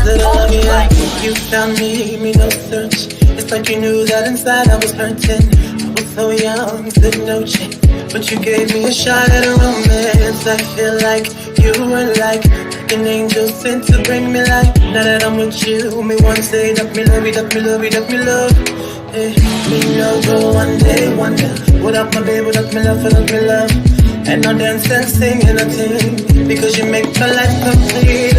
the love, yeah. You found me no search. It's like you knew that inside I was hurting. I was so young, stood no chance. But you gave me a shot at a romance. I feel like you were like an angel sent to bring me life. Now that I'm with you, me one say that me love you, that me love you, that me love. Hey, me no go one day wonder. Without my baby, without me love, without me love. And no dance and sing and a ting, because you make my life complete.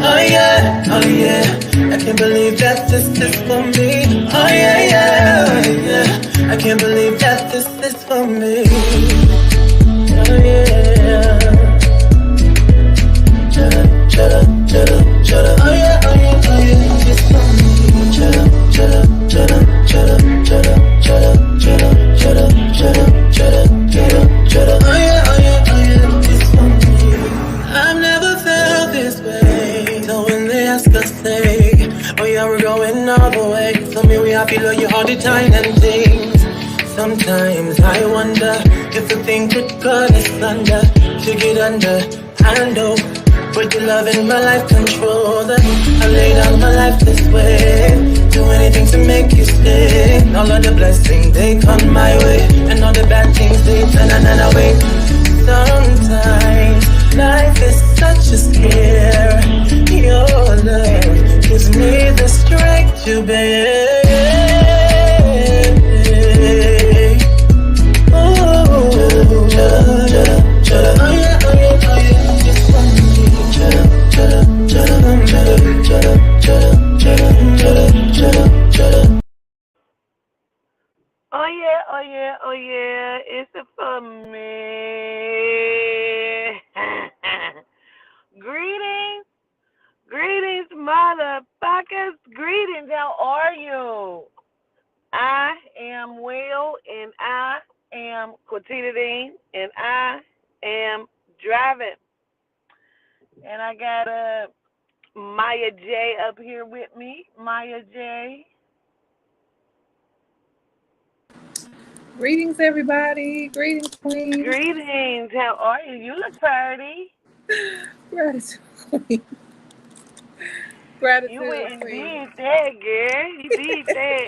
Oh yeah, oh yeah, I can't believe that this is for me. Oh yeah, yeah, oh yeah, I can't believe that this is for me. Oh yeah, shut up, shut up, shut up, shut up. Oh yeah, oh yeah, oh yeah, it's for me. Shut up, shut up, shut up, shut up, shut up, shut up, shut up, shut up, shut up, shut up, shut up, shut up. Oh yeah, oh yeah, oh yeah, it's for me. I've never felt this way. So when they ask us, say, oh yeah, we're going all the way. Tell me we happy, love you all the time and things. Sometimes I wonder if the thing could cut us under, to get under, I know. But your love in my life control that. I lay down my life this way. Do anything to make you stay. All of the blessings, they come my way. And all the bad things, they turn away. Sometimes life is such a scare. Your love gives me the strength to bear. Oh, shut up, shut up, shut up. Oh yeah, oh yeah, oh yeah. Just for me. Shut up, shut up, shut up, shut up, shut up, shut up, shut up, shut up, shut up, shut up. Oh yeah, oh yeah, oh yeah, it's for me. Greetings, greetings, motherfuckers. Greetings, how are you? I am well, and I am Cortina Dean, and I am driving. And I got Maya J up here with me. Maya J. Greetings, everybody. Greetings, Queen. Greetings, how are you? You look pretty. Gratitude, Queen. You Gratitude, went and Queen. did that, girl. You did that.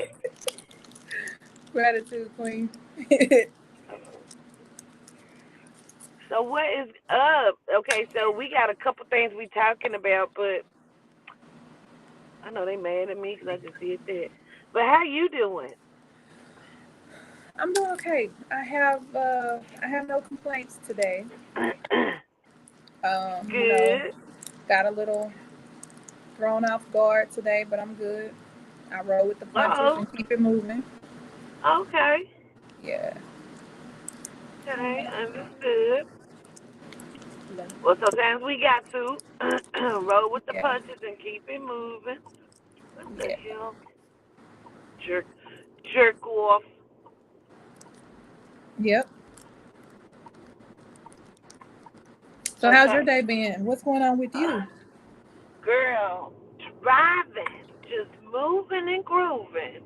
Gratitude, Queen. So what is up? Okay, so we got a couple things we talking about, but I know they mad at me because I just did that. But how you doing? I'm doing okay. I have no complaints today. You know, Good. got a little thrown off guard today, but I'm good. I roll with the punches Oh, and keep it moving. okay. Yeah. Okay, understood. Yeah. Well, sometimes we got to roll with the Yeah. punches and keep it moving. What the Yeah. hell? Jerk, jerk off. Yep. So how's your Okay. day been? What's going on with you? Girl, driving, just moving and grooving.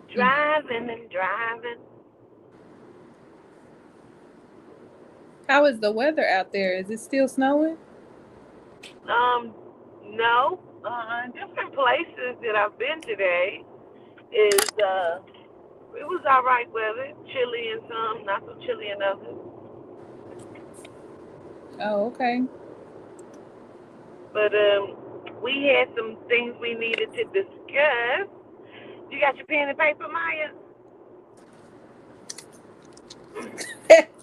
Mm. Driving and driving. How is the weather out there? Is it still snowing? Um, no. Different places that I've been today is it was all right weather, chilly in some, not so chilly in others. Oh, okay. But we had some things we needed to discuss. You got your pen and paper, Maya?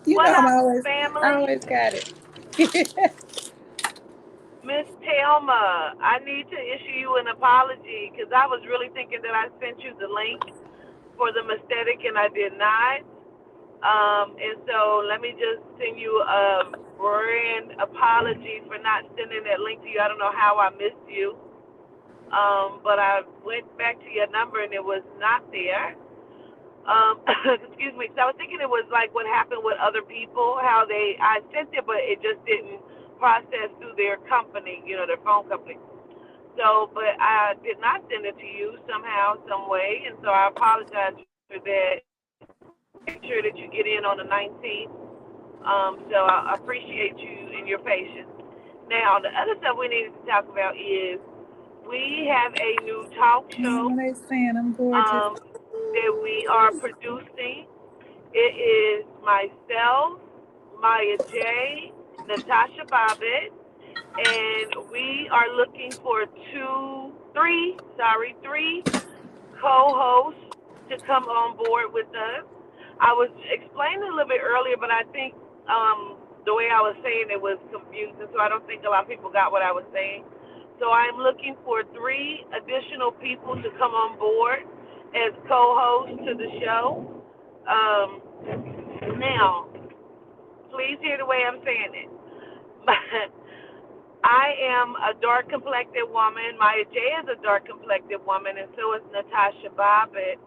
You What know up, I family? always got it. Miss Telma, I need to issue you an apology because I was really thinking that I sent you the link for the aesthetic and I did not. And so let me just send you a brand apology for not sending that link to you. I don't know how I missed you. But I went back to your number and it was not there. Excuse me. So I was thinking it was like what happened with other people, how I sent it, but it just didn't process through their company, their phone company. So, but I did not send it to you somehow, some way, and so I apologize for that. Make sure that you get in on the 19th. So I appreciate you and your patience. Now, the other stuff we needed to talk about is we have a new talk show What they saying? I'm gorgeous. that we are producing. It is myself, Maya J, Natasha Bobbitt, and we are looking for three co-hosts to come on board with us. I was explaining a little bit earlier, but I think the way I was saying it was confusing, so I don't think a lot of people got what I was saying. So I'm looking for 3 additional people to come on board as co-hosts to the show. Now, please hear the way I'm saying it. I am a dark complected woman. Maya J is a dark complected woman, and so is Natasha Bobbitt.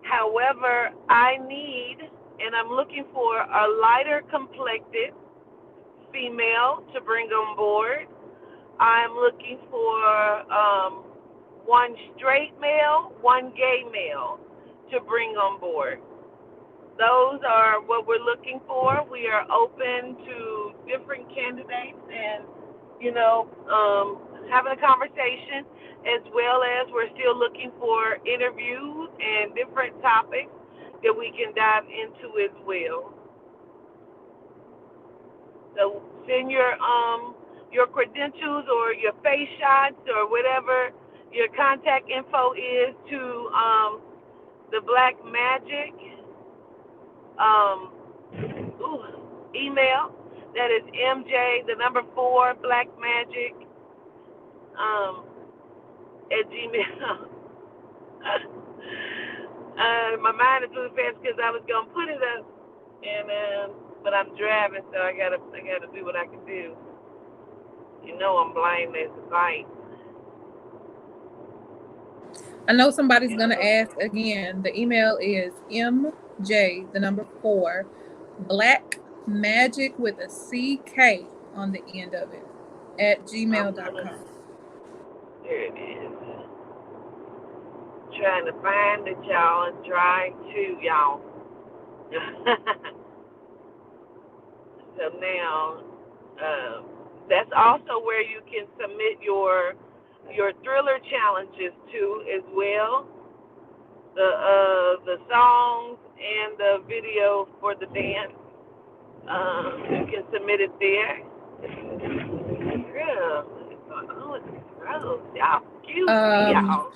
However, I need, and I'm looking for a lighter complected female to bring on board. I'm looking for 1 straight male, 1 gay male to bring on board. Those are what we're looking for. We are open to different candidates and, having a conversation, as well as we're still looking for interviews and different topics that we can dive into as well. So send your credentials or your face shots or whatever your contact info is to the Black Magic email. That is MJ, the number 4, Black Magic at Gmail. My mind is moving fast because I was gonna put it up, and but I'm driving, so I gotta do what I can do. I'm blind as a light. I know somebody's gonna ask again. The email is MJ, the number 4, Black Magic with a CK on the end of it at gmail.com. There it is. Trying to find it, y'all, and trying to, y'all. So now, that's also where you can submit your thriller challenges to as well. The songs and the video for the dance. You can submit it there. Girl, it's gross. Y'all, excuse me, y'all.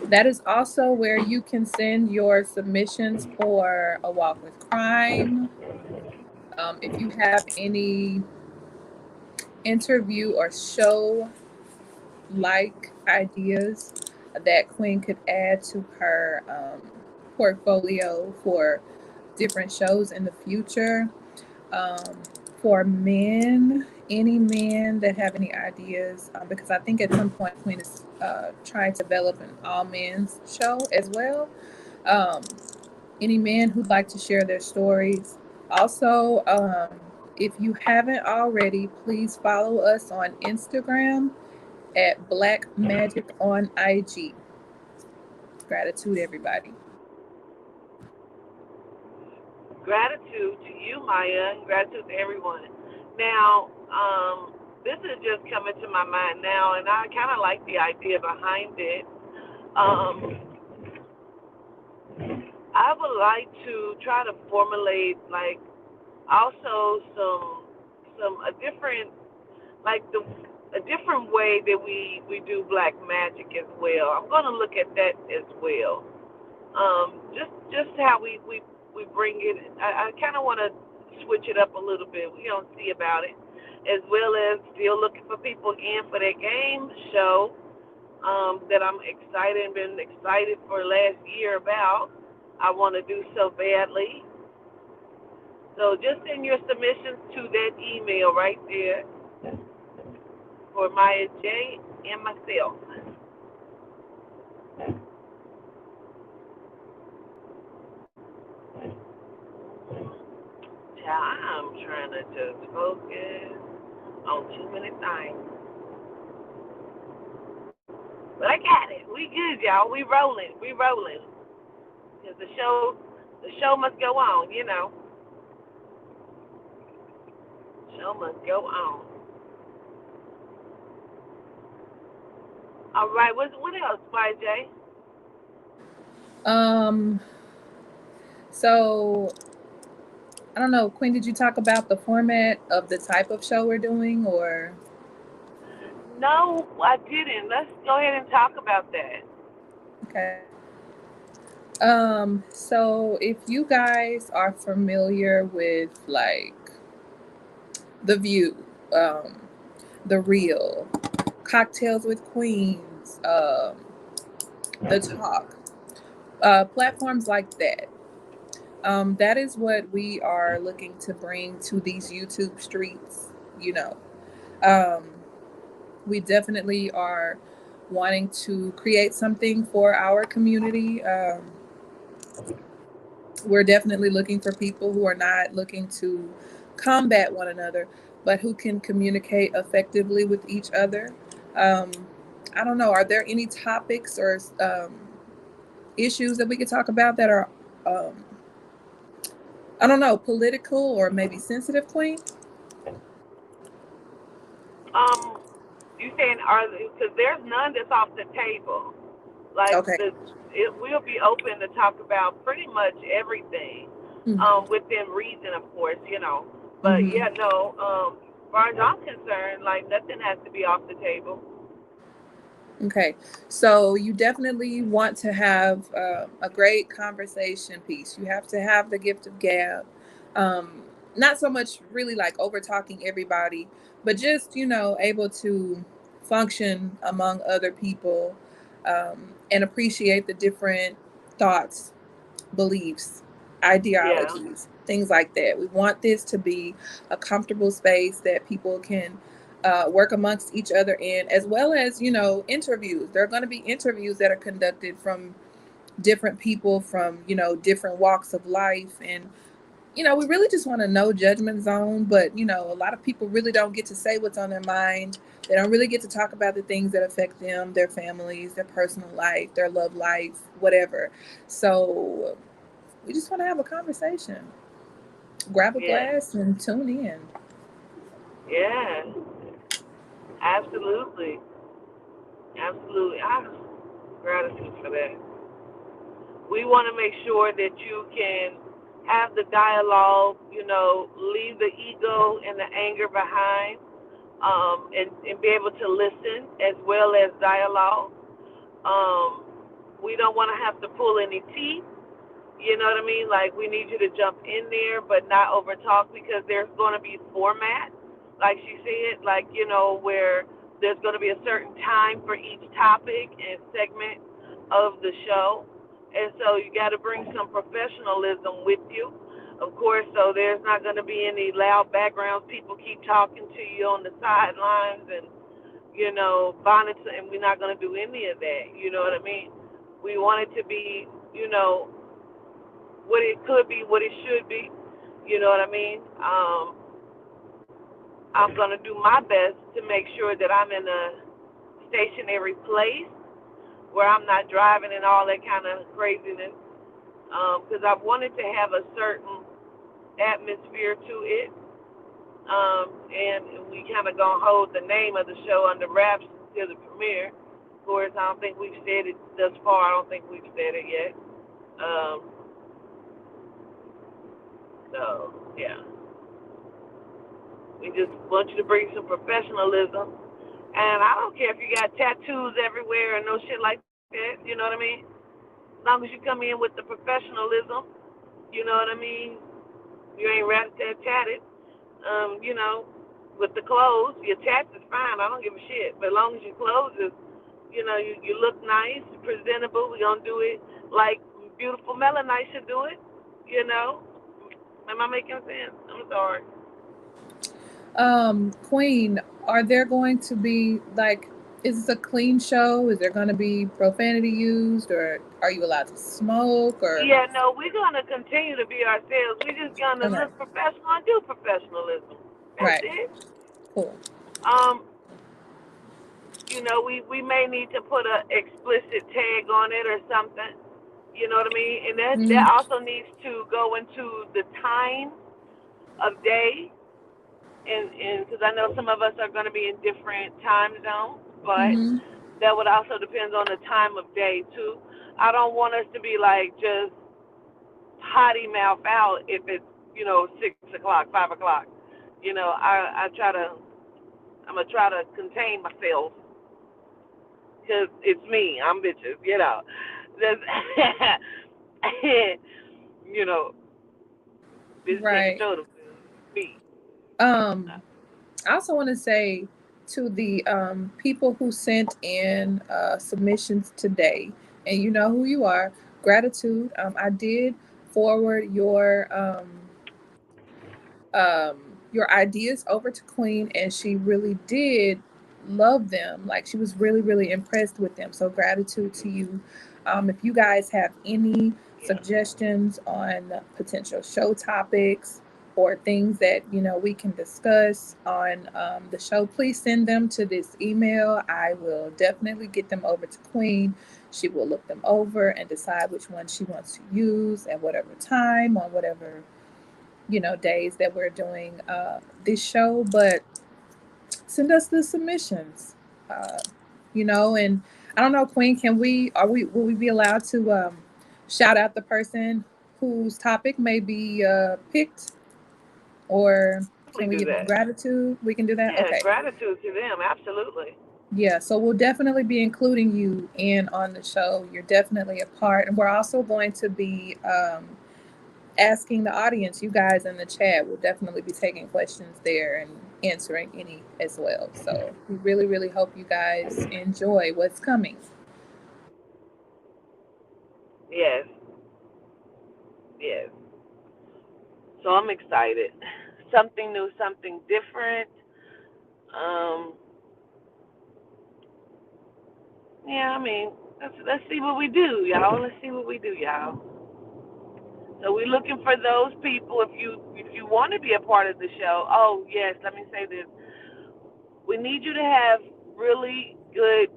That is also where you can send your submissions for A Walk with Crime. If you have any interview or show like ideas that Queen could add to her portfolio for different shows in the future. For men, any men that have any ideas, because I think at some point Queen is trying to develop an all men's show as well. Any men who'd like to share their stories. Also, if you haven't already, please follow us on Instagram at Black Magic on IG. Gratitude, everybody. Gratitude to you, Maya, and gratitude to everyone. Now, this is just coming to my mind now, and I kind of like the idea behind it. I would like to try to formulate, like, also a different, like a different way that we do black magic as well. I'm going to look at that as well. Just how we bring it. I kind of want to switch it up a little bit. We're going to see about it, as well as still looking for people again for that game show that I'm excited and been excited for last year about. I want to do so badly. So just send your submissions to that email right there for Maya J and myself. I'm trying to just focus on too many things. But I got it. We good, y'all. We rolling. Because the show must go on, you know. Show must go on. All right. What else, YJ? Um, so I don't know, Queen, did you talk about the format of the type of show we're doing or No, I didn't. Let's go ahead and talk about that. okay. So if you guys are familiar with like The View, um, The Real, Cocktails with Queens, The Talk, platforms like that. That is what we are looking to bring to these YouTube streets, you know. Um, we definitely are wanting to create something for our community. We're definitely looking for people who are not looking to combat one another, but who can communicate effectively with each other. Um, I don't know. Are there any topics or issues that we could talk about that are, um, I don't know, political or maybe sensitive, Queen? Um, you saying are because there's none that's off the table. Like Okay. it will be open to talk about pretty much everything, Mm-hmm. within reason, of course, you know. But Mm-hmm. yeah, no. As far as I'm concerned, like nothing has to be off the table. Okay, so you definitely want to have a great conversation piece. You have to have the gift of gab. Um, Not so much really like over talking everybody, but just, able to function among other people and appreciate the different thoughts, beliefs, Yeah, ideologies, things like that. We want this to be a comfortable space that people can work amongst each other in, as well as, interviews. There are going to be interviews that are conducted from different people from, different walks of life. And, we really just want a no judgment zone. But, a lot of people really don't get to say what's on their mind. They don't really get to talk about the things that affect them, their families, their personal life, their love life, whatever. So we just want to have a conversation. Grab a yeah, glass and tune in. yeah. Absolutely, absolutely. Gratitude for that. We want to make sure that you can have the dialogue, leave the ego and the anger behind, and be able to listen as well as dialogue. Um, we don't want to have to pull any teeth. You know what I mean? Like we need you to jump in there, but not over talk because there's going to be format, like she said, like where there's going to be a certain time for each topic and segment of the show, and so you got to bring some professionalism with you, of course. So there's not going to be any loud backgrounds. People keep talking to you on the sidelines and bonnets, and we're not going to do any of that. You know what I mean? We want it to be, what it could be, what it should be. You know what I mean? I'm going to do my best to make sure that I'm in a stationary place where I'm not driving and all that kind of craziness. Because I wanted to have a certain atmosphere to it. And we kind of going to hold the name of the show under wraps until the premiere. Of course, I don't think we've said it thus far. I don't think we've said it yet. Um, so, yeah. We just want you to bring some professionalism. And I don't care if you got tattoos everywhere and no shit like that. You know what I mean? As long as you come in with the professionalism, you know what I mean? You ain't rat-tat-tatted. You know, with the clothes, your tats is fine. I don't give a shit. But as long as your clothes is, you look nice, presentable, we're going to do it like beautiful Melanite should do it, you know? Am I making sense? I'm sorry. Queen, are there going to be like, is this a clean show? Is there going to be profanity used, or are you allowed to smoke? Or Yeah, no, we're gonna continue to be ourselves. We're just gonna okay, look professional and do professionalism. That's right, it. cool. Um, we may need to put a explicit tag on it or something. You know what I mean? And that Mm-hmm. also needs to go into the time of day, and because I know some of us are going to be in different time zones, but Mm-hmm. That would also depend on the time of day too. I don't want us to be like just potty mouth out if it's 6 o'clock, 5 o'clock. I try to I'm gonna try to contain myself because it's me. I'm bitches. That's you know bitches can't Right. control them. Me. Um, I also want to say to the people who sent in submissions today, and you know who you are, gratitude. I did forward your ideas over to Queen, and she really did love them. Like she was really, really impressed with them. So gratitude to you. If you guys have any Yeah. suggestions on potential show topics or things that we can discuss on the show, please send them to this email. I will definitely get them over to Queen. She will look them over and decide which one she wants to use at whatever time on whatever days that we're doing this show. But send us the submissions, uh, and I don't know, Queen, will we be allowed to shout out the person whose topic may be picked, or can Definitely we do give them that. gratitude? We can do that. Yeah, Okay. gratitude to them. Absolutely. Yeah, so we'll definitely be including you in on the show. You're definitely a part, and we're also going to be asking the audience, you guys in the chat, will definitely be taking questions there and answering any as well. So we really, really hope you guys enjoy what's coming. Yes. Yes. So I'm excited. Something new, something different. Um, yeah, I mean, let's see what we do, y'all. Let's see what we do, y'all. So we're looking for those people. If you want to be a part of the show, oh yes, let me say this. We need you to have really good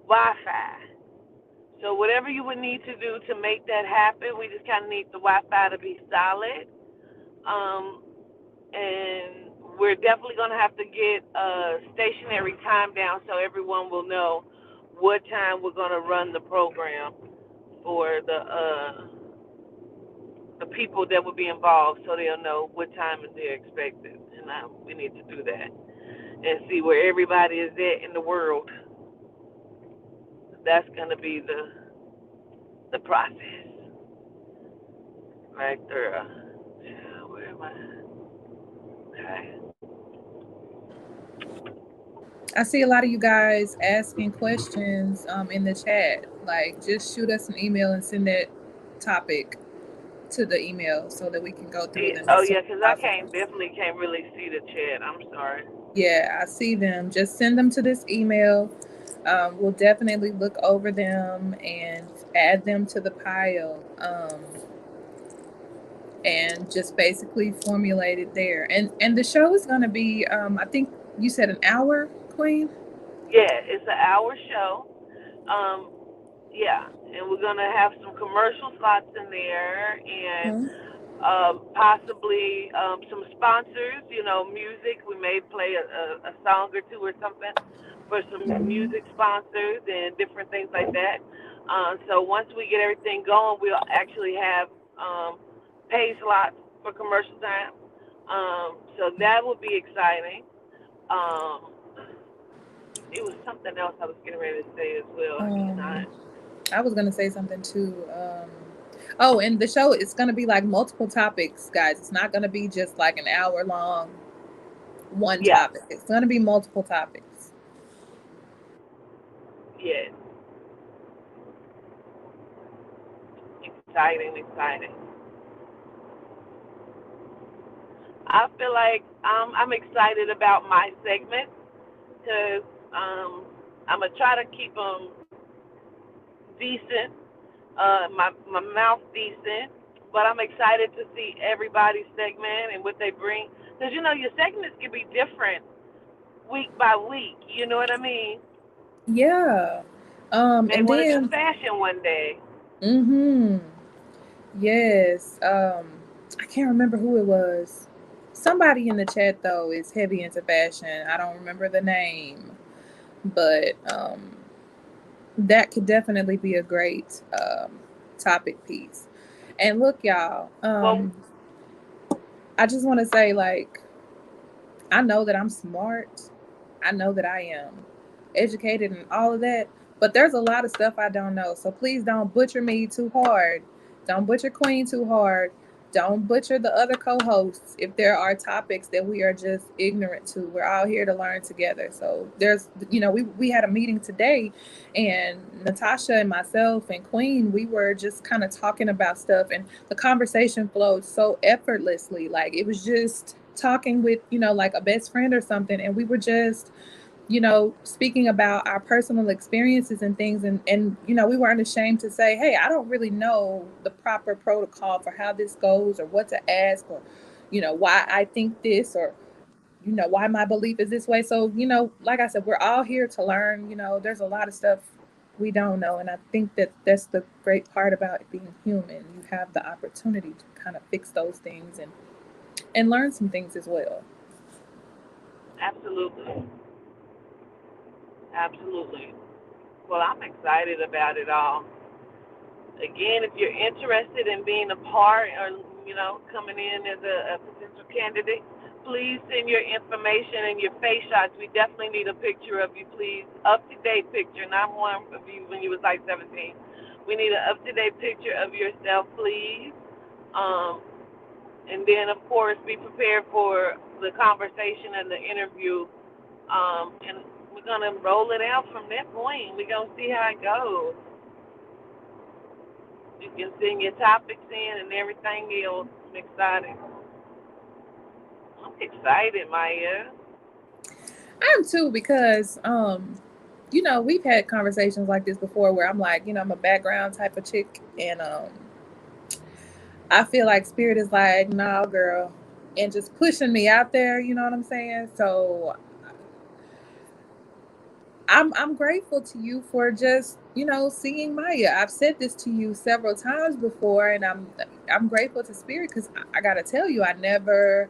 Wi-Fi. So whatever you would need to do to make that happen, we just kind of need the Wi-Fi to be solid. Um, and we're definitely going to have to get a stationary time down so everyone will know what time we're going to run the program for the people that will be involved, so they'll know what time is they're expected. And we need to do that and see where everybody is at in the world. That's going to be the process right there. Where am I? Okay. I see a lot of you guys asking questions in the chat. Like, just shoot us an email and send that topic to the email so that we can go through them Oh as soon yeah, because I as possible. definitely can't really see the chat. I'm sorry. Yeah, I see them. Just send them to this email. We'll definitely look over them and add them to the pile. And just basically formulate it there. And the show is going to be, I think you said an hour, Queen. Yeah, it's an hour show. Um, yeah, and we're gonna have some commercial slots in there, and Hmm. possibly some sponsors. Music. We may play a song or two or something for some music sponsors and different things like that. So once we get everything going, we'll actually have pay slots for commercial time. So that will be exciting. Um, it was something else I was getting ready to say as well. I Um, cannot. I was going to say something too. Oh, and the show it's going to be like multiple topics, guys. It's not going to be just like an hour long one Yeah. topic. It's going to be multiple topics. Yes. Exciting, exciting. I feel like I'm excited about my segment because I'm gonna try to keep them decent, my mouth decent, but I'm excited to see everybody's segment and what they bring because your segments can be different week by week. You know what I mean? Yeah. May And want to do then, fashion one day. mm-hmm. Yes. I can't remember who it was. Somebody in the chat though is heavy into fashion. I don't remember the name, but that could definitely be a great topic piece. And look, y'all, Well, I just want to say, like, I know that I'm smart. I know that I am educated and all of that. But there's a lot of stuff I don't know. So please don't butcher me too hard. Don't butcher Queen too hard. Don't butcher the other co hosts if there are topics that we are just ignorant to. We're all here to learn together. So we had a meeting today, and Natasha and myself and Queen, we were just kind of talking about stuff, and the conversation flowed so effortlessly. Like it was just talking with, like a best friend or something. And we were just, speaking about our personal experiences and things. And we weren't ashamed to say, hey, I don't really know the proper protocol for how this goes or what to ask or, why I think this or, why my belief is this way. So, like I said, we're all here to learn. There's a lot of stuff we don't know. And I think that that's the great part about being human. You have the opportunity to kind of fix those things and learn some things as well. absolutely, absolutely. Well, I'm excited about it all. Again, if you're interested in being a part or coming in as a potential candidate, please send your information and your face shots. We definitely need a picture of you, please. Up to date picture, not one of you when you was like 17. We need an up to date picture of yourself, please. Um, and then of course be prepared for the conversation and the interview. And we're gonna roll it out from that point. We're gonna see how it goes. You can send your topics in and everything else. I'm excited. I'm excited, Maya. I'm too because we've had conversations like this before where I'm like, I'm a background type of chick, and I feel like spirit is like, nah, girl, and just pushing me out there, you know what I'm saying? So I'm grateful to you for just, seeing Maya. I've said this to you several times before, and I'm grateful to spirit because I gotta tell you, I never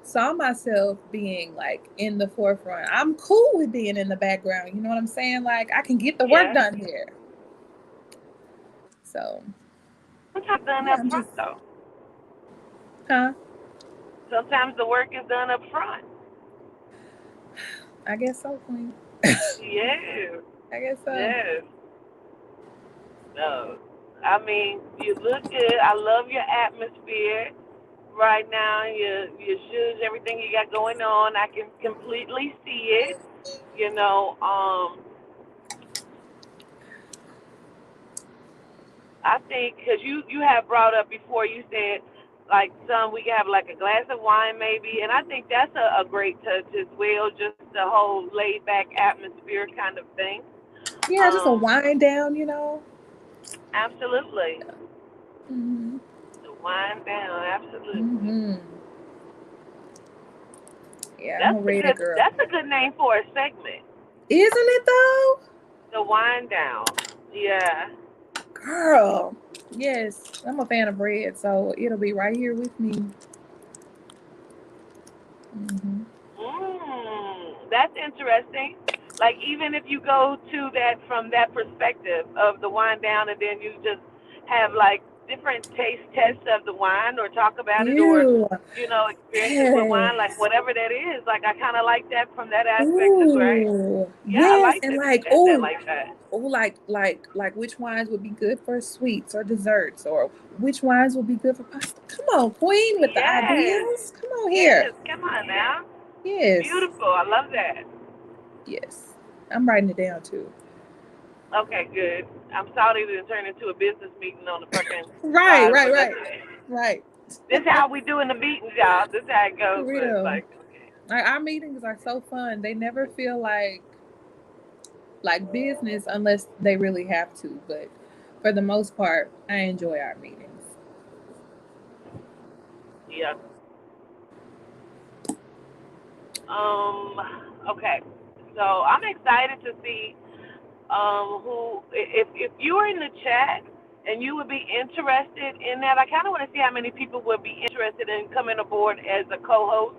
saw myself being like in the forefront. I'm cool with being in the background. You know what I'm saying? Like I can get the work Yes. done here. So Sometimes done yeah, up I'm front just, though. huh? Sometimes the work is done up front. I guess so, Queen. Yes. I guess so. Yes. No. I mean, you look good. I love your atmosphere right now. Your shoes, everything you got going on. I can completely see it. You know, I think because you have brought up before, you said like some we can have like a glass of wine maybe, and I think that's a great touch as well. Just the whole laid back atmosphere kind of thing. Yeah, just a Um, wind down. absolutely, Hmm. the wind down, absolutely. Hmm. Yeah, I'm a ready girl. That's a good name for a segment. Isn't it though? The wind down. Yeah. Girl. Yes, I'm a fan of bread, so it'll be right here with me. Hmm. That's interesting. Like even if you go to that from that perspective of the wine down, and then you just have like different taste tests of the wine, or talk about it, or Ew. experiences with wine, like Yes. whatever that is. Like I kind of like that from that aspect as well. Ooh. Yeah, I Yes, like and to see like, that like that. like which wines would be good for sweets or desserts, or which wines would be good for pasta. Come on, Queen, with the Yes, ideas. Come on here. yes. Come on now. Yes. Beautiful. I love that. Yes. I'm writing it down too. Okay, good. I'm sorry to turn into a business meeting on the fucking Right, pod, right, but right. Right. this how we do in the meetings, y'all. This how it For goes. But real. like, okay, Like our meetings are so fun. They never feel like business unless they really have to. But for the most part, I enjoy our meetings. yeah. Um. Okay. So I'm excited to see who if you were in the chat and you would be interested in that. I kind of want to see how many people would be interested in coming aboard as a co-host,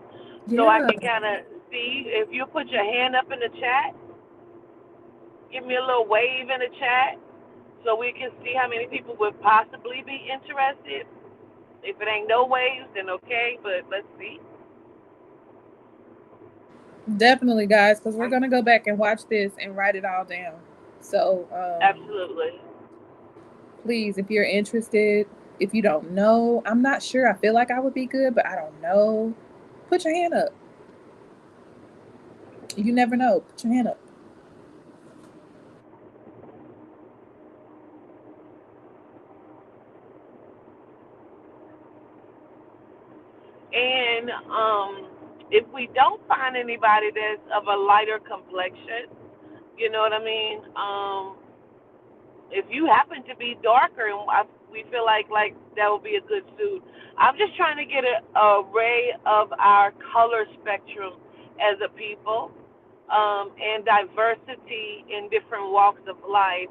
so I Yeah. can kind of see if you put your hand up in the chat. give me a little wave in the chat so we can see how many people would possibly be interested. If it ain't no waves, then okay, but let's see. Definitely, guys, because we're going to go back and watch this and write it all down. So, Absolutely. please, if you're interested, if you don't know, I'm not sure. I feel like I would be good, but I don't know. Put your hand up. You never know. Put your hand up. And if we don't find anybody that's of a lighter complexion, you know what I mean? If you happen to be darker, and we feel like that would be a good suit. I'm just trying to get an array of our color spectrum as a people, and diversity in different walks of life,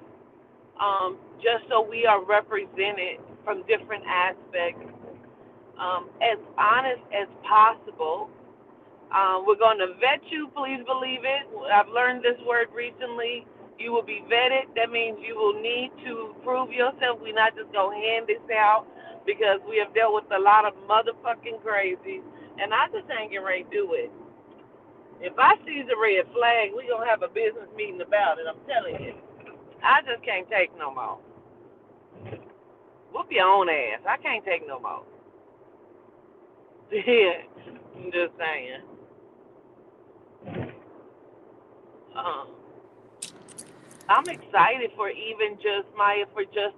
just so we are represented from different aspects, as honest as possible. We're going to vet you, please believe it. I've learned this word recently. You will be vetted. That means you will need to prove yourself. We're not just going to hand this out because we have dealt with a lot of motherfucking crazy, and I just ain't getting ready to do it. If I see the red flag, we're going to have a business meeting about it. I'm telling you. I just can't take no more. Whoop your own ass. I can't take no more. Yeah, I'm just saying. I'm excited for even just Maya, for just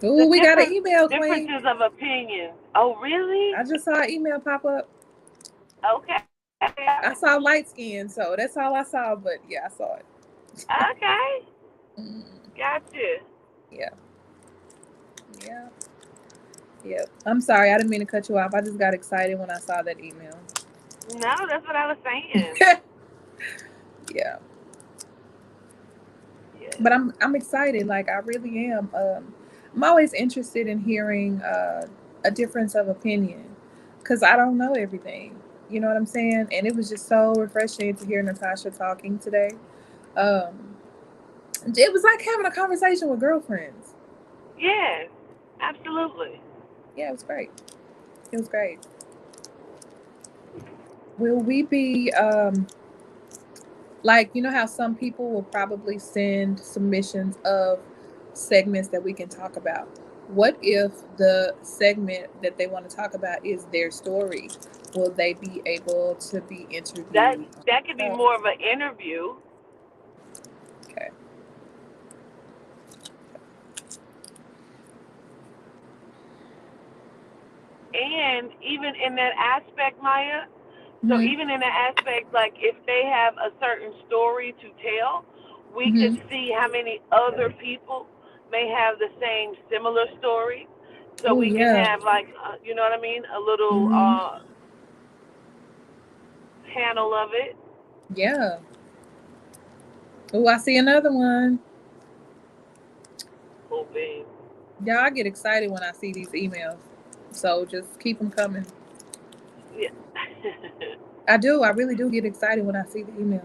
Ooh, the we got an email, Queen. differences of opinion. Oh, really? I just saw an email pop up. Okay. I saw light skin, so that's all I saw. But yeah, I saw it. Okay. Mm, Gotcha. yeah, yeah, yeah. I'm sorry, I didn't mean to cut you off. I just got excited when I saw that email. No, that's what I was saying. Yeah, Yes. but I'm excited. Like I really am. I'm always interested in hearing a difference of opinion because I don't know everything. You know what I'm saying? And it was just so refreshing to hear Natasha talking today. Um, it was like having a conversation with girlfriends. Yes, absolutely. Yeah, it was great. It was great. Will we be like, you know how some people will probably send submissions of segments that we can talk about? What if the segment that they want to talk about is their story? Will they be able to be interviewed? That could be more of an interview. Okay. And even in that aspect, Maya, so Mm-hmm. even in that aspect, like if they have a certain story to tell, we could Mm-hmm. see how many other people may have the same similar story. So Oh we can yeah. have like, you know what I mean, a little Mm-hmm. panel of it. Yeah. Oh, I see another one. Hoping. Y'all, I get excited when I see these emails. So just keep them coming. Yeah. I do. I really do get excited when I see the emails.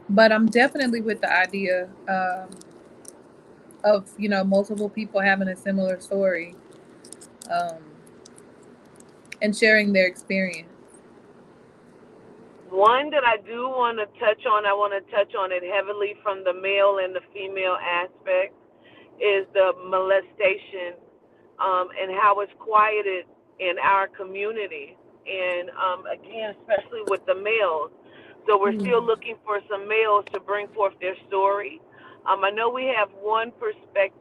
But I'm definitely with the idea of, you know, multiple people having a similar story um, and sharing their experience. One that I do want to touch on, I want to touch on it heavily from the male and the female aspect, is the molestation, and how it's quieted in our community. And again, especially with the males. So we're still looking for some males to bring forth their story. I know we have one prospect.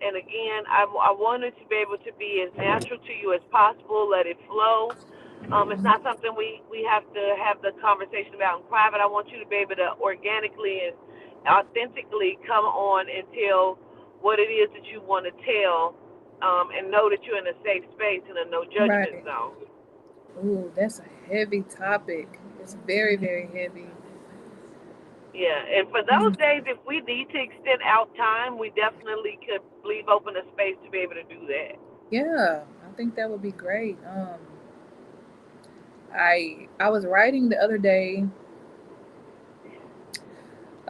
And again, I wanted to be able to be as natural to you as possible, let it flow. It's not something we have to have the conversation about in private. I want you to be able to organically and authentically come on and tell what it is that you want to tell, and know that you're in a safe space and a no judgment Right. zone. Ooh, that's a heavy topic. It's very, very heavy. Yeah, and for those days, if we need to extend out time, we definitely could leave open a space to be able to do that. Yeah, I think that would be great. I was writing the other day.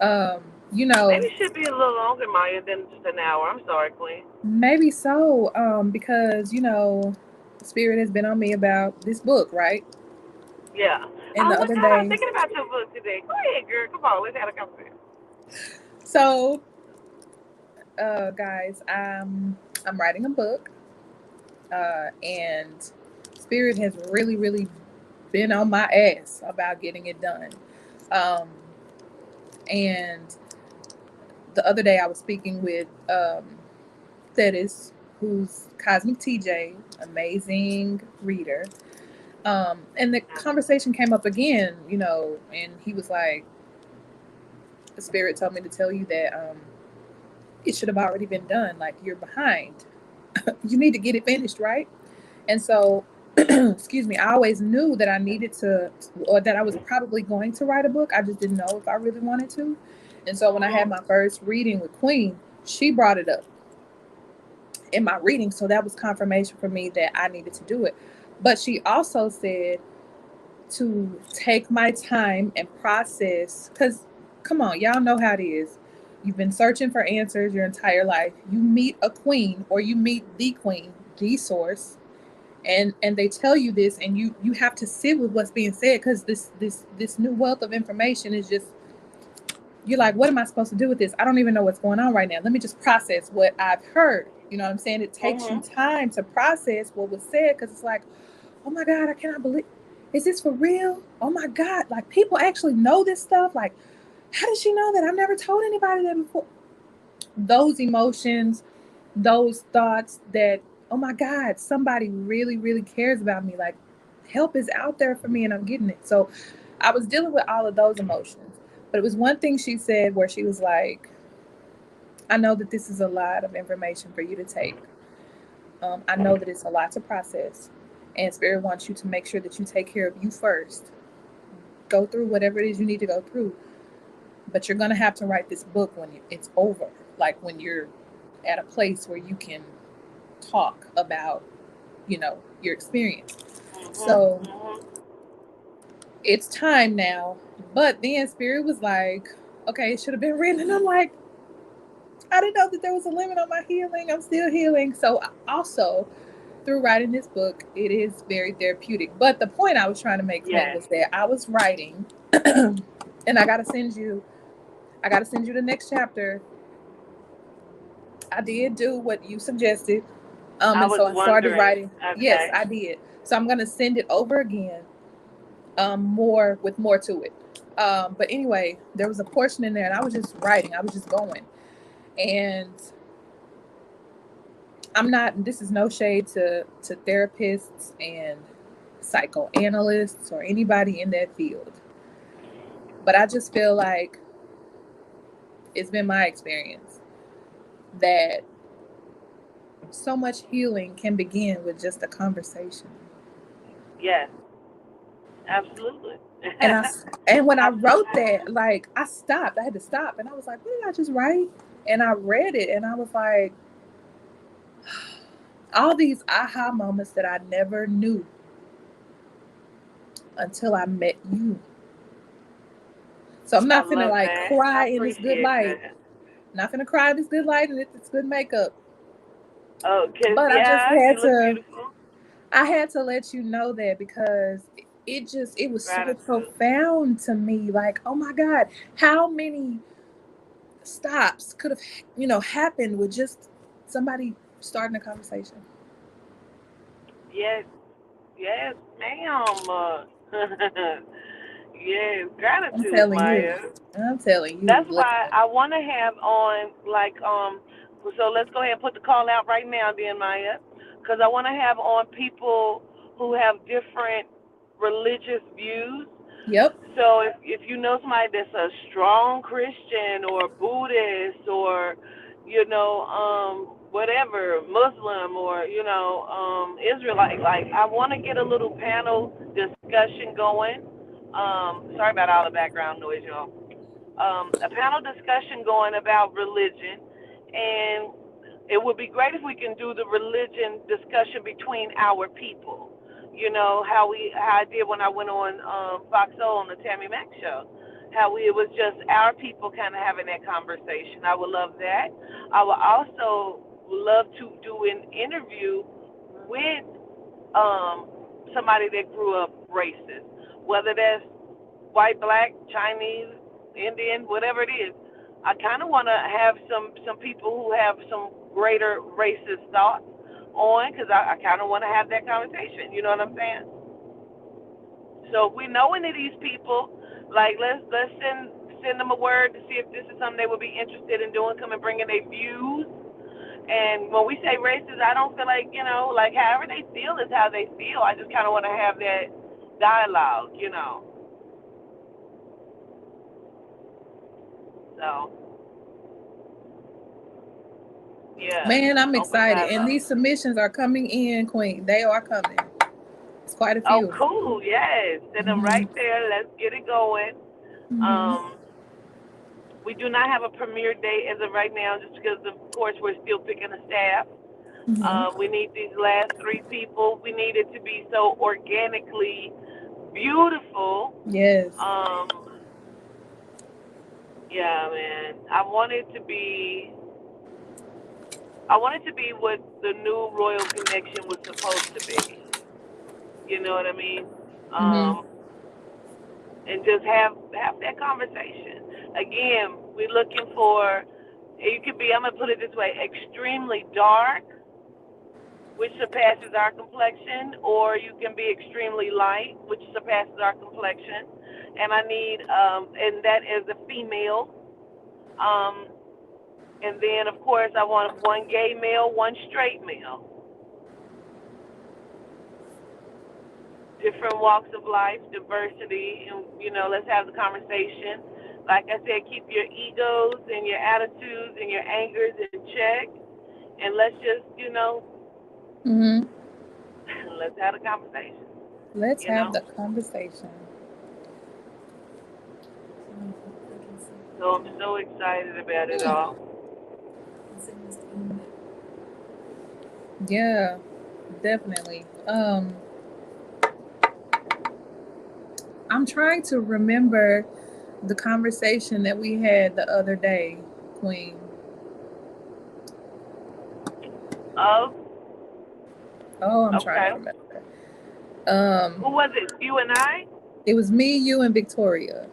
Um, you know, Maybe it should be a little longer, Maya, than just an hour. I'm sorry, Queen. maybe so. Because Spirit has been on me about this book, right? Yeah. And Oh the my other God, I was day, thinking about your book today. Go ahead, girl. Come on, let's have a conversation. so guys, I'm writing a book, and Spirit has really, really been on my ass about getting it done. Um, and the other day, I was speaking with Thetis, who's Cosmic TJ, amazing reader. And the conversation came up again, and he was like, "The Spirit told me to tell you that it should have already been done. Like, you're behind. You need to get it finished, right?" And so, excuse me, I always knew that I needed to, or that I was probably going to write a book. I just didn't know if I really wanted to. And so, when I had Mm-hmm. my first reading with Queen, she brought it up in my reading. So, that was confirmation for me that I needed to do it. But she also said to take my time and process, because come on, y'all know how it is. You've been searching for answers your entire life. You meet a queen, or you meet the queen, the source, and they tell you this, and you have to sit with what's being said, because this new wealth of information is just, you're like, what am I supposed to do with this? I don't even know what's going on right now. Let me just process what I've heard. You know what I'm saying? It takes you Mm-hmm. time to process what was said, because it's like, oh my God, I cannot believe, is this for real? Oh my God, like, people actually know this stuff. Like, how does she know that? I've never told anybody that before. Those emotions, those thoughts that, oh my God, somebody really, really cares about me. Like, help is out there for me and I'm getting it. So I was dealing with all of those emotions. But it was one thing she said where she was like, I know that this is a lot of information for you to take. I know that it's a lot to process. And Spirit wants you to make sure that you take care of you first. Go through whatever it is you need to go through. But you're going to have to write this book when it's over. Like, when you're at a place where you can talk about, your experience. So Mm-hmm. it's time now. But then Spirit was like, okay, it should have been written. And I'm like, I didn't know that there was a limit on my healing. I'm still healing. So also, through writing this book, it is very therapeutic. But the point I was trying to make, Queen, Yes. was that I was writing, and I gotta send you the next chapter. I did do what you suggested. I And was so I started wondering. writing. Yes, Okay. I did. So I'm gonna send it over again, more with more to it. But anyway, there was a portion in there, and I was just writing. I was just going, and I'm not. This is no shade to therapists and psychoanalysts or anybody in that field, but I just feel like it's been my experience that so much healing can begin with just a conversation. Yes. Absolutely. And when I wrote Absolutely. that, like, I stopped. I had to stop, and I was like, "What did I just write?" And I read it, and I was like, all these aha moments that I never knew until I met you. So I'm I not finna love like that. I cry in this good appreciate light. that. Not finna cry in this good light and it's good makeup. Oh, cause But I just yeah, had you look to. beautiful. I had to let you know that, because it was so Gratitude. profound to me. Like, oh my God, how many stops could have happened with just somebody starting a conversation. Yes. Yes, ma'am. Yes, I'm gratitude, telling you. Maya. I'm telling you. That's why Listen. I want to have on like So let's go ahead and put the call out right now, then Maya, because I want to have on people who have different religious views. Yep. So if you know somebody that's a strong Christian or Buddhist or whatever, Muslim or Israelite, like I want to get a little panel discussion going. Sorry about all the background noise, y'all. A panel discussion going about religion, and It would be great if we can do the religion discussion between our people. You know how I did when I went on Fox Soul on the Tammy Mack show. How it was just our people kind of having that conversation. I would love that. I would also love to do an interview with somebody that grew up racist, whether that's white, black, Chinese, Indian, whatever it is. I kind of want to have some people who have some greater racist thoughts on, because I kind of want to have that conversation. You know what I'm saying? So if we know any of these people, like let's send them a word to see if this is something they would be interested in doing, come and bringing their views. And when we say racist, I don't feel like, like however they feel is how they feel. I just kind of want to have that dialogue. So, yeah. Man, I'm Open excited. And dialogue. these submissions are coming in, Queen. They are coming. It's quite a Oh, few. cool. Yes. Send them right there. Let's get it going. We do not have a premiere date as of right now, just because, of course, we're still picking a staff. We need these last 3 people. We need it to be so organically beautiful. Yes. Yeah, man. I want it to be what the new Royal Connection was supposed to be. You know what I mean? And just have that conversation. Again, we're looking for, you could be, I'm going to put it this way, extremely dark, which surpasses our complexion, or you can be extremely light, which surpasses our complexion. And I need, and that is a female. And then, of course, I want 1 gay male, 1 straight male. Different walks of life, diversity, and, let's have the conversation. Like I said, keep your egos and your attitudes and your angers in check. And let's just, let's have a conversation. Let's have the conversation. So I'm so excited about it all. Yeah, definitely. I'm trying to remember the conversation that we had the other day, Queen. Oh, I'm trying to remember. Who was it? You and I? It was me, you, and Victoria.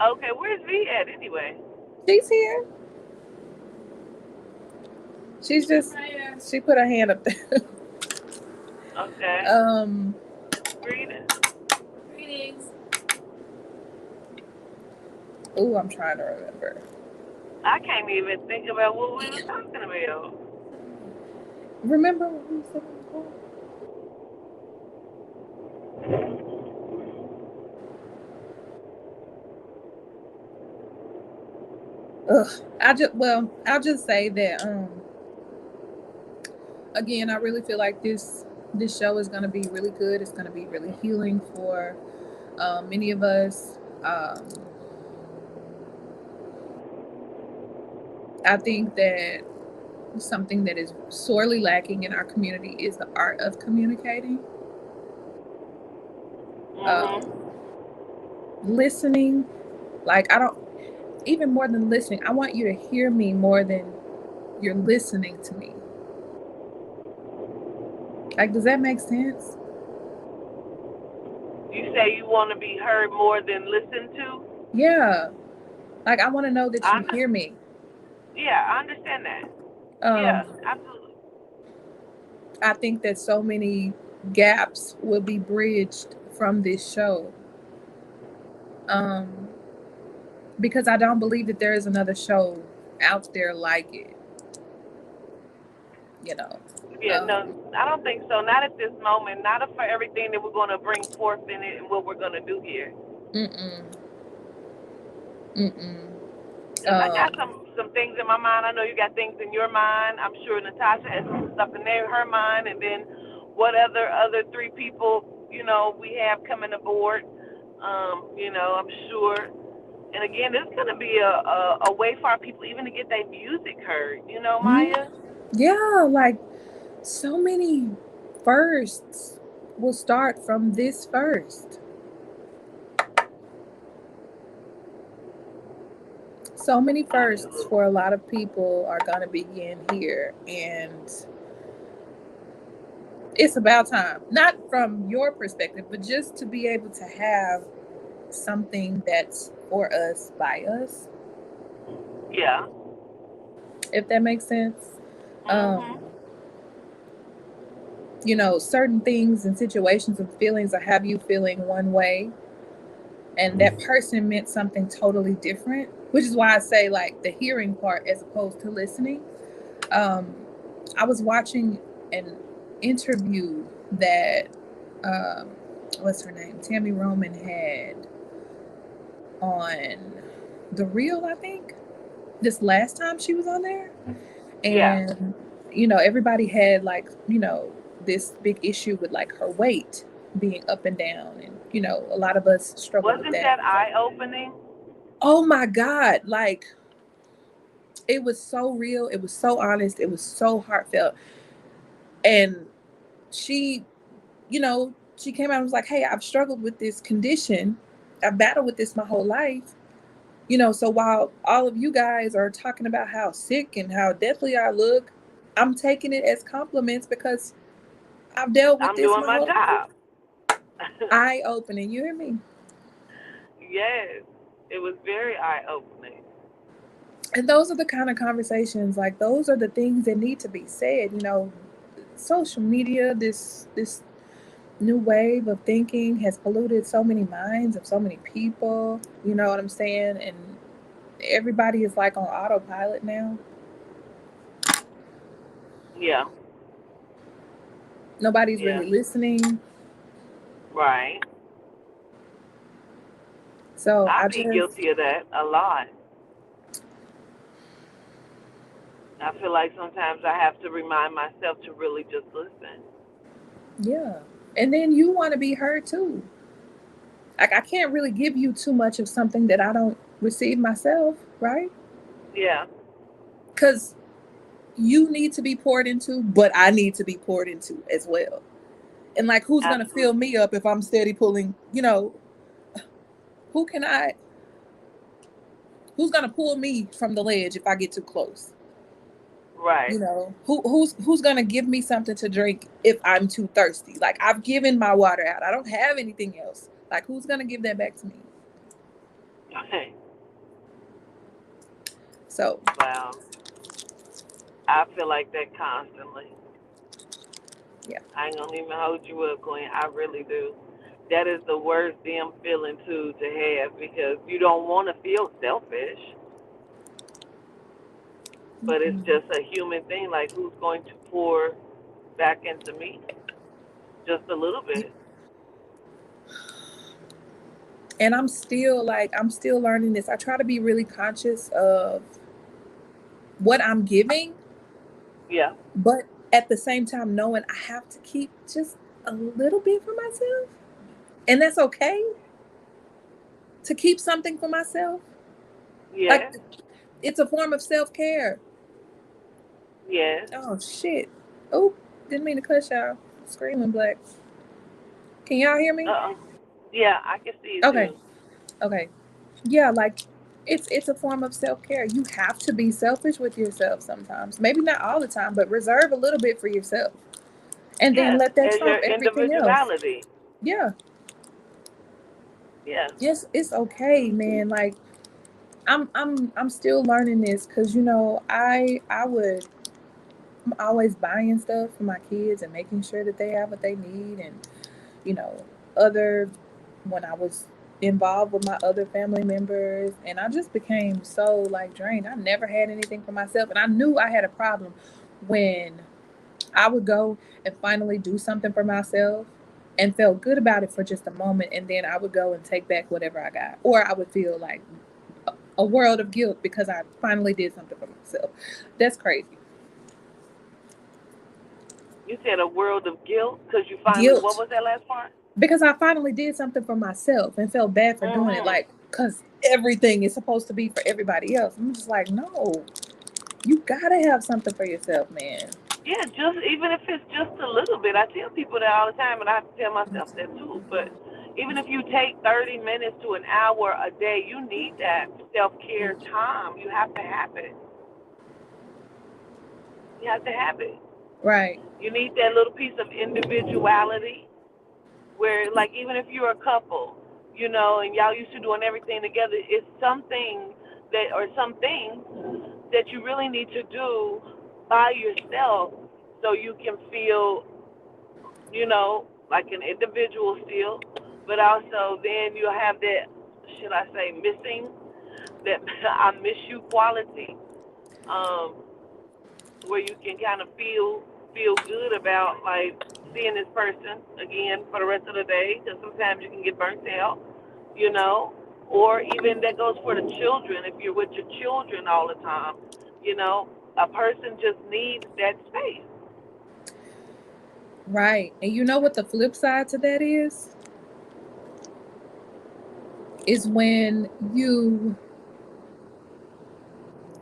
Okay, where's V at anyway? She's here. She's just, she put her hand up there. Okay. Greetings. Ooh, I'm trying to remember. I can't even think about what we were talking about. Remember what we said before? I'll just say that again, I really feel like this show is going to be really good. It's going to be really healing for many of us. I think that something that is sorely lacking in our community is the art of communicating. Listening, like even more than listening, I want you to hear me more than you're listening to me. Like, does that make sense? You say you want to be heard more than listened to? Yeah. Like, I want to know that you hear me. Yeah, I understand that. Yeah, absolutely. I think that so many gaps will be bridged from this show. Because I don't believe that there is another show out there like it. Yeah, no, I don't think so. Not at this moment. Not for everything that we're going to bring forth in it and what we're going to do here. I got some things in my mind. I know you got things in your mind. I'm sure Natasha has some stuff in her mind. And then what other 3 people, we have coming aboard, I'm sure. And again, this is going to be a way for our people even to get their music heard, Maya? Yeah, like so many firsts will start from this first. So many firsts Absolutely. for a lot of people are going to begin here. And it's about time. Not from your perspective, but just to be able to have something that's for us, by us, Yeah. if that makes sense. Um, Mhm. certain things and situations and feelings will have you feeling one way, and that person meant something totally different, which is why I say like the hearing part as opposed to listening. um, I was watching an interview that um, what's her name, Tammy Roman had on the Real, I think, this last time she was on there. Yeah. And everybody had like this big issue with like her weight being up and down, and a lot of us struggle with Wasn't that. that eye opening? Oh my god, like it was so real, it was so honest, it was so heartfelt. And she she came out and was like, hey, I've struggled with this condition, I've battled with this my whole life. So while all of you guys are talking about how sick and how deathly I look, I'm taking it as compliments because I've dealt with I'm this doing my my whole life. job. Eye opening, you hear me? Yes. It was very eye opening. And those are the kind of conversations, like those are the things that need to be said. Social media, this new wave of thinking has polluted so many minds of so many people. You know what I'm saying? And everybody is like on autopilot now. Yeah. Nobody's Yeah. really listening. Right. So I I be just, guilty of that a lot. I feel like sometimes I have to remind myself to really just listen. yeah. And then you want to be heard too. Like I can't really give you too much of something that I don't receive myself, right? Yeah. Because you need to be poured into, but I need to be poured into as well. And like, who's gonna fill Absolutely. me up if I'm steady pulling? Who can I? Who's gonna pull me from the ledge if I get too close? Right. Who's gonna give me something to drink if I'm too thirsty? Like I've given my water out. I don't have anything else. Like who's gonna give that back to me? Okay. So Wow. I feel like that constantly. yeah. I ain't gonna even hold you up, Queen. I really do. That is the worst damn feeling too to have because you don't want to feel selfish, but it's Mm-mm. just a human thing. Like who's going to pour back into me? Just a little bit. And I'm still learning this. I try to be really conscious of what I'm giving, Yeah. but at the same time knowing I have to keep just a little bit for myself. And that's okay to keep something for myself. Like Yes. it's a form of self-care. Yes. Oh shit. Oh, didn't mean to cuss y'all. Screaming black. Can y'all hear me? Uh. Yeah, I can see it Okay. too. Okay. Yeah, like it's a form of self-care. You have to be selfish with yourself sometimes. Maybe not all the time, but reserve a little bit for yourself. And then Yes, let that as your trump everything else. individuality. Yeah. Yeah. Yes, it's okay, man. Like I'm still learning this cuz I'm always buying stuff for my kids and making sure that they have what they need. And you know, other when I was involved with my other family members, and I just became so like drained. I never had anything for myself, and I knew I had a problem when I would go and finally do something for myself and felt good about it for just a moment, and then I would go and take back whatever I got, or I would feel like a world of guilt because I finally did something for myself. That's crazy. You said a world of guilt because you finally. What Guilt was that last part? because I finally did something for myself and felt bad for doing it. Mhm. Like, because everything is supposed to be for everybody else. I'm just like, no. You gotta have something for yourself, man. Yeah, just even if it's just a little bit. I tell people that all the time, and I have to tell myself that too. But even if you take 30 minutes to an hour a day, you need that self care time. You have to have it. You have to have it. Right. You need that little piece of individuality where, like, even if you're a couple, and y'all used to doing everything together, it's something that, or some things that you really need to do by yourself so you can feel, like an individual still, but also then you'll have that, should I say, missing, that I miss you quality, um, where you can kind of feel good about, like, seeing this person again for the rest of the day, because sometimes you can get burnt out, you know, or even that goes for the children. If you're with your children all the time, you know, a person just needs that space. Right. And you know what the flip side to that is? Is when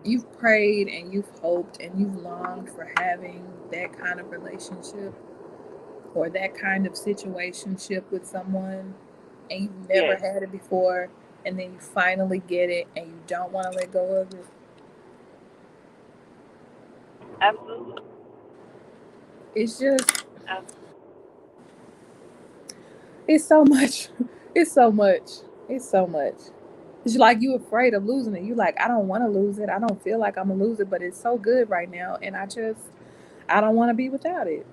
you've prayed and you've hoped and you've longed for having that kind of relationship or that kind of situationship with someone, and you've never Yes, had it before, and then you finally get it and you don't want to let go of it. absolutely. It's just, Absolutely. it's so much. It's so much. It's so much. It's like you afraid of losing it. You like, I don't want to lose it. I don't feel like I'm gonna lose it, but it's so good right now, and I don't want to be without it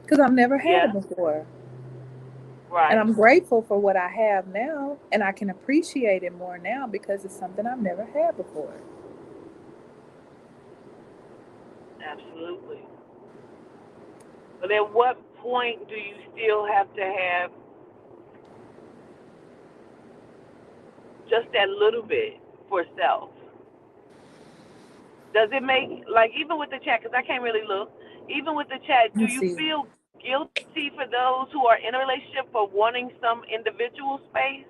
because I've never had it Yeah, before. And right. I'm grateful for what I have now, and I can appreciate it more now because it's something I've never had before. Absolutely. But at what point do you still have to have just that little bit for self? Does it make, like, even with the chat, because I can't really look, even with the chat, do Let's you see. feel guilty for those who are in a relationship for wanting some individual space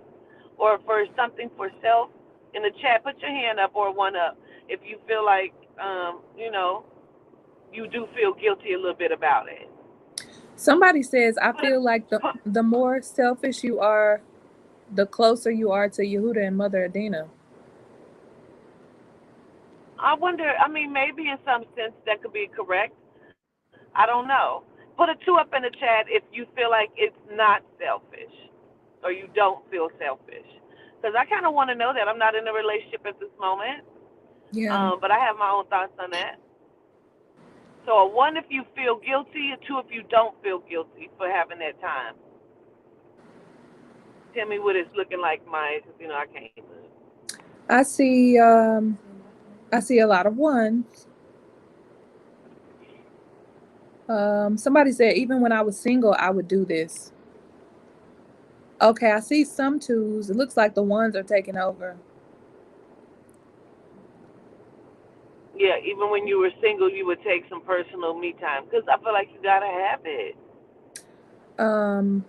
or for something for self? In the chat, put your hand up or one up if you feel like, you do feel guilty a little bit about it. Somebody says, I Put, feel like put, the more selfish you are, the closer you are to Yehuda and Mother Adina. I wonder, I mean, maybe in some sense that could be correct. I don't know. Put a two up in the chat if you feel like it's not selfish or you don't feel selfish. Because I kind of want to know that. I'm not in a relationship at this moment, Yeah. but I have my own thoughts on that. So a one if you feel guilty, a two if you don't feel guilty for having that time. Tell me what it's looking like, Maya, because, I can't look. I see I see a lot of ones. Somebody said even when I was single I would do this. Okay, I see some twos. It looks like the ones are taking over. Yeah, even when you were single, you would take some personal me time because I feel like you got to have it. Um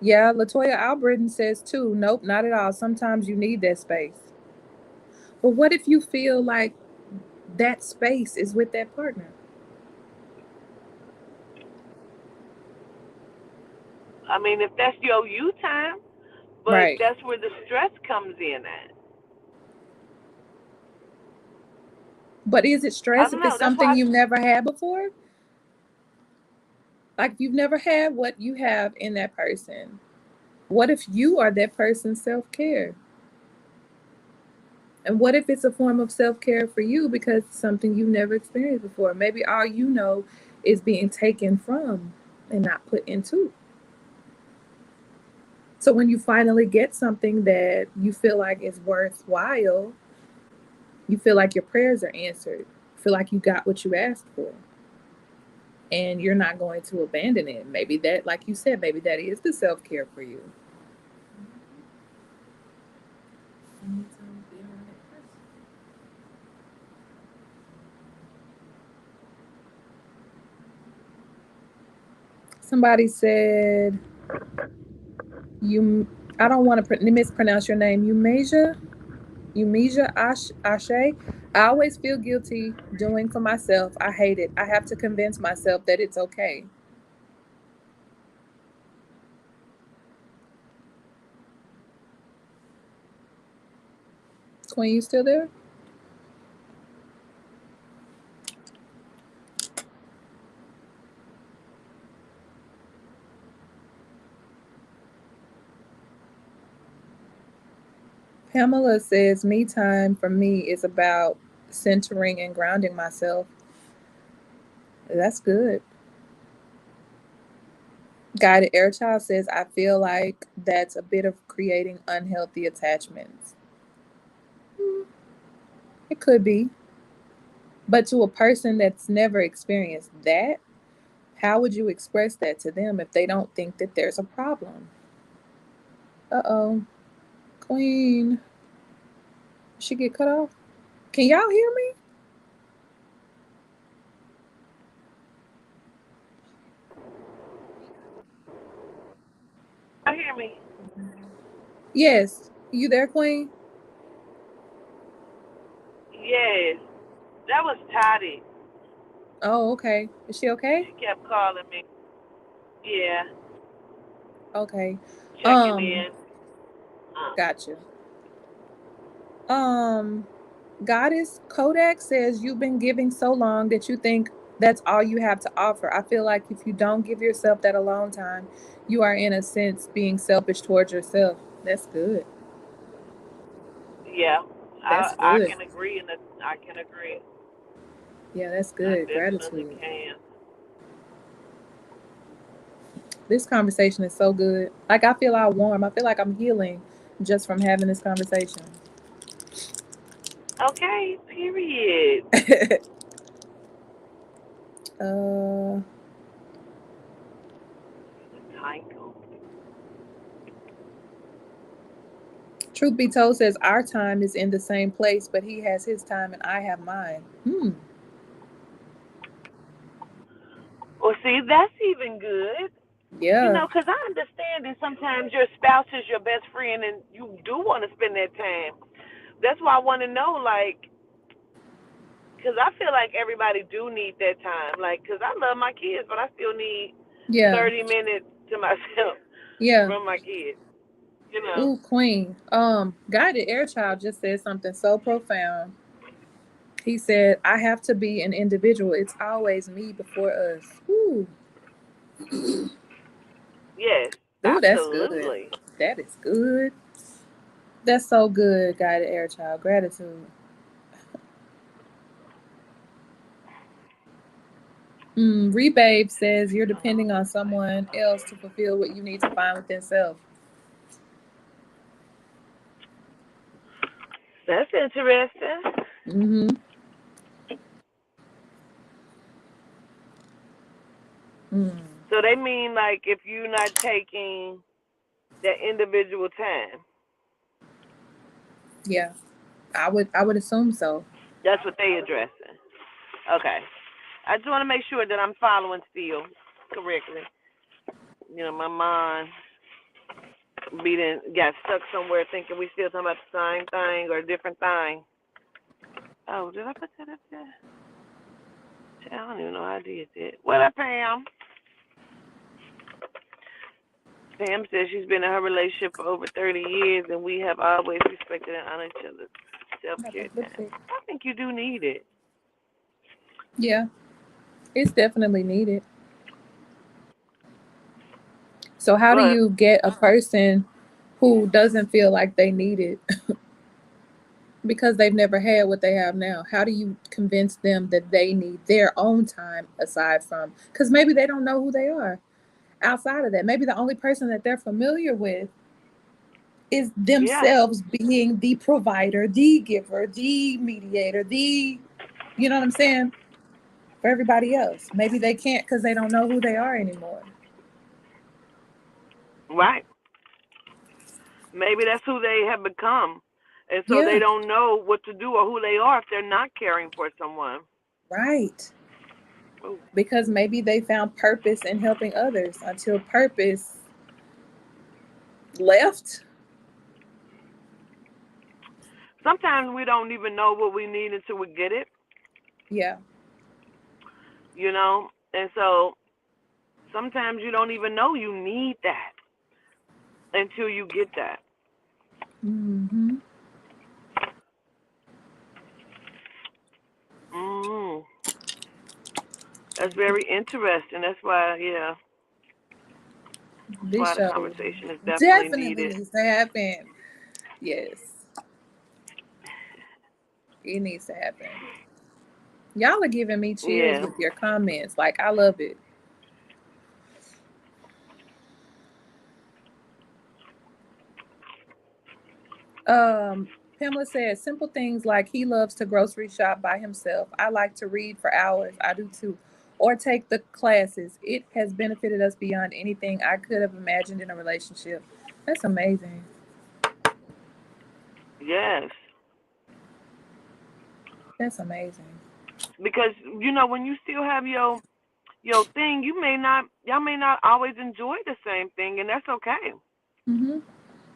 yeah, Latoya Albritton says too. Nope, not at all. Sometimes you need that space. But what if you feel like that space is with that partner? I mean, if that's your you time, but Right. that's where the stress comes in at. But is it I stress don't if it's know. That's something why. you've never had before? Like if you've never had what you have in that person. What if you are that person's self care? And what if it's a form of self care for you because it's something you've never experienced before? Maybe all you know is being taken from and not put into. So when you finally get something that you feel like is worthwhile, you feel like your prayers are answered. You feel like you got what you asked for. And you're not going to abandon it. Maybe that, like you said, maybe that is the self care for you. Somebody said you. I don't want to mispronounce your name. Umeja Ashe. I always feel guilty doing for myself. I hate it. I have to convince myself that it's okay. Queen, you still there? Pamela says, me time for me is about centering and grounding myself. That's good. Guided Air Child says, I feel like that's a bit of creating unhealthy attachments. Hmm, it could be. But to a person that's never experienced that, how would you express that to them if they don't think that there's a problem? Uh oh. Queen. Did she get cut off? Can y'all hear me? I hear me. Yes. You there, Queen? Yes, that was Toddy. Oh, okay. Is she okay? She kept calling me. Yeah, Okay. checking Um, in. Uh, gotcha. Um, Goddess Kodak says you've been giving so long that you think that's all you have to offer. I feel like if you don't give yourself that alone time, you are in a sense being selfish towards yourself. That's good. yeah, That's I good. can agree, and I can agree. Yeah, that's I good. definitely Gratitude. can. This conversation is so good. Like I feel all warm. I feel like I'm healing just from having this conversation. Okay, period. uh Tinkle. Truth be told says our time is in the same place, but he has his time and I have mine. Well, see, that's even good. You Yeah. know, because I understand that sometimes your spouse is your best friend and you do want to spend that time. That's why I want to know, like, because I feel like everybody do need that time. Like, because I love my kids, but I still need Yeah. 30 minutes to myself Yeah. from my kids, you know? Ooh, Queen. Guided Air Child just said something so profound. He said, I have to be an individual. It's always me before us. Ooh. Yes, Ooh, that's good. absolutely. That is good. That's so good, Guided Air Child. Gratitude. Rebabe says you're depending on someone else to fulfill what you need to find within self. That's interesting. Mm-hmm. Mm. So they mean, like, if you're not taking that individual time, Yeah. I would assume so. that's what they addressing. Okay. I just want to make sure that I'm following still correctly. You know, my mind got stuck somewhere thinking we still talking about the same thing or a different thing. Oh, did I put that up there? I don't even know how I did that. What up, Pam? Pam says she's been in her relationship for over 30 years and we have always respected and honored each other's self Got care that time. lipstick. I think you do need it. Yeah, it's definitely needed. So how do But, you get a person who doesn't feel like they need it because they've never had what they have now? How do you convince them that they need their own time aside from, because maybe they don't know who they are outside of that? Maybe the only person that they're familiar with is yeah, themselves being the provider, the giver, the mediator, you know what I'm saying? For everybody else. Maybe they can't because they don't know who they are anymore. right. Maybe that's who they have become. And so they Yeah, don't know what to do or who they are if they're not caring for someone. right. Ooh. Because maybe they found purpose in helping others until purpose left. sometimes we don't even know what we need until we get it, Yeah. you know? And so sometimes you don't even know you need that until you get that. Mm-hmm. Mm. That's very interesting. That's why, yeah, that's This why the show conversation is definitely definitely needed. needs to happen. Yes, it needs to happen. Y'all are giving me chills Yeah. with your comments. Like, I love it. Um, Pamela says simple things like he loves to grocery shop by himself. I like to read for hours. I do too. Or take the classes. It has benefited us beyond anything I could have imagined in a relationship. That's amazing. Yes. That's amazing. Because when you still have your thing, y'all may not always enjoy the same thing, and that's okay. Hmm.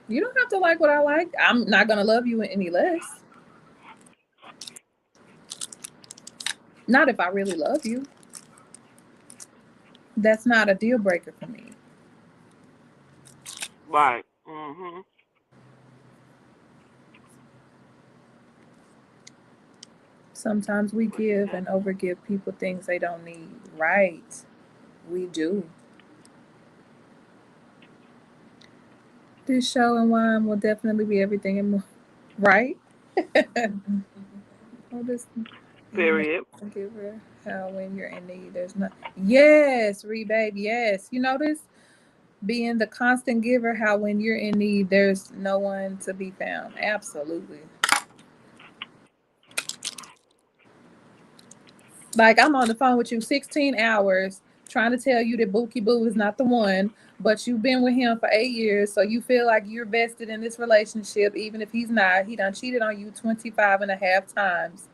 You don't have to like what I like. I'm not gonna love you any less. Not if I really love you. That's not a deal breaker for me. Right. Mhm. Sometimes we What you give got? and overgive people things they don't need. Right. We do. This show and wine will definitely be everything and more. Right? Oh, this being Period. a giver. How when you're in need, there's not. Yes, Ree, babe. Yes. You notice being the constant giver. How when you're in need, there's no one to be found. Absolutely. Like I'm on the phone with you 16 hours trying to tell you that Bookie Boo is not the one, but you've been with him for 8 years, so you feel like you're vested in this relationship, even if he's not. He done cheated on you 25 and a half times.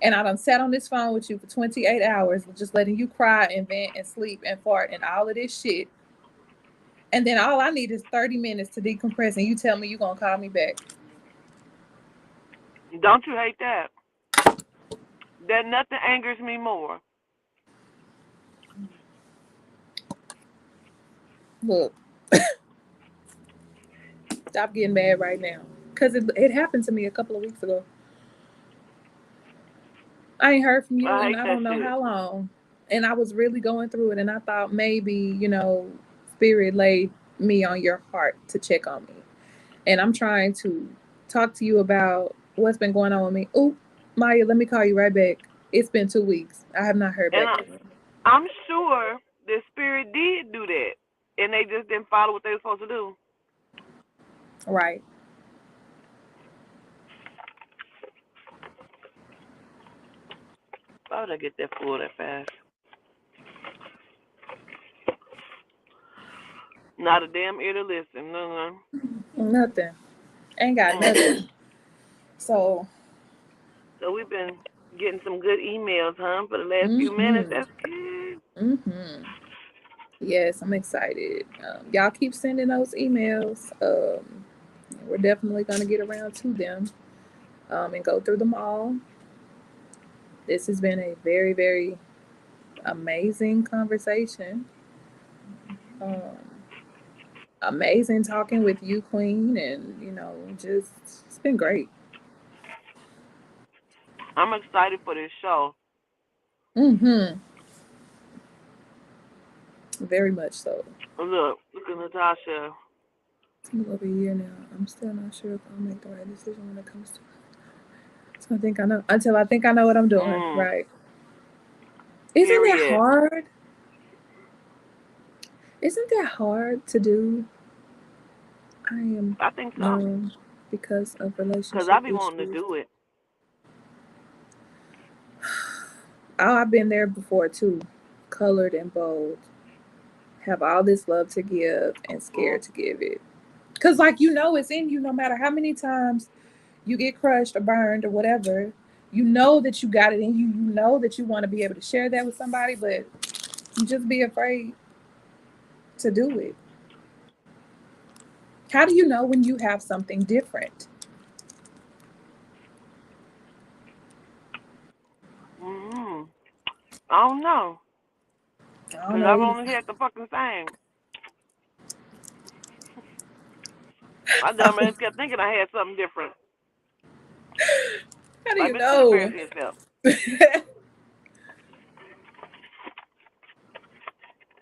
And I done sat on this phone with you for 28 hours, just letting you cry and vent and sleep and fart and all of this shit. And then all I need is 30 minutes to decompress, and you tell me you're gonna call me back. Don't you hate that? That nothing angers me more. Look, stop getting mad right now. Because it happened to me a couple of weeks ago. I ain't heard from you I in hate I that don't know shit. how long. And I was really going through it. And I thought maybe, Spirit laid me on your heart to check on me. And I'm trying to talk to you about what's been going on with me. Oop, Maya, let me call you right back. It's been 2 weeks. I have not heard And back from you. I'm sure the spirit did do that, and they just didn't follow what they were supposed to do. Right. Why would I get that full that fast? Not a damn ear to listen. No, no. Nothing. Ain't got Mm-mm. nothing. So, So we've been getting some good emails, huh, for the last few minutes. mm-hmm. That's good. Mm-hmm. Yes, I'm excited. Y'all keep sending those emails. We're definitely going to get around to them and go through them all. This has been a very, very amazing conversation. Um, Amazing talking with you, Queen, and just it's been great. I'm excited for this show. Mm-hmm. Very much so. Look at Natasha. It's been over a year now. I'm still not sure if I'll make the right decision when it comes to. So I think I know until I think I know what I'm doing. Mm, Right? Isn't that period. hard? Isn't that hard to do? I am I think so. numb because of Because I relationship be wanting to issues. do it. Oh, I've been there before too. Colored and bold. Have all this love to give and Mm. scared to give it. Cause it's in you no matter how many times you get crushed or burned or whatever. You know that you got it in you. You know that you want to be able to share that with somebody, but you just be afraid to do it. How do you know when you have something different? I don't know. I don't Because know I've either. only had the fucking same. My dumb ass kept thinking I had something different. How do Like, you bitch, quit know? embarrassing yourself.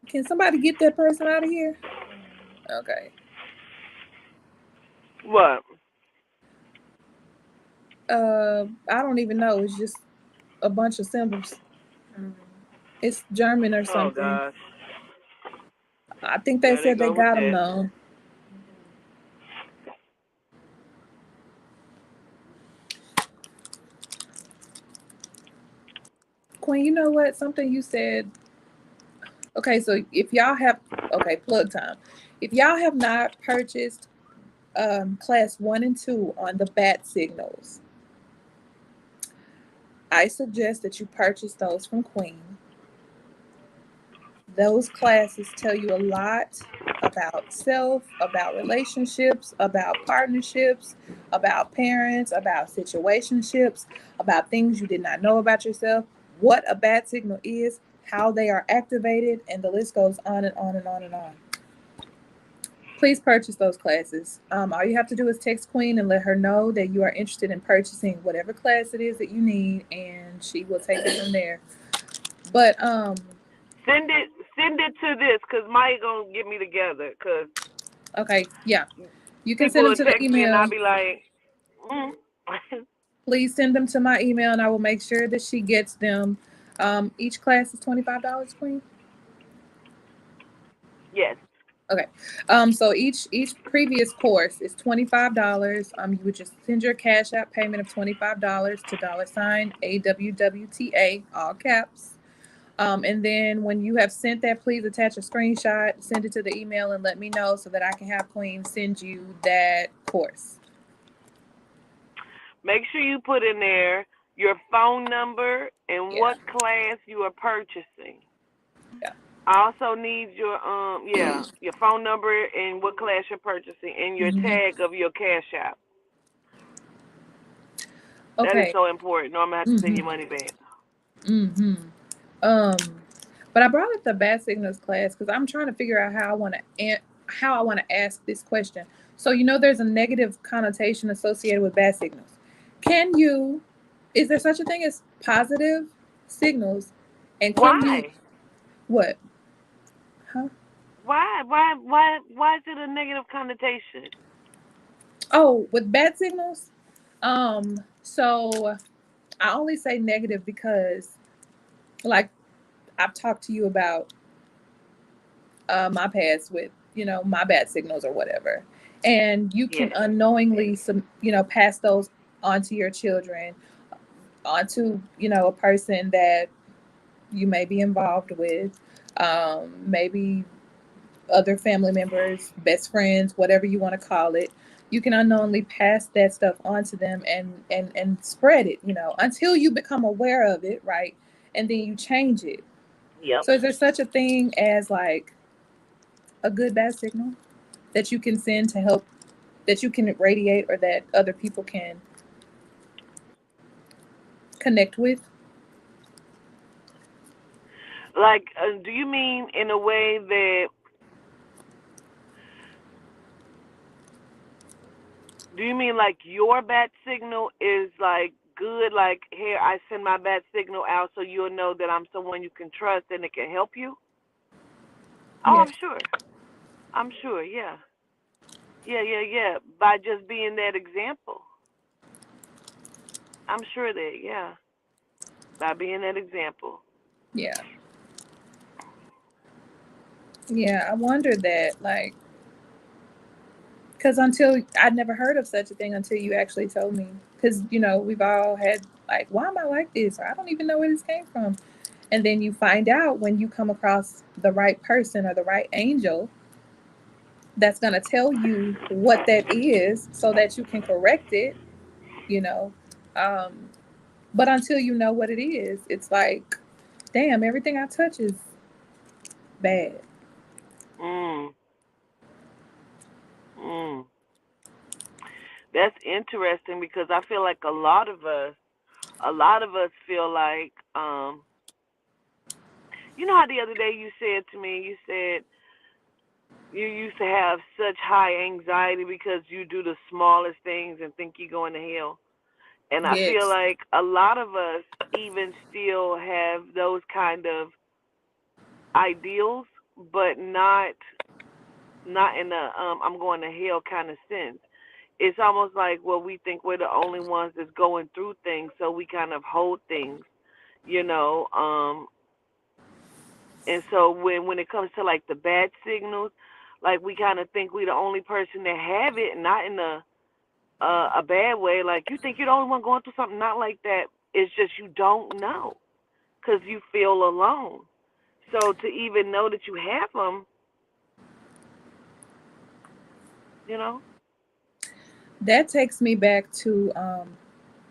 Can somebody get that person out of here? Okay. What? I don't even know. It's just a bunch of symbols. It's German or Oh, something. gosh. I think they There they said they go with got them that. though. Queen, you know what? Something you said. Okay, so if y'all have, okay, plug time. If y'all have not purchased class 1 and 2 on the bat signals, I suggest that you purchase those from Queen. Those classes tell you a lot about self, about relationships, about partnerships, about parents, about situationships, about things you did not know about yourself, what a bad signal is, how they are activated, and the list goes on and on and on and on. Please purchase those classes. All you have to do is text Queen and let her know that you are interested in purchasing whatever class it is that you need, and she will take it from there. But Send it to this, because Mike going to get me together. Because okay, yeah, you can people send them will to the text me and I'll email. be like, Please send them to my email, and I will make sure that she gets them. Each class is $25, Queen. yes. Okay. So each previous course is $25. You would just send your Cash App payment of $25 to $ AWWTA, all caps. And then when you have sent that, please attach a screenshot, send it to the email, and let me know so that I can have Queen send you that course. Make sure you put in there your phone number and Yeah. what class you are purchasing. Yeah. I also need your your phone number and what class you're purchasing and your Mm-hmm. tag of your Cash App. That is Okay. so important. No, I'm gonna have to send Mm-hmm. your money back. Mm-hmm. Um, but I brought up the bad signals class because I'm trying to figure out how I want to ask this question. So there's a negative connotation associated with bad signals. Can you? Is there such a thing as positive signals? And can you? Why? What? Huh? Why is it a negative connotation? Oh, with bad signals. So I only say negative because, like, I've talked to you about my past with my bad signals or whatever, and you can Yes. unknowingly pass those onto your children, onto a person that you may be involved with, maybe other family members, best friends, whatever you want to call it. You can unknowingly pass that stuff onto them and spread it, until you become aware of it, right? And then you change it. Yep. So is there such a thing as like a good bad signal that you can send to help, that you can radiate, or that other people can connect with? Like, do you mean in a way that? Do you mean like your bat signal is like good? Like, here, I send my bat signal out so you'll know that I'm someone you can trust and it can help you? Oh, Yes. I'm sure. I'm sure, yeah. Yeah. By just being that example. I'm sure that, yeah. By being that example. Yeah. Yeah. I wondered that, like, because until I'd never heard of such a thing until you actually told me. Because we've all had like, why am I like this? Or I don't even know where this came from. And then you find out when you come across the right person or the right angel that's going to tell you what that is so that you can correct it, you know. Um, but until you know what it is, it's like, damn, everything I touch is bad. Mm. Mm. That's interesting because I feel like a lot of us feel like You know how the other day you said to me, you said you used to have such high anxiety because you do the smallest things and think you're going to hell. And I feel Yes, like a lot of us even still have those kind of ideals, but not in a I'm going to hell kind of sense. It's almost like, well, we think we're the only ones that's going through things, so we kind of hold things, you know. And so when it comes to like the bad signals, like we kind of think we're the only person that have it, not in a bad way. Like you think you're the only one going through something, not like that. It's just you don't know because you feel alone. So to even know that you have them, you know. that takes me back to.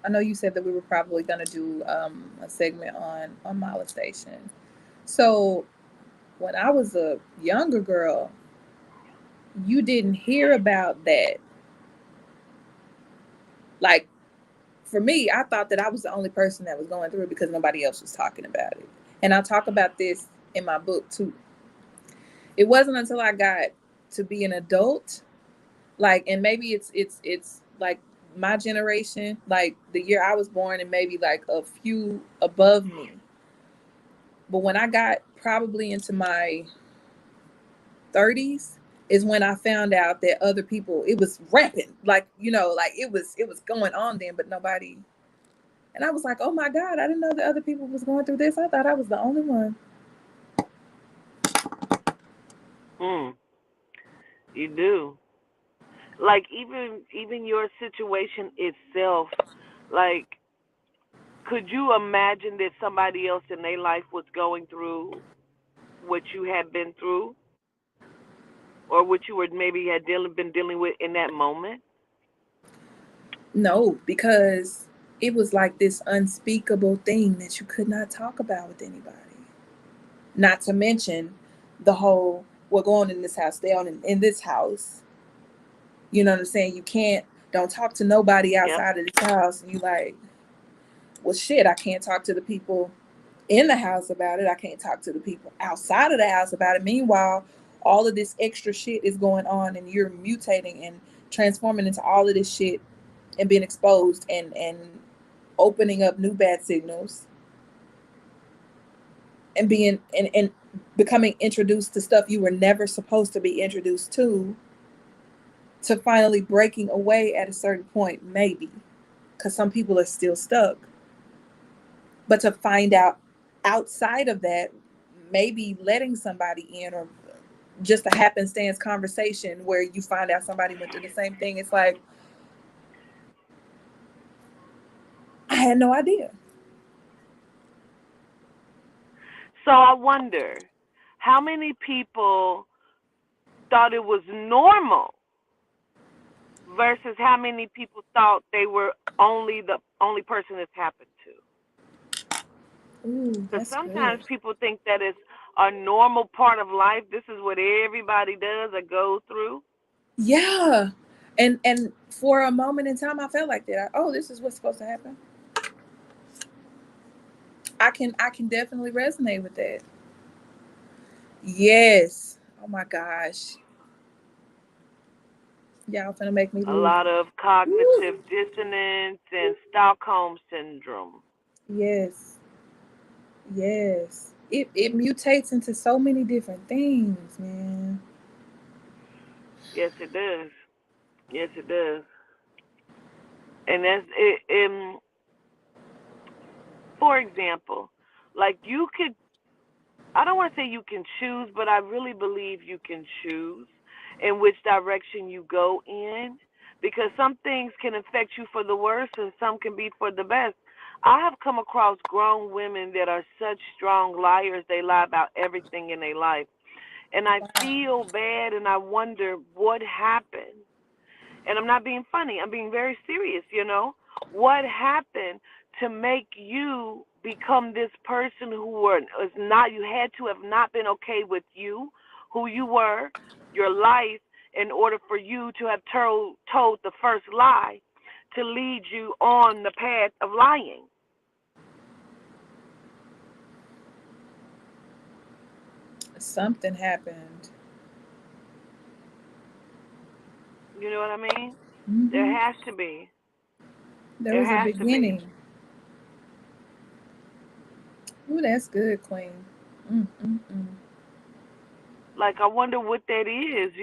I know you said that we were probably gonna do a segment on molestation. So when I was a younger girl, you didn't hear about that. Like for me, I thought that I was the only person that was going through it because nobody else was talking about it. And I talk about this in my book too. It wasn't until I got to be an adult, like, and maybe it's like my generation, like the year I was born, and maybe like a few above me. But when I got probably into my 30s is when I found out that other people, it was rampant, like, like it was going on then, but nobody. And I was like, oh my God, I didn't know that other people was going through this. I thought I was the only one. Mm, you do. Like even your situation itself, like could you imagine that somebody else in their life was going through what you had been through, or what you were maybe had been dealing with in that moment? No, because it was like this unspeakable thing that you could not talk about with anybody. Not to mention the whole, we're going in this house, stay on in this house. You know what I'm saying? You can't, don't talk to nobody Yeah. outside of this house. And you like, well, shit, I can't talk to the people in the house about it. I can't talk to the people outside of the house about it. Meanwhile, all of this extra shit is going on and you're mutating and transforming into all of this shit and being exposed and opening up new bad signals and being and becoming introduced to stuff you were never supposed to be introduced to finally breaking away at a certain point, maybe because some people are still stuck. But to find out outside of that, maybe letting somebody in or just a happenstance conversation where you find out somebody went through the same thing. It's like, I had no idea. So I wonder how many people thought it was normal versus how many people thought they were the only person this happened to. Ooh, Because that's sometimes good. people think that it's a normal part of life. This is what everybody does or goes through. Yeah. And for a moment in time I felt like that. Oh, this is what's supposed to happen. I can definitely resonate with that. Yes. Oh my gosh. Y'all finna make me A lose. lot of Woo. cognitive dissonance and Stockholm syndrome. Yes. Yes. It mutates into so many different things, man. Yes, it does. Yes, it does. And that's it. For example, like you could, I don't want to say you can choose, but I really believe you can choose in which direction you go in, because some things can affect you for the worse and some can be for the best. I have come across grown women that are such strong liars, they lie about everything in their life. And I feel bad and I wonder what happened. And I'm not being funny, I'm being very serious. What happened to make you become this person is not, you had to have not been okay with you, who you were, your life, in order for you to have told the first lie to lead you on the path of lying. Something happened. You know what I mean? There Hmm. has to be. There There was a has to be. beginning. Ooh, that's good, Queen. Mm. Like, I wonder what that is.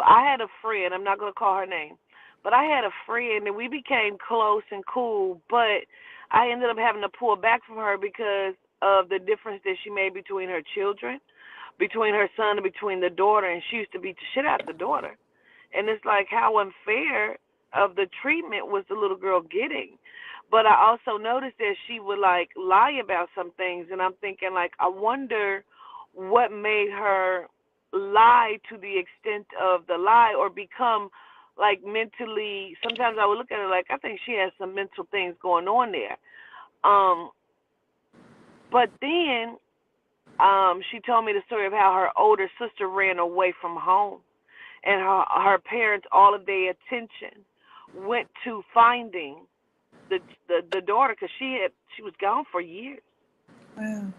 I had a friend, I'm not going to call her name, but I had a friend and we became close and cool, but I ended up having to pull back from her because of the difference that she made between her children, between her son and between the daughter, and she used to beat the shit out of the daughter. And it's like, how unfair of the treatment was the little girl getting. But I also noticed that she would like lie about some things, and I'm thinking like, I wonder what made her lie to the extent of the lie, or become like mentally. Sometimes I would look at her like, I think she has some mental things going on there. Um, but then she told me the story of how her older sister ran away from home, and her parents, all of their attention went to finding the daughter, because she was gone for years. Wow.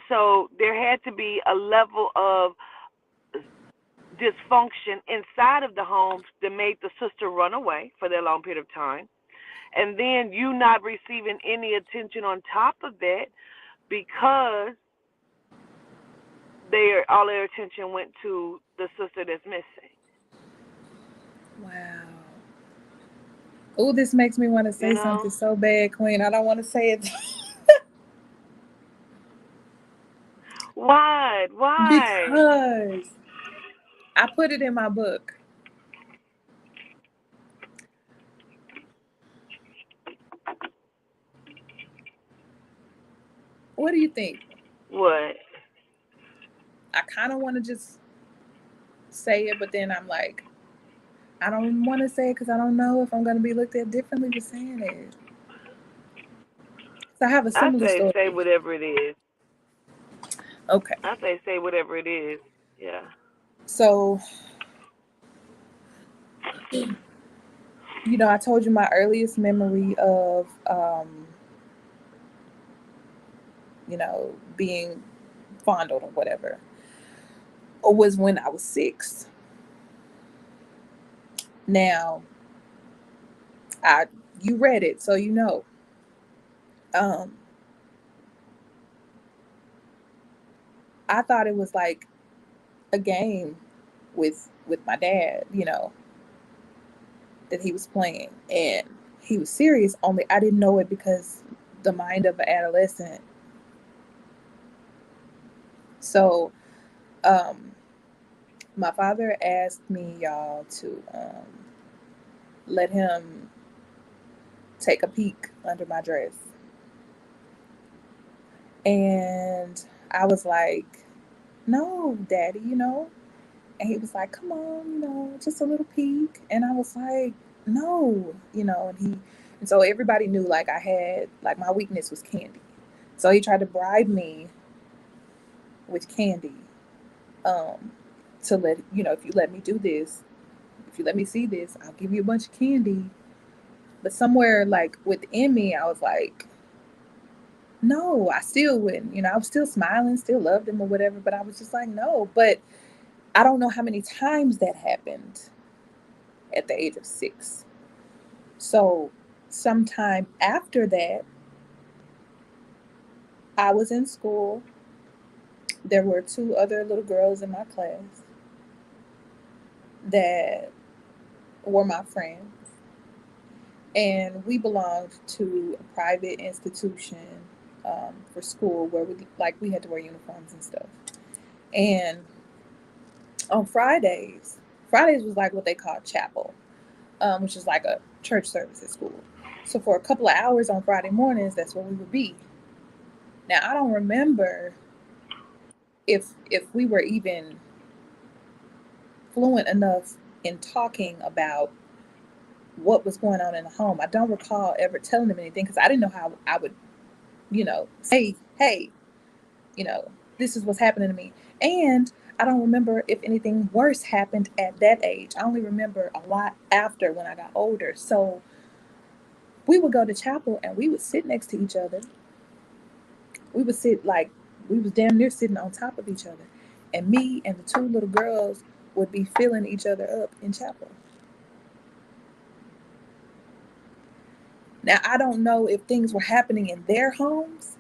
So there had to be a level of dysfunction inside of the home that made the sister run away for that long period of time, and then you not receiving any attention on top of that, because all their attention went to the sister that's missing. Wow. Oh, this makes me want to You say know something so bad, Queen. I don't want to say it why? Why? because I put it in my book. What do you think? What? I kind of want to just say it, but then I'm like, I don't want to say it because I don't know if I'm going to be looked at differently for saying it. So I have a I similar say story. whatever it is. Okay. I say whatever it is. Yeah. So, I told you my earliest memory of, being fondled or whatever, was when I was 6. Now, I you read it, so you know. Um, I thought it was like a game with my dad, that he was playing, and he was serious. Only I didn't know it because the mind of an adolescent. So, um, my father asked me, y'all, to let him take a peek under my dress, and I was like, "No, Daddy," And he was like, "Come on, just a little peek." And I was like, "No," and so everybody knew like I had like my weakness was candy. So he tried to bribe me with candy, um, to let if you let me do this, if you let me see this, I'll give you a bunch of candy. But somewhere like within me, I was like, no, I still wouldn't. I was still smiling, still loved him or whatever, but I was just like, no. But I don't know how many times that happened at the age of 6. So sometime after that, I was in school. There were 2 other little girls in my class that were my friends, and we belonged to a private institution, for school, where we had to wear uniforms and stuff. And on Fridays was like what they call chapel, which is like a church service at school. So for a couple of hours on Friday mornings, that's where we would be. Now I don't remember if we were even fluent enough in talking about what was going on in the home. I don't recall ever telling them anything because I didn't know how I would, say, hey, you know, this is what's happening to me. And I don't remember if anything worse happened at that age. I only remember a lot after when I got older. So we would go to chapel and we would sit next to each other We would sit like we was damn near sitting on top of each other, and me and the two little girls would be filling each other up in chapel. Now I don't know if things were happening in their homes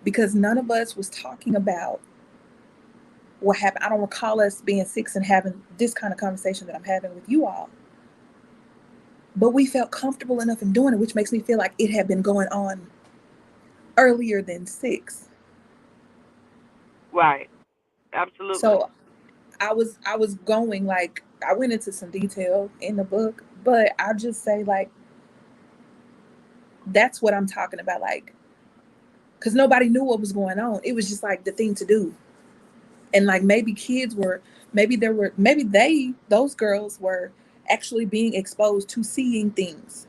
because none of us was talking about what happened. I don't recall us being six and having this kind of conversation that I'm having with you all. But we felt comfortable enough in doing it, which makes me feel like it had been going on earlier than six. Right. Absolutely. So I was going like I went into some detail in the book, but I just say like that's what I'm talking about, like because nobody knew what was going on. It was just like the thing to do, and like maybe kids were, maybe those girls were actually being exposed to seeing things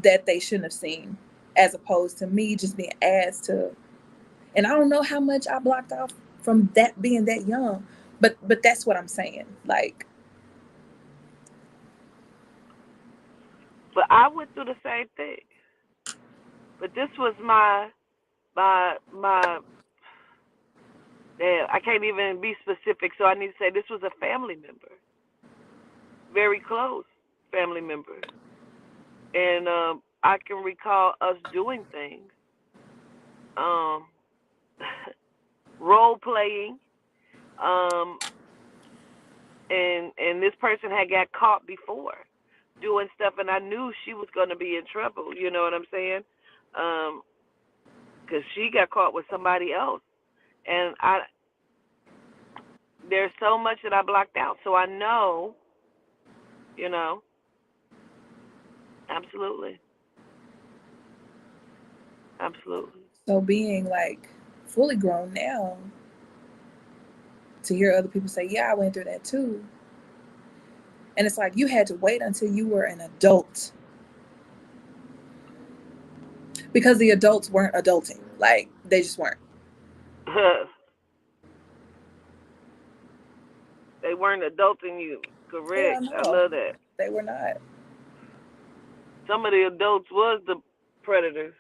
that they shouldn't have seen, as opposed to me just being asked to. And I don't know how much I blocked off from that being that young, but that's what I'm saying. Like, But I went through the same thing. But this was my I can't even be specific, so I need to say this was a family member, very close family member, and I can recall us doing things, um, role playing, um, and this person had got caught before doing stuff, and I knew she was going to be in trouble. You know what I'm saying? Because she got caught with somebody else, and there's so much that I blocked out, so I know, you know, absolutely, absolutely. so being like fully grown now, to hear other people say, "Yeah, I went through that too," and it's like you had to wait until you were an adult because the adults weren't adulting. Like they just weren't. They weren't adulting you. Hell Correct. I no, love that. they were not. Some of the adults was the predators.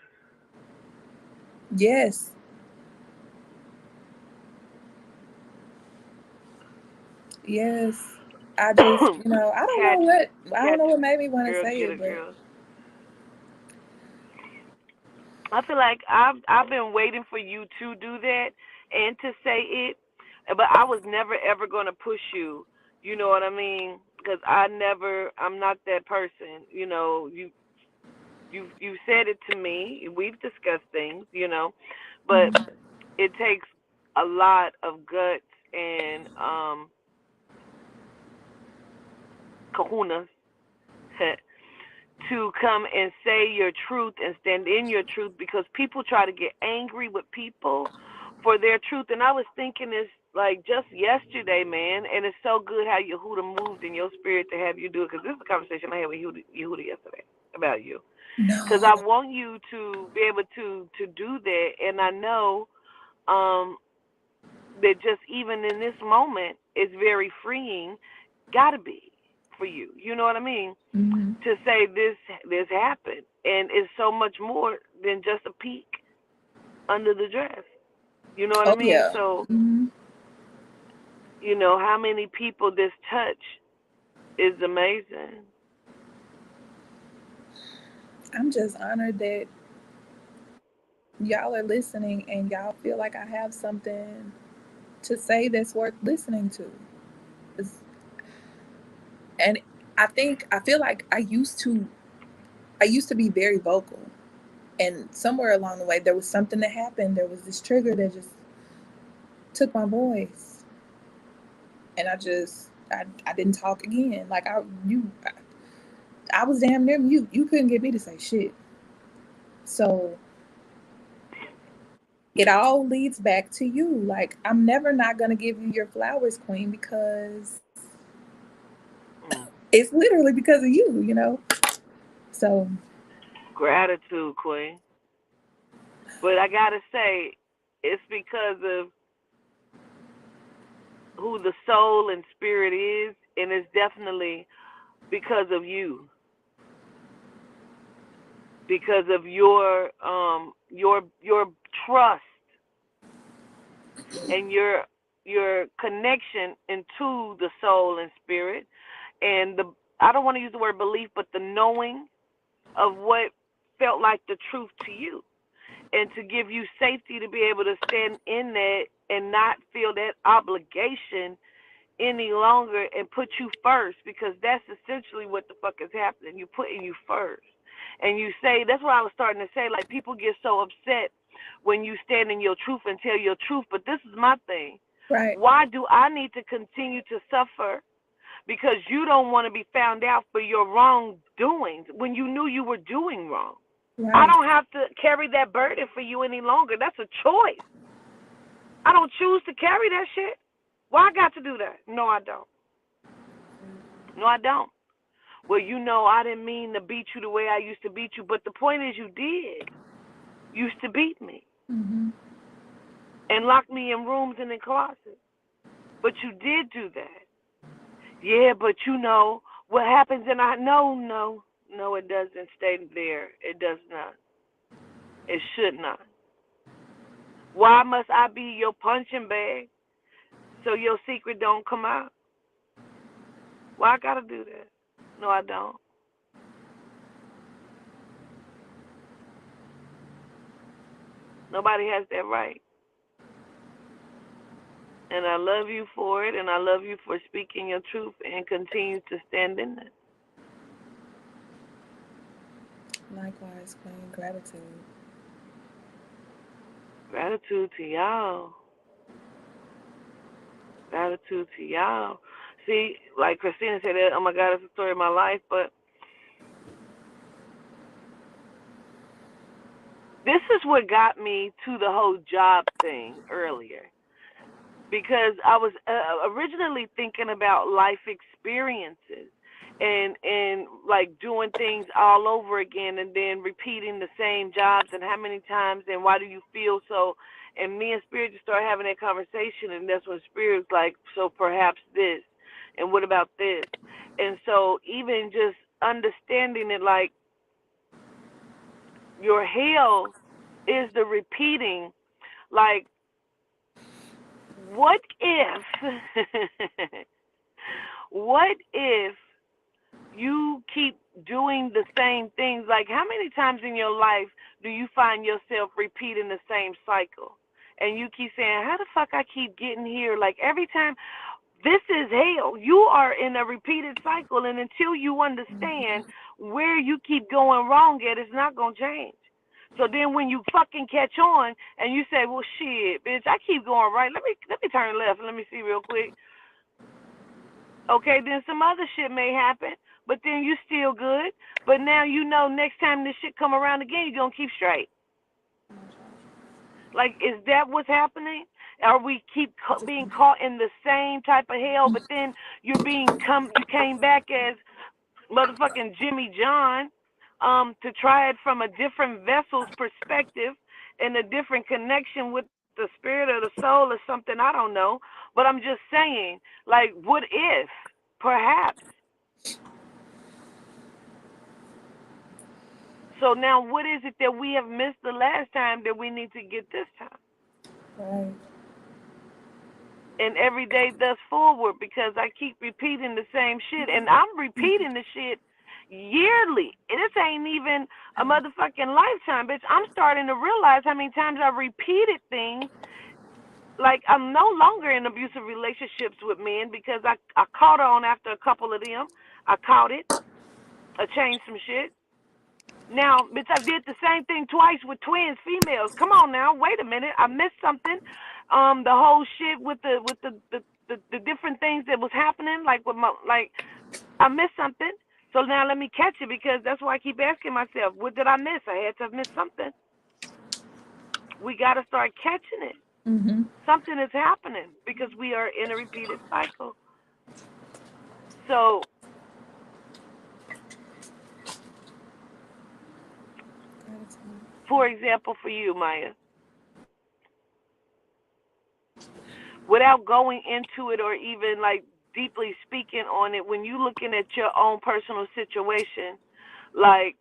Yes, yes. I just, I don't know Catch, what I don't catch, know what made me want to girl, say get it, a but girl. I feel like I've been waiting for you to do that and to say it, but I was never ever gonna push you. You know what I mean? Because I'm not that person. You said it to me. We've discussed things. But mhm. it takes a lot of guts and kahunas to come and say your truth and stand in your truth, because people try to get angry with people for their truth. And I was thinking this like just yesterday, man, and it's so good how Yehuda moved in your spirit to have you do it, because this is a conversation I had with Yehuda yesterday about you. Because No. I want you to be able to do that, and I know um, that just even in this moment is very freeing. Gotta be for you. You know what I mean? Hmm. To say this happened, and it's so much more than just a peek under the dress. You know what I Oh mean? yeah. So Hmm. how many people this touch is amazing. I'm just honored that y'all are listening and y'all feel like I have something to say that's worth listening to. It's- And I feel like I used to be very vocal. And somewhere along the way there was something that happened. There was this trigger that just took my voice. And I didn't talk again. Like I was damn near mute. You couldn't get me to say shit. So it all leads back to you. Like I'm never not gonna give you your flowers, Queen, because Mm. it's literally because of you. So Gratitude, Queen. But I gotta say, it's because of who the soul and spirit is, and it's definitely because of you. because of your trust and your connection into the soul and spirit, and I don't want to use the word belief, but the knowing of what felt like the truth to you, and to give you safety to be able to stand in that and not feel that obligation any longer, and put you first, because that's essentially what the fuck is happening. You're putting you first. And you say, that's what I was starting to say, like, people get so upset when you stand in your truth and tell your truth, but this is my thing. Right. Why do I need to continue to suffer because you don't want to be found out for your wrongdoings when you knew you were doing wrong? Right. I don't have to carry that burden for you any longer. That's a choice. I don't choose to carry that shit. Why I got to do that? No, I don't. No, I don't. Well, I didn't mean to beat you the way I used to beat you, but the point is you did. Used to beat me. Mm-hmm. And lock me in rooms and in closets. But you did do that. Yeah, but what happens, and no, it doesn't stay there. It does not. It should not. Why must I be your punching bag so your secret don't come out? Why I gotta do that? No, I don't. Nobody has that right. And I love you for it, and I love you for speaking your truth and continue to stand in it. Likewise, Queen. Gratitude. Gratitude to y'all. Gratitude to y'all. See, like Christina said, oh my God, it's the story of my life, but this is what got me to the whole job thing earlier. Because I was originally thinking about life experiences and like doing things all over again, and then repeating the same jobs, and how many times, and why do you feel so? And me and Spirit just started having that conversation, and that's when Spirit's like, so perhaps this, and what about this? And so even just understanding it, like, your hell is the repeating. Like, what if what if you keep doing the same things? Like, how many times in your life do you find yourself repeating the same cycle? And you keep saying, how the fuck I keep getting here? Like, every time, this is hell. You are in a repeated cycle, and until you understand where you keep going wrong at, it's not going to change. So then when you fucking catch on and you say, well, shit, bitch, I keep going right. Let me turn left and let me see real quick. Okay, then some other shit may happen, but then you still good. But now next time this shit come around again, you're going to keep straight. Like, is that what's happening? Or we keep being caught in the same type of hell, but then you came back as motherfucking Jimmy John, to try it from a different vessel's perspective and a different connection with the spirit or the soul or something, I don't know. But I'm just saying, like, what if, perhaps? So now what is it that we have missed the last time that we need to get this time? Right. And every day thus forward, because I keep repeating the same shit, and I'm repeating the shit yearly. This ain't even a motherfucking lifetime, bitch. I'm starting to realize how many times I've repeated things. Like, I'm no longer in abusive relationships with men because I caught on after a couple of them. I caught it. I changed some shit. Now, bitch, I did the same thing twice with twins, females. Come on now, wait a minute. I missed something. The whole shit with the different things that was happening, like I missed something. So now let me catch it, because that's why I keep asking myself, what did I miss? I had to have missed something. We got to start catching it. Mm-hmm. Something is happening because we are in a repeated cycle. So, for example, for you, Maya, without going into it or even like deeply speaking on it, when you looking at your own personal situation, like,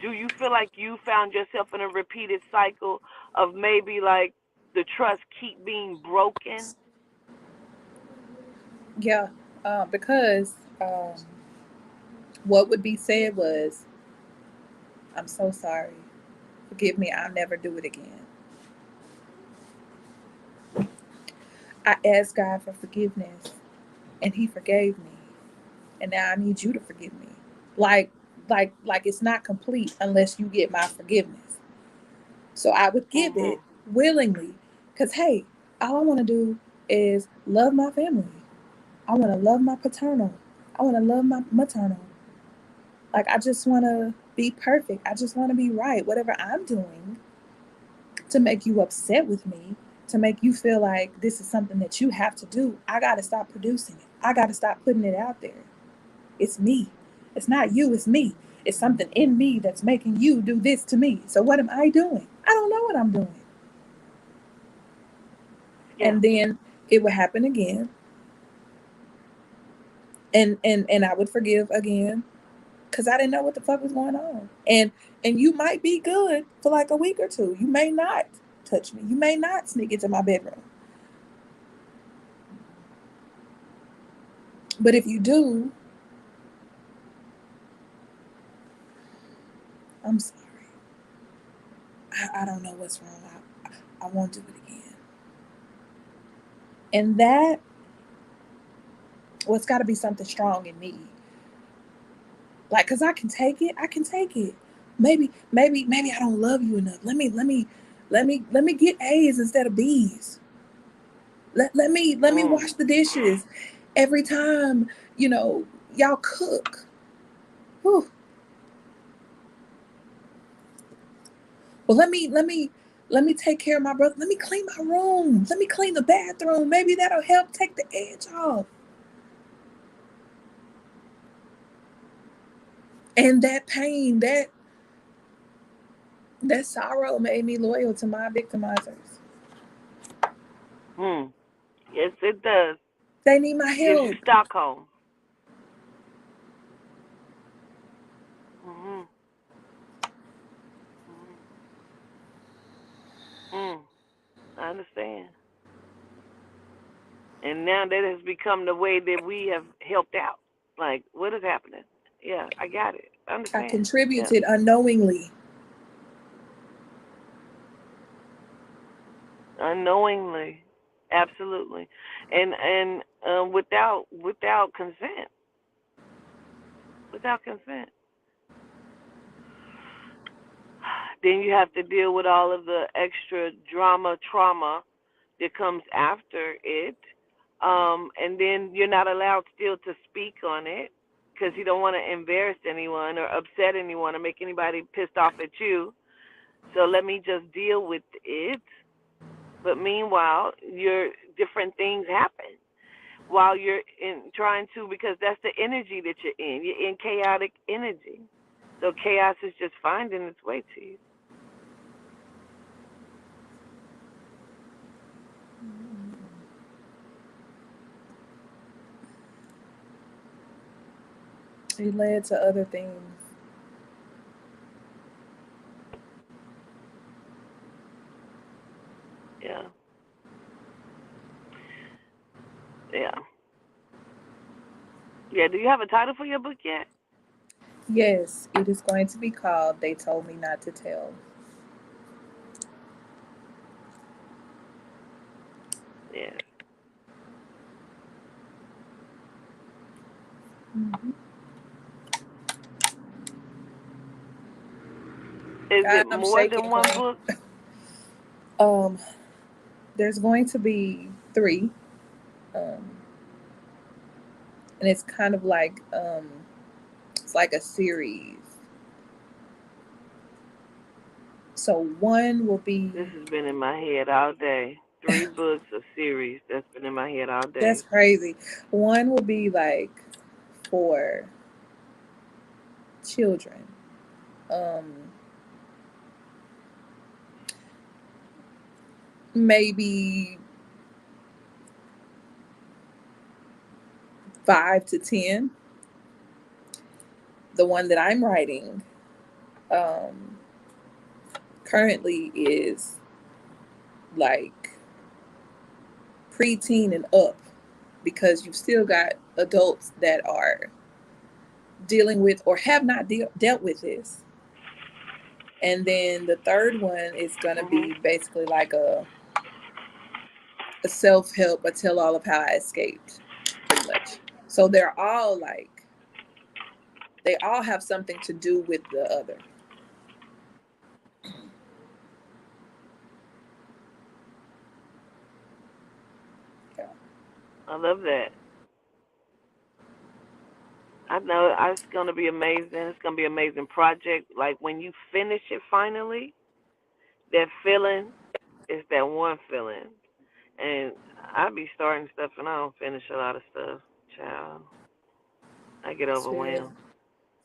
do you feel like you found yourself in a repeated cycle of maybe like the trust keep being broken? Yeah, because what would be said was, "I'm so sorry. Forgive me. I'll never do it again." I asked God for forgiveness, and He forgave me, and now I need you to forgive me. Like, like it's not complete unless you get my forgiveness. So I would give it Mhm. willingly, because hey, all I want to do is love my family. I want to love my paternal. I want to love my maternal. Like, I just want to be perfect. I just want to be right. Whatever I'm doing to make you upset with me, to make you feel like this is something that you have to do, I got to stop producing it. I got to stop putting it out there. It's me. It's not you, it's me. It's something in me that's making you do this to me. So what am I doing? I don't know what I'm doing. Yeah. And then it would happen again. And I would forgive again because I didn't know what the fuck was going on. And you might be good for like a week or two. You may not touch me. You may not sneak into my bedroom. But if you do, I'm sorry. I don't know what's wrong. I won't do it again. And that, well, it's got to be something strong in me. Like, cause I can take it. I can take it. Maybe I don't love you enough. Let me get A's instead of B's. Let me Mm. wash the dishes every time, you know, y'all cook. Whew. Well, let me take care of my brother. Let me clean my room. Let me clean the bathroom. Maybe that'll help take the edge off. And that pain, that sorrow made me loyal to my victimizers. Mm. Yes, it does. They need my Gives you help. Stockholm. Mhm. Mhm. Mm. I understand. And now that has become the way that we have helped out. Like, what is happening? Yeah, I got it. I I understand. Yeah. contributed unknowingly. Unknowingly. Absolutely. And without consent. Without consent. Then you have to deal with all of the extra trauma that comes after it. And then you're not allowed still to speak on it because you don't want to embarrass anyone or upset anyone or make anybody pissed off at you. So let me just deal with it. But meanwhile, your different things happen while you're in trying to, because that's the energy that you're in. You're in chaotic energy. So chaos is just finding its way to you. It led to other things. Yeah. Yeah. Yeah. Do you have a title for your book yet? Yes, it is going to be called They Told Me Not to Tell. Yes. Mm-hmm. Is it I'm more shaking, than one Queen. book? Um, there's going to be three, um, and it's kind of like it's like a series. So one will be, This has been in my head all day. 3 books, a series that's been in my head all that's day. crazy. One will be like for children. Um, maybe 5 to 10. The one that I'm writing um, currently is like preteen and up, because you've still got adults that are dealing with or have not dealt with this. And then the third one is going to Mhm. be basically like a self help, a tell all of how I escaped, pretty much. So they're all like, they all have something to do with the other. Yeah. I love that. I know it's gonna be amazing. It's gonna be an amazing project. Like when you finish it finally, that feeling is that one feeling. And I be starting stuff and I don't finish a lot of stuff. Child, I get Spirit, overwhelmed.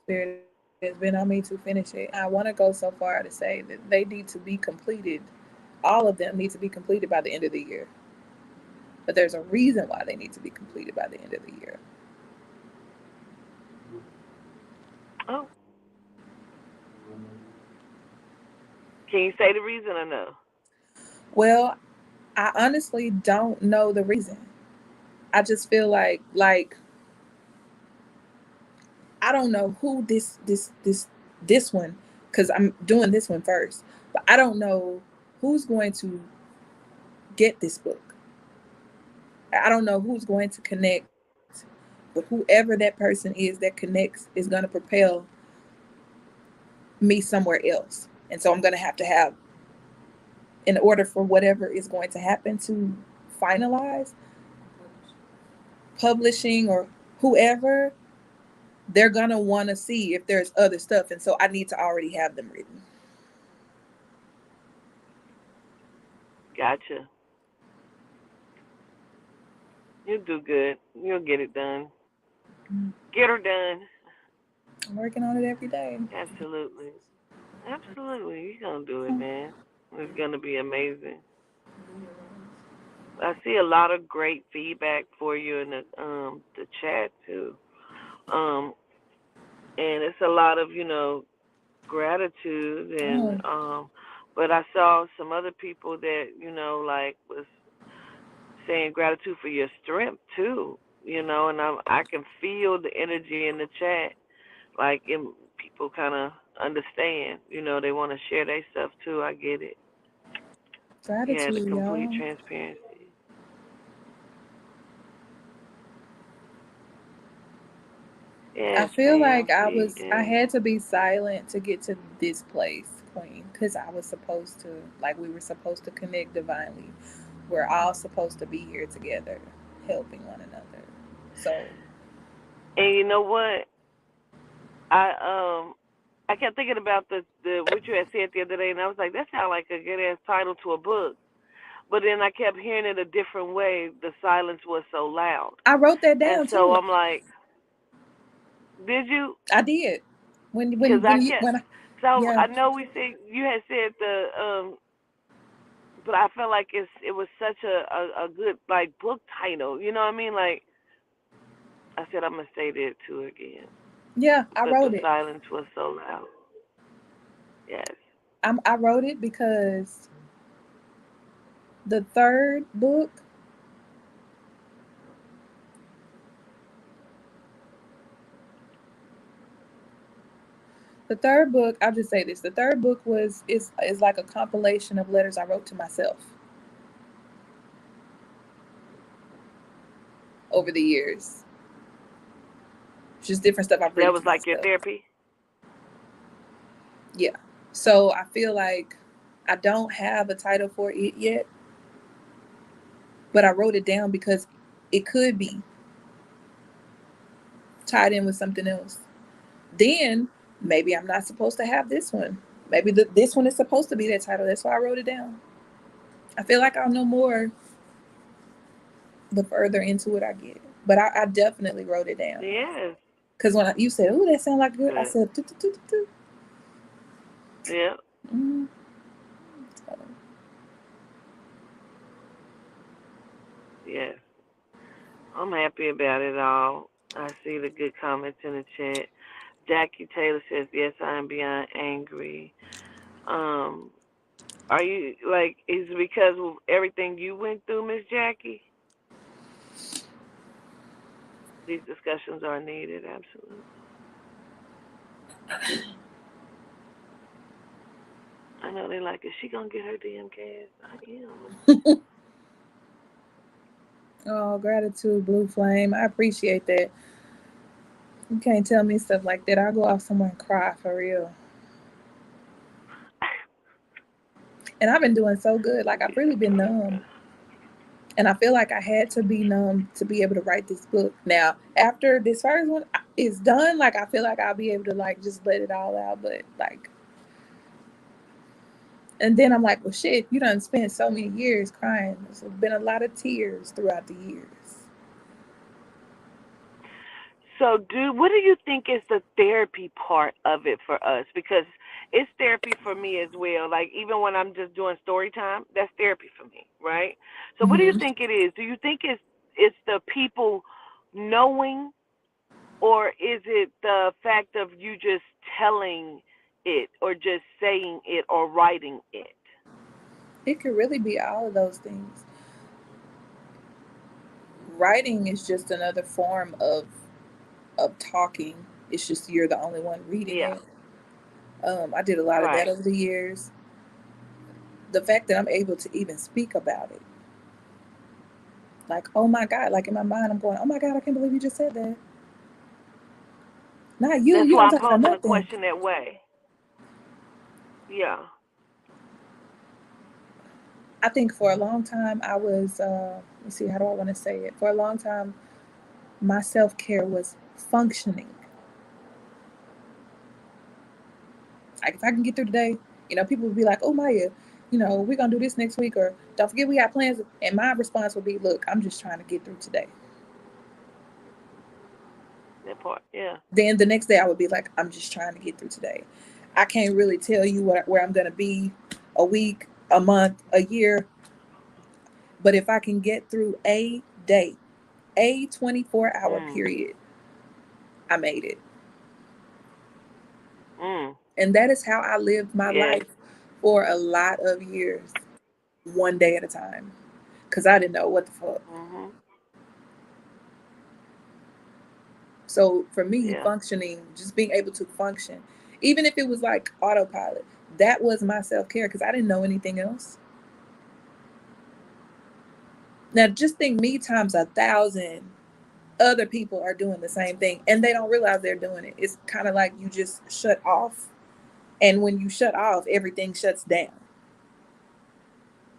Spirit has been on me to finish it. I want to go so far to say that they need to be completed. All of them need to be completed by the end of the year. But there's a reason why they need to be completed by the end of the year. Oh, can you say the reason or no? Well, I honestly don't know the reason. I just feel like I don't know who this one, because I'm doing this one first, but I don't know who's going to get this book. I don't know who's going to connect, but whoever that person is that connects is going to propel me somewhere else. And so I'm going to have, in order for whatever is going to happen to finalize, publishing or whoever, they're going to want to see if there's other stuff. And so I need to already have them written. Gotcha. You'll do good. You'll get it done. Get her done. I'm working on it every day. Absolutely. Absolutely. You're gonna do it, man. It's gonna be amazing. I see a lot of great feedback for you in the chat too. Um and it's a lot of, gratitude and Oh, but I saw some other people that, like was saying gratitude for your strength too, and I can feel the energy in the chat. Like people kind of understand, they want to share their stuff too. I get it. Yeah, the gratitude, complete y'all. transparency. I Yes, feel ma'am. like See, I and had to be silent to get to this place, Queen, because I was supposed to, like, we were supposed to connect divinely. We're all supposed to be here together, helping one another. So, and you know what? I I kept thinking about the what you had said the other day, and I was like, that sounds like a good ass title to a book. But then I kept hearing it a different way. The silence was so loud, I wrote that and down so too. I'm like, did you? I did. When Because when I when you kept. when I, So yeah, I know we said you had said but I felt like it was such a good like book title. You know what I mean? Like I said, I'm gonna say that too again. yeah, I But the wrote it. silence was so loud. Yes. I wrote it because the third book, the third book, I'll just say this: the third book is like a compilation of letters I wrote to myself over the years. Just different stuff I've That written was to like your myself. therapy. Yeah. So I feel like I don't have a title for it yet, but I wrote it down because it could be tied in with something else. Then maybe I'm not supposed to have this one. Maybe this one is supposed to be that title. That's why I wrote it down. I feel like I'll know more the further into it I get. But I definitely wrote it down. Yes. Because when you said, "Oh, that sounds like good," I Good. said, "Toot, toot, toot, toot." Yeah. Mm. So, Yes. I'm happy about it all. I see the good comments in the chat. Jackie Taylor says, "Yes, I am beyond angry." Um, are you like? Is it because of everything you went through, Miss Jackie? These discussions are needed, absolutely. I know they like, is she gonna get her damn cast? I am. Oh, gratitude, Blue Flame. I appreciate that. You can't tell me stuff like that. I'll go off somewhere and cry for real. And I've been doing so good. Like, I've really been numb. And I feel like I had to be numb to be able to write this book. Now, after this first one is done, like, I feel like I'll be able to, like, just let it all out. But, like, and then I'm like, well, shit, you done spent so many years crying. There's been a lot of tears throughout the years. So, what do you think is the therapy part of it for us? Because it's therapy for me as well. Like, even when I'm just doing story time, that's therapy for me, right? So, what do you Hmm. think it is? Do you think it's the people knowing, or is it the fact of you just telling it, or just saying it, or writing it? It could really be all of those things. Writing is just another form of talking. It's just you're the only one reading Yeah, it. I did a lot of that right. over the years. The fact that I'm able to even speak about it, like, oh my God, like in my mind, I'm going, oh my God, I can't believe you just said that. Not you. That's You why don't I'm talk about posing the nothing. question that way. Yeah. I think for a long time, I was, let's see, how do I want to say it? For a long time, my self care was functioning. Like, if I can get through today, people would be like, oh, Maya, we're going to do this next week, or don't forget we got plans. And my response would be, look, I'm just trying to get through today. That part. Yeah. Then the next day, I would be like, I'm just trying to get through today. I can't really tell you where I'm going to be a week, a month, a year. But if I can get through a day, a 24-hour Mm. period, I made it. Mm. And that is how I lived my Yes. life for a lot of years, one day at a time, because I didn't know what the fuck. Mhm. So for me, Yeah. functioning, just being able to function, even if it was like autopilot, that was my self care because I didn't know anything else. Now, just think me times 1,000 other people are doing the same thing and they don't realize they're doing it. It's kind of like you just shut off. And when you shut off, everything shuts down.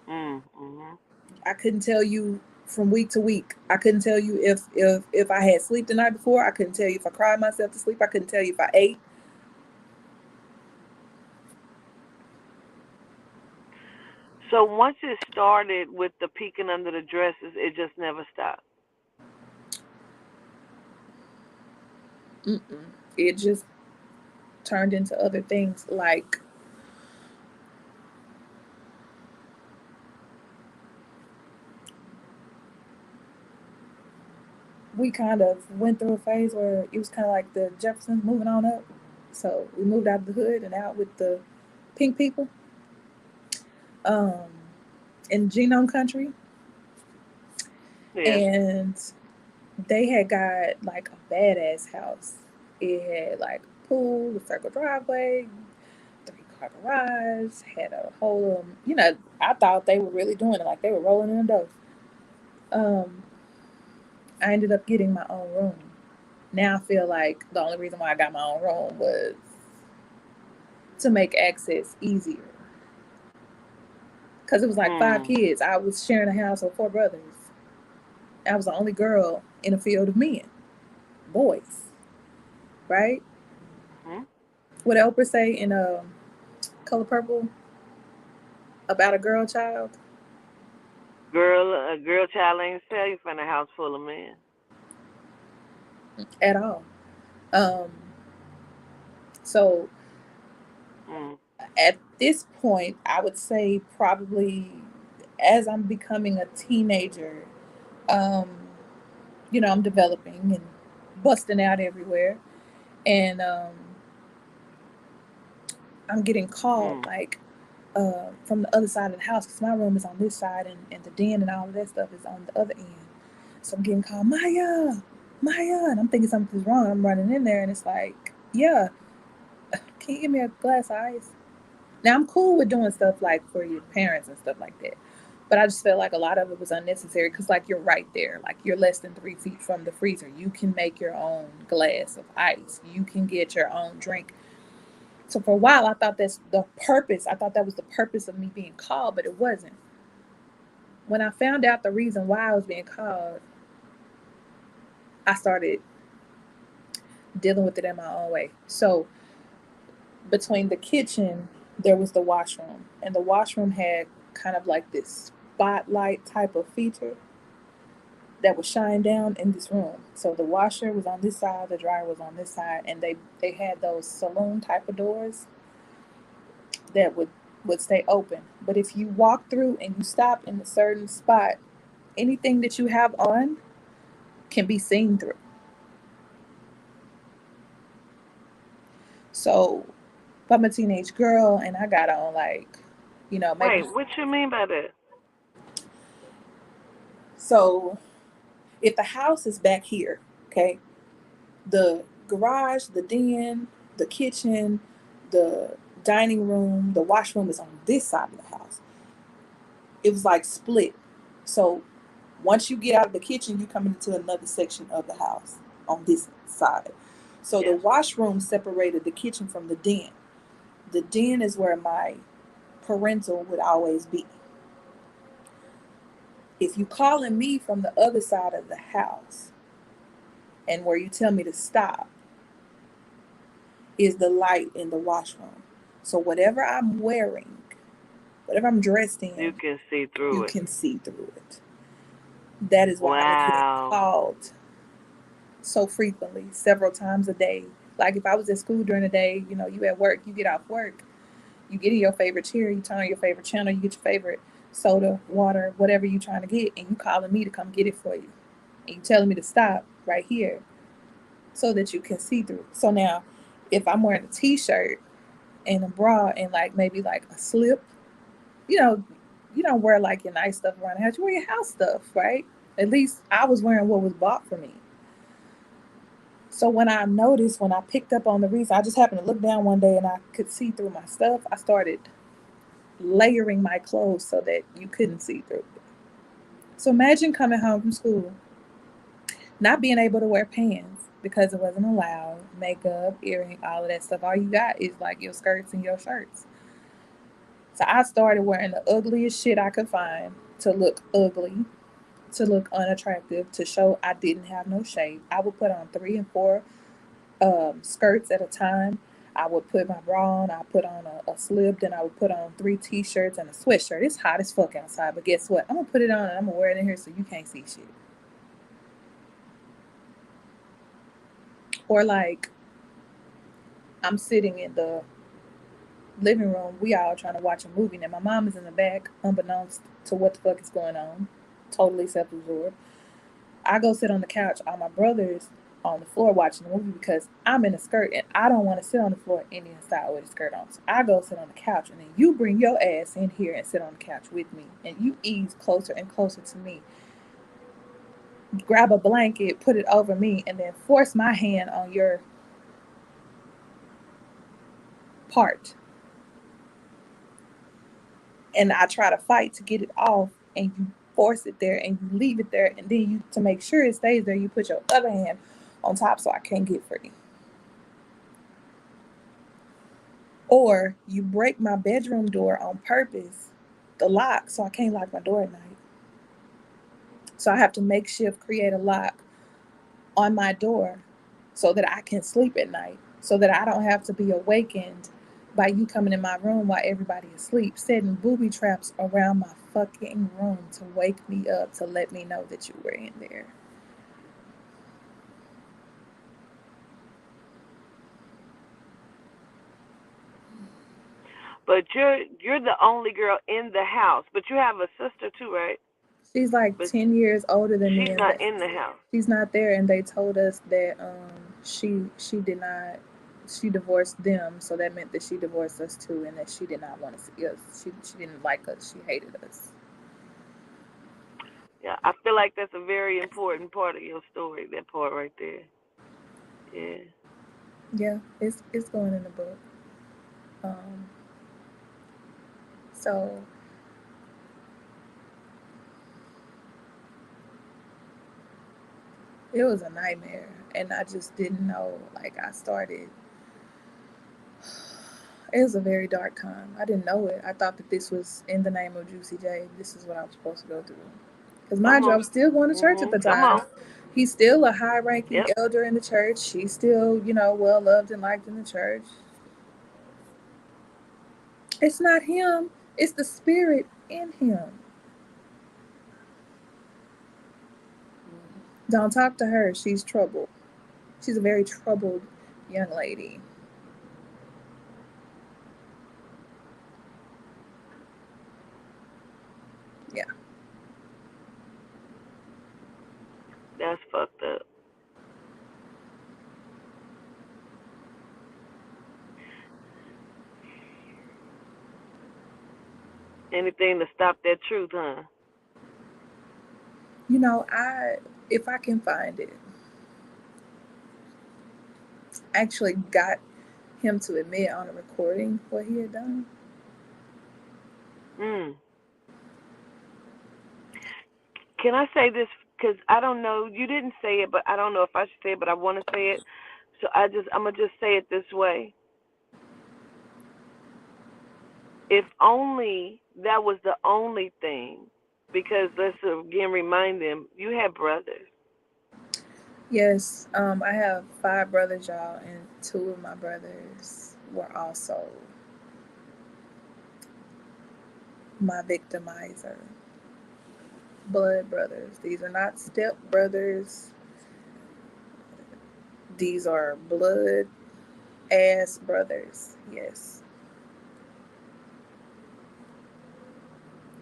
Mm. Mhm. I couldn't tell you from week to week. I couldn't tell you if I had sleep the night before. I couldn't tell you if I cried myself to sleep. I couldn't tell you if I ate. So once it started with the peeking under the dresses, it just never stopped. Mm-mm. It just turned into other things. Like, we kind of went through a phase where it was kind of like the Jeffersons moving on up. So we moved out of the hood and out with the pink people, um, in genome country. Yeah. And they had got like a badass house. It had like a pool, a circle driveway, 3-car garage, had a whole, I thought they were really doing it, like they were rolling in the dough. Um, I ended up getting my own room. Now I feel like the only reason why I got my own room was to make access easier. Because it was like 5 kids. I was sharing a house with 4 brothers. I was the only girl in a field of men, boys, right? Mhm. What Oprah say in Color Purple about a girl child? A girl child ain't safe in a house full of men. At all. Um, so Mm. at this point, I would say probably as I'm becoming a teenager, um, I'm developing and busting out everywhere. And I'm getting called Mm. like from the other side of the house because my room is on this side and the den and all of that stuff is on the other end. So I'm getting called, Maya, Maya, and I'm thinking something's wrong. I'm running in there and it's like, yeah, can you give me a glass of ice? Now I'm cool with doing stuff like for your parents and stuff like that. But I just felt like a lot of it was unnecessary because, like, you're right there. Like, you're less than 3 feet from the freezer. You can make your own glass of ice. You can get your own drink. So for a while, I thought that's the purpose. I thought that was the purpose of me being called, but it wasn't. When I found out the reason why I was being called, I started dealing with it in my own way. So between the kitchen, there was the washroom, and the washroom had kind of like this spotlight type of feature that would shine down in this room. So the washer was on this side, the dryer was on this side, and they had those saloon type of doors that would stay open. But if you walk through and you stop in a certain spot, anything that you have on can be seen through. So if I'm a teenage girl and I got on like, maybe Wait, what you mean by that? so if the house is back here, okay, the garage, the den, the kitchen, the dining room, the washroom is on this side of the house. It was like split. So once you get out of the kitchen, you come into another section of the house on this side. So the Yes. washroom separated the kitchen from the den. The den is where my parental would always be. If you calling me from the other side of the house and where you tell me to stop is the light in the washroom. So whatever I'm wearing, whatever I'm dressed You in, can see you through it. can see through it. That is why I was getting Wow. called so frequently, several times a day. Like if I was at school during the day, you at work, you get off work, you get in your favorite chair, you turn on your favorite channel, you get your favorite soda, water, whatever you're trying to get, and you calling me to come get it for you. And you telling me to stop right here so that you can see through. So now if I'm wearing a t-shirt and a bra and like maybe like a slip, you know, you don't wear like your nice stuff around the house. You wear your house stuff, right? At least I was wearing what was bought for me. So when I noticed, when I picked up on the reason, I just happened to look down one day and I could see through my stuff. I started layering my clothes so that you couldn't see through it. So imagine coming home from school, not being able to wear pants because it wasn't allowed, makeup, earring, all of that stuff. All you got is like your skirts and your shirts. So I started wearing the ugliest shit I could find to look ugly, to look unattractive, to show I didn't have no shape. I would put on 3 and 4 skirts at a time. I would put my bra on, I put on a slip, then I would put on 3 t-shirts and a sweatshirt. It's hot as fuck outside, but guess what? I'm gonna put it on and I'm gonna wear it in here so you can't see shit. Or like I'm sitting in the living room, we all trying to watch a movie. Now my mom is in the back, unbeknownst to what the fuck is going on, totally self-absorbed. I go sit on the couch. All my brothers on the floor watching the movie because I'm in a skirt and I don't want to sit on the floor Indian style with a skirt on. So I go sit on the couch and then you bring your ass in here and sit on the couch with me and you ease closer and closer to me. Grab a blanket, put it over me, and then force my hand on your part. And I try to fight to get it off and you force it there and you leave it there and then you to make sure it stays there, you put your other hand on top so I can't get free. Or you break my bedroom door on purpose, the lock, so I can't lock my door at night. So I have to makeshift create a lock on my door so that I can sleep at night, so that I don't have to be awakened by you coming in my room while everybody is asleep, setting booby traps around my fucking room to wake me up to let me know that you were in there. But you're the only girl in the house. But you have a sister too, right? She's like But 10 years older than me, she's and not in the house. she's not there. And they told us that she did not. She divorced them, so that meant that she divorced us too, and that she did not want to see us. She didn't like us. She hated us. Yeah, I feel like that's a very important part of your story. That part right there. Yeah. Yeah, it's going in the book. Um, so it was a nightmare, and I just didn't know. Like I started. It was a very dark time. I didn't know it. I thought that this was in the name of Juicy J. This is what I was supposed to go through. Because mind Come you, I on. was still going to church at the Come time. on. He's still a high-ranking Yep. elder in the church. She's still, well loved and liked in the church. It's not him. It's the spirit in him. Don't talk to her. She's troubled. She's a very troubled young lady. Yeah. That's fucked up. Anything to stop that truth, huh? I if I can find it, actually got him to admit on a recording what he had done. Mm. Can I say this? Because I don't know. You didn't say it, but I don't know if I should say it, but I want to say it. So I'm gonna just say it this way. If only that was the only thing, because let's again remind them, you had brothers. Yes, I have five brothers, y'all, and two of my brothers were also my victimizer. Blood brothers. These are not step brothers. These are blood ass brothers. Yes.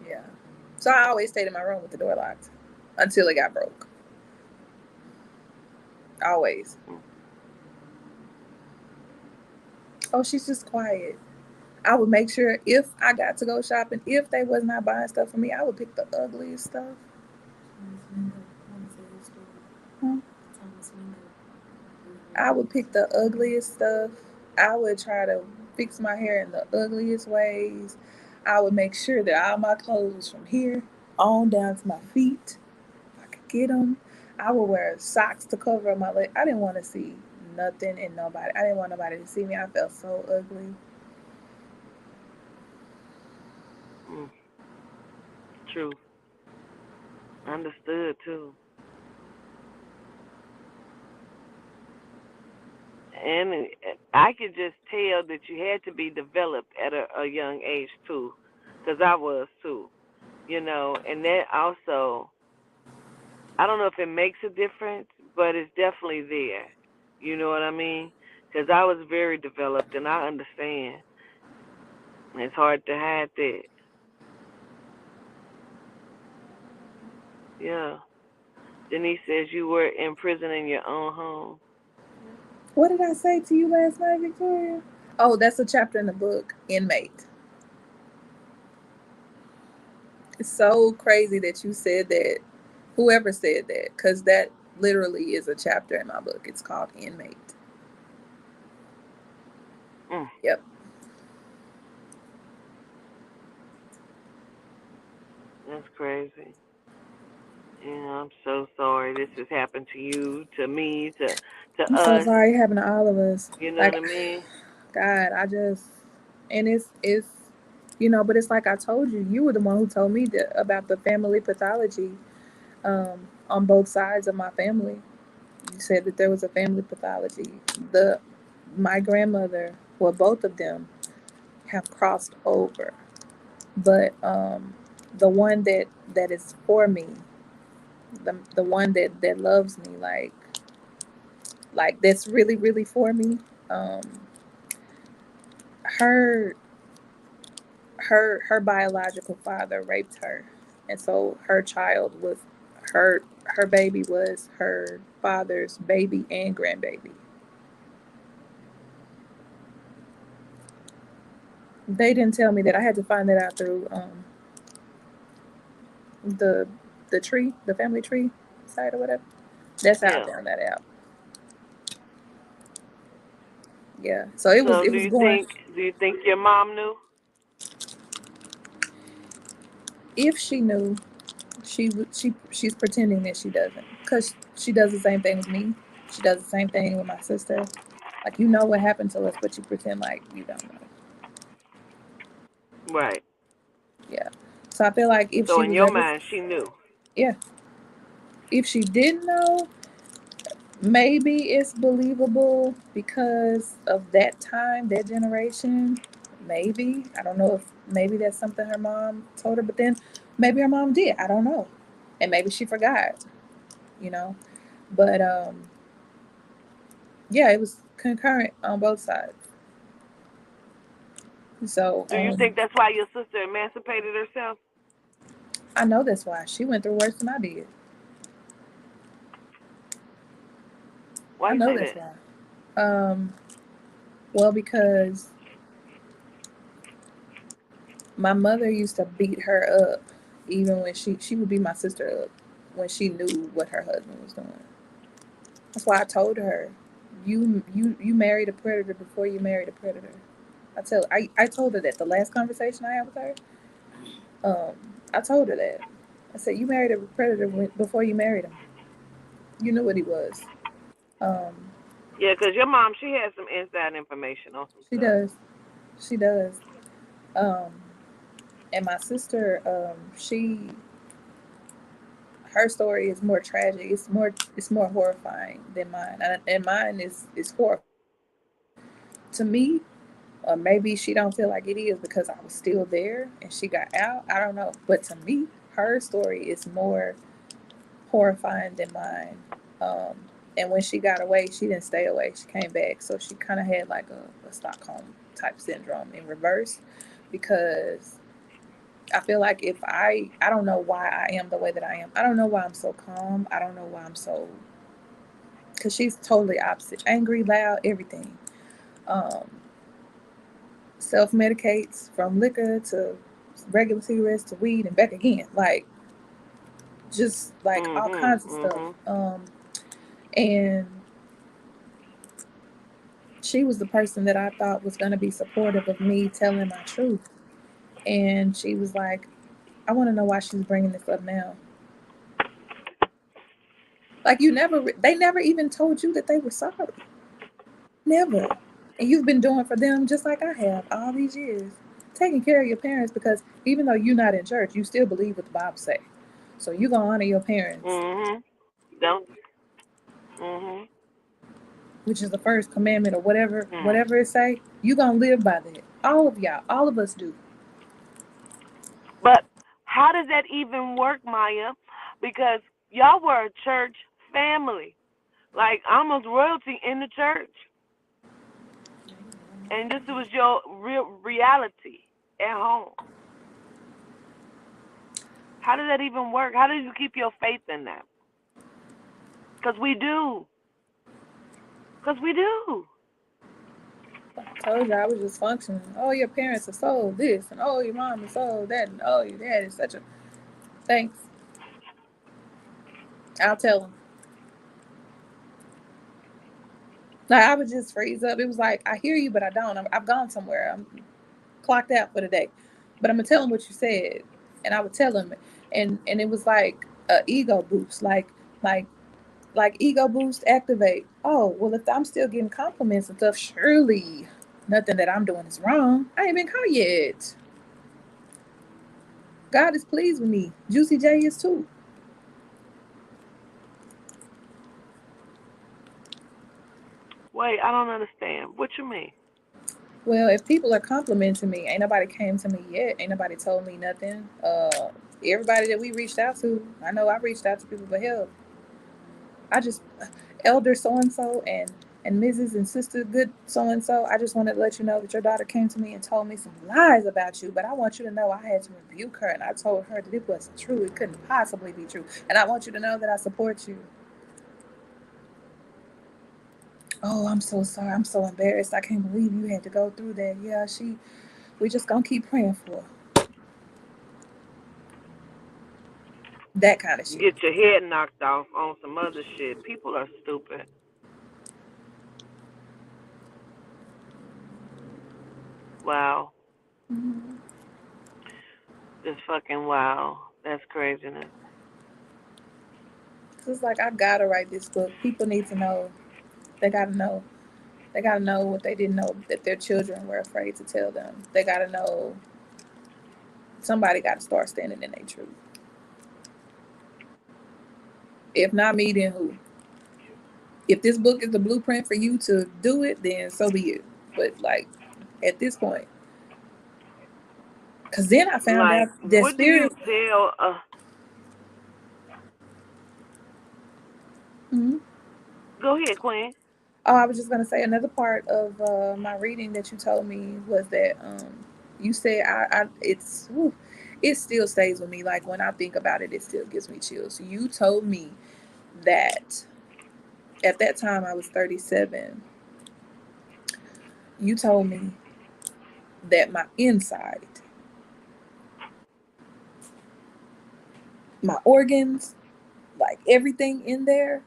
Yeah. So I always stayed in my room with the door locked until it got broke. Always. Mm. Oh, she's just quiet. I would make sure if I got to go shopping, if they was not buying stuff for me, I would pick the ugliest stuff. Huh? I would pick the ugliest stuff. I would try to fix my hair in the ugliest ways. I would make sure that all my clothes from here on down to my feet, if I could get them. I would wear socks to cover up my leg. I didn't want to see nothing and nobody. I didn't want nobody to see me. I felt so ugly. Mm. True. Understood too. And I could just tell that you had to be developed at a young age too, because I was too. And that also, I don't know if it makes a difference, but it's definitely there. You know what I mean? Because I was very developed, and I understand. It's hard to hide that. Yeah. Denise says you were in prison in your own home. What did I say to you last night, Victoria? Oh, that's a chapter in the book, Inmate. It's so crazy that you said that. Whoever said that, because that literally is a chapter in my book. It's called Inmate. Mm, Yep. that's crazy. Yeah, I'm so sorry this has happened to you, to me, to I'm so us. sorry happened to all of us. You know Like, what I mean? God, I just, and it's, but it's like I told you. You were the one who told me that about the family pathology, on both sides of my family. You said that there was a family pathology. My grandmother, well, both of them have crossed over, but the one that is for me, the one that loves me, like that's really really for me. Um, her her biological father raped her, and so her baby was her father's baby and grandbaby. They didn't tell me that. I had to find that out through the tree, the family tree site or whatever. That's how I Yeah. found that out. Yeah. So it was So it was going. do you think your mom knew? If she knew, she's pretending that she doesn't, because she does the same thing with me. She does the same thing with my sister. Like, you know what happened to us, but you pretend like you don't know. Right. Yeah. So I feel like if So she in was your ever, mind, she knew. yeah, if she didn't know, maybe it's believable because of that time, that generation. Maybe. I don't know if maybe that's something her mom told her, but then maybe her mom did. I don't know. And maybe she forgot, you know. But yeah, it was concurrent on both sides. So Do you think that's why your sister emancipated herself? I know that's why she went through worse than I did. Why I you know say that's that? why. Um, well, because my mother used to beat her up, even when she would beat my sister up when she knew what her husband was doing. That's why I told her, you married a predator before you married a predator. I told her that the last conversation I had with her. Um, I told her that. I said, you married a predator before you married him. You knew what he was. Um, Yeah, 'cause your mom, she had some inside information on some she stuff. does. She does. Um, and my sister, her story is more tragic. It's more horrifying than mine, and mine is horrifying to me. Or maybe she don't feel like it is because I was still there and she got out. I don't know, but to me, her story is more horrifying than mine. Um, and when she got away, she didn't stay away. She came back, so she kind of had like a Stockholm type syndrome in reverse, because I feel like if I don't know why I am the way that I am. I don't know why I'm so calm. I don't know why I'm so, because she's totally opposite, angry, loud, everything. Um, Self medicates from liquor to regular cigarettes to weed and back again, like just like all Mhm. kinds of stuff. Mhm. And she was the person that I thought was going to be supportive of me telling my truth. And she was like, I want to know why she's bringing this up now. Like, they never even told you that they were sorry. Never. And you've been doing for them just like I have all these years. Taking care of your parents, because even though you're not in church, you still believe what the Bible say. So you're going to honor your parents, Mhm. Don't. Mhm. which is the first commandment or whatever, Mm. whatever it say. You're going to live by that. All of y'all, all of us do. But how does that even work, Maya? Because y'all were a church family, like almost royalty in the church, and this was your real reality at home. How does that even work? How do you keep your faith in that? Because we do. Because we do. I told you I was just functioning. Oh, your parents are so this, and oh, your mom is so that, and oh, your dad is such a. Thanks. I'll tell them. Like, I would just freeze up. It was like, I hear you, but I don't. I've gone somewhere. I'm clocked out for the day, but I'm gonna tell them what you said, and I would tell them, and it was like a ego boost, like ego boost activate. Oh well, if I'm still getting compliments and stuff, surely nothing that I'm doing is wrong. I ain't been caught yet. God is pleased with me. Juicy J is too. Wait, I don't understand. What you mean? Well, if people are complimenting me, ain't nobody came to me yet. Ain't nobody told me nothing. Everybody that we reached out to, I know I reached out to people for help. I just, elder so and so and Mrs. and sister good so and so. I just wanted to let you know that your daughter came to me and told me some lies about you. But I want you to know I had to rebuke her, and I told her that it wasn't true. It couldn't possibly be true. And I want you to know that I support you. Oh, I'm so sorry. I'm so embarrassed. I can't believe you had to go through that. Yeah, she We just gonna keep praying for that kind of shit. Get your head knocked off on some other shit. People are stupid. Wow. Mm-hmm. Just fucking wow. That's craziness. It's like I gotta write this book. People need to know. They gotta know. They gotta know what they didn't know that their children were afraid to tell them. They gotta know. Somebody gotta start standing in their truth. If not me, then who? If this book is the blueprint for you to do it, then so be it. But like at this point, because then I found Like, out that what do you spirit. tell? Mhm. Go ahead, Queen. Oh, I was just gonna say another part of my reading that you told me was that you said it still stays with me. Like when I think about it, it still gives me chills. You told me that at that time I was 37. You told me that my inside, my organs, like everything in there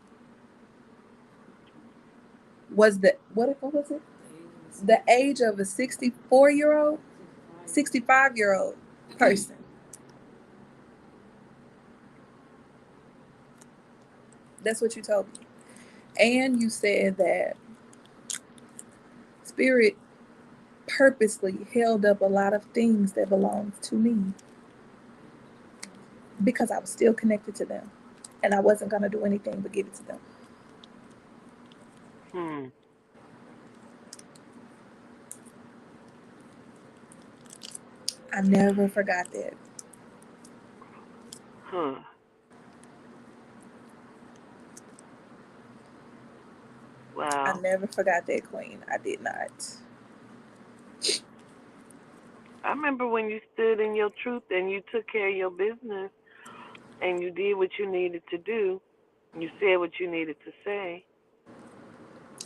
was the what was it? The age of a 64-year-old, 65-year-old person. That's what you told me. And you said that spirit purposely held up a lot of things that belonged to me because I was still connected to them. And I wasn't going to do anything but give it to them. Hmm. I never forgot that. Huh. I Wow. never forgot that, Queen. I did not. I remember when you stood in your truth and you took care of your business and you did what you needed to do. You said what you needed to say.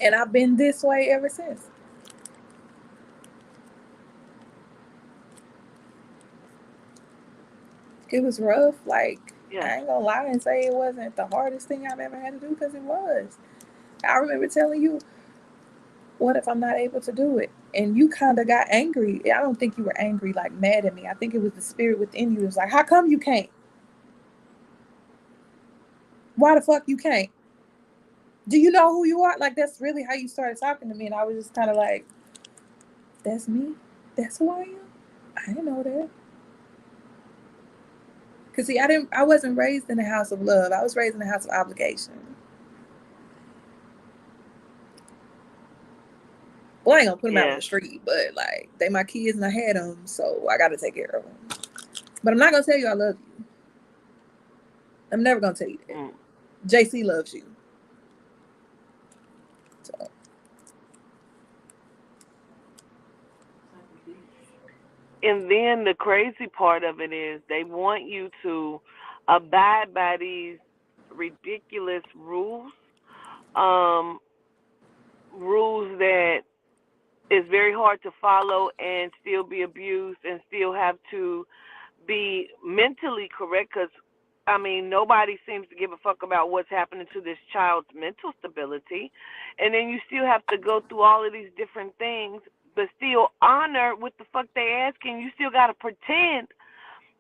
And I've been this way ever since. It was rough. Like, Yes. I ain't gonna lie and say it wasn't the hardest thing I've ever had to do because it was. I remember telling you, what if I'm not able to do it? And you kind of got angry. I don't think you were angry, like mad at me. I think it was the spirit within you. It was like, how come you can't? Why the fuck you can't? Do you know who you are? Like, that's really how you started talking to me. And I was just kind of like, that's me. That's who I am. I didn't know that. Cause see, I wasn't raised in a house of love. I was raised in a house of obligation. Well, I ain't gonna put them out on the Yes. street, but like they my kids and I had them, so I got to take care of them. But I'm not gonna tell you I love you. I'm never gonna tell you that. Mm. JC loves you. So And then the crazy part of it is they want you to abide by these ridiculous um, rules that is very hard to follow and still be abused and still have to be mentally correct because I mean nobody seems to give a fuck about what's happening to this child's mental stability, and then you still have to go through all of these different things but still honor what the fuck they asking. You still got to pretend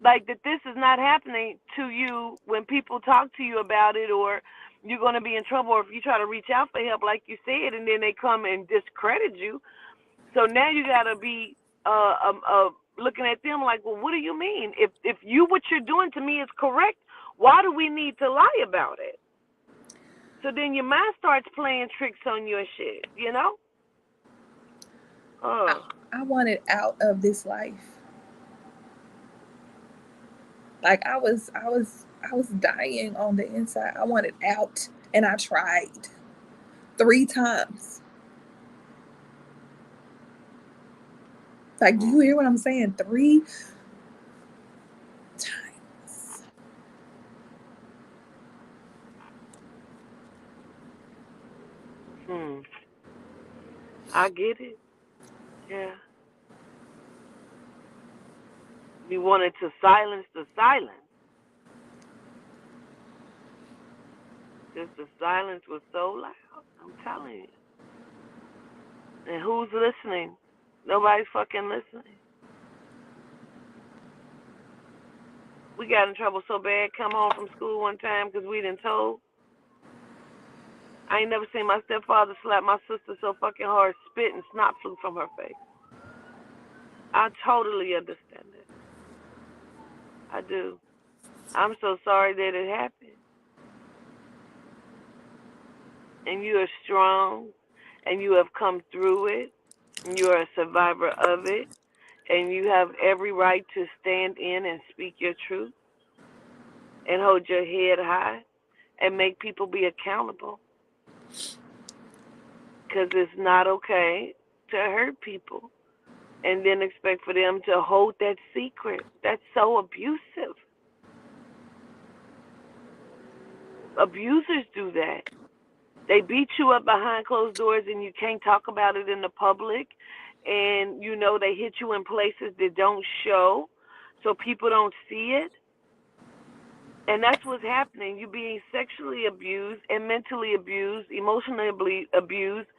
like that this is not happening to you when people talk to you about it, or you're going to be in trouble, or if you try to reach out for help like you said and then they come and discredit you. So now you got to be looking at them like, well, what do you mean? If you what you're doing to me is correct, why do we need to lie about it? So then your mind starts playing tricks on you and shit, you know? I, Oh, I wanted out of this life. Like I was dying on the inside. I wanted out, and I tried 3 times. Like, do you hear what I'm saying? 3 times. hmm. I get it. Yeah. You wanted to silence the silence. Just the silence was so loud. I'm telling you. And who's listening? Nobody's fucking listening. We got in trouble so bad, come home from school one time because we done told. I ain't never seen my stepfather slap my sister so fucking hard, spit and snot flew from her face. I totally understand it. I do. I'm so sorry that it happened. And you are strong, and you have come through it, and you are a survivor of it, and you have every right to stand in and speak your truth and hold your head high and make people be accountable. Because it's not okay to hurt people and then expect for them to hold that secret. That's so abusive. Abusers do that. They beat you up behind closed doors and you can't talk about it in the public. And, they hit you in places that don't show so people don't see it. And that's what's happening. You're being sexually abused and mentally abused, emotionally abused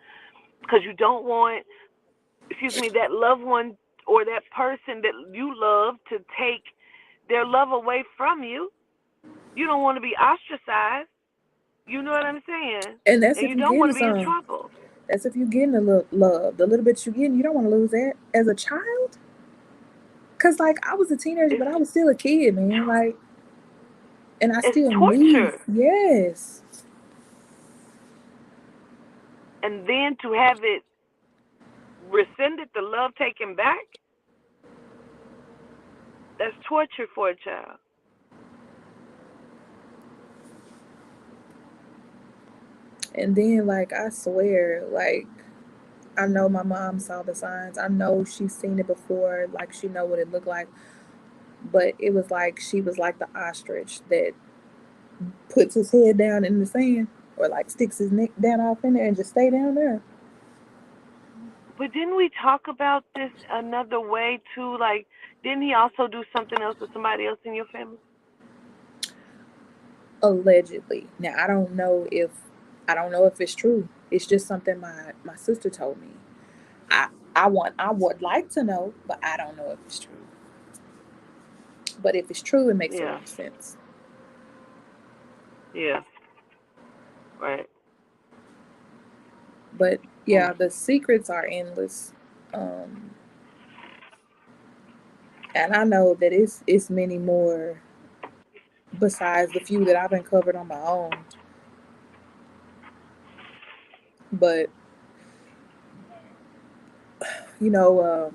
because you don't want, that loved one or that person that you love to take their love away from you. You don't want to be ostracized. You know what I'm saying? And that's And if you you're don't want getting to be in some. trouble. That's if you're getting a little love. The little bit you're getting, you don't want to lose that as a child. Cause I was a teenager, It's but I was still a kid, man. And I it's still need, torture. yes. And then to have it rescinded, the love taken back, that's torture for a child. And then I swear, I know my mom saw the signs. I know she's seen it before. She know what it looked like. But it was she was like the ostrich that puts his head down in the sand or sticks his neck down off in there and just stay down there. But didn't we talk about this another way too? Didn't he also do something else to somebody else in your family? Allegedly. Now I don't know if it's true. It's just something my sister told me. I I would like to know, but I don't know if it's true. But if it's true, it makes a Yeah. lot of sense. Yeah. Right. But Mm. yeah, the secrets are endless. Um, and I know that it's many more besides the few that I've uncovered on my own. But you know,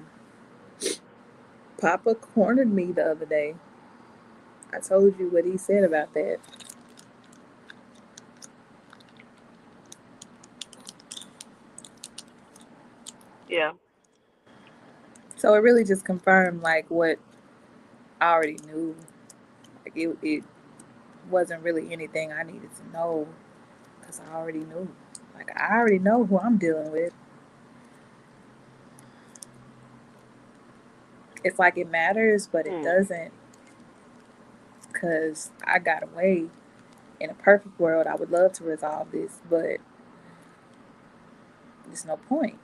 Papa cornered me the other day. I told you what he said about that. Yeah. So it really just confirmed what I already knew. It wasn't really anything I needed to know because I already knew. I already know who I'm dealing with. It's it matters, but it Mm. doesn't because I got away. In a perfect world, I would love to resolve this, but there's no point.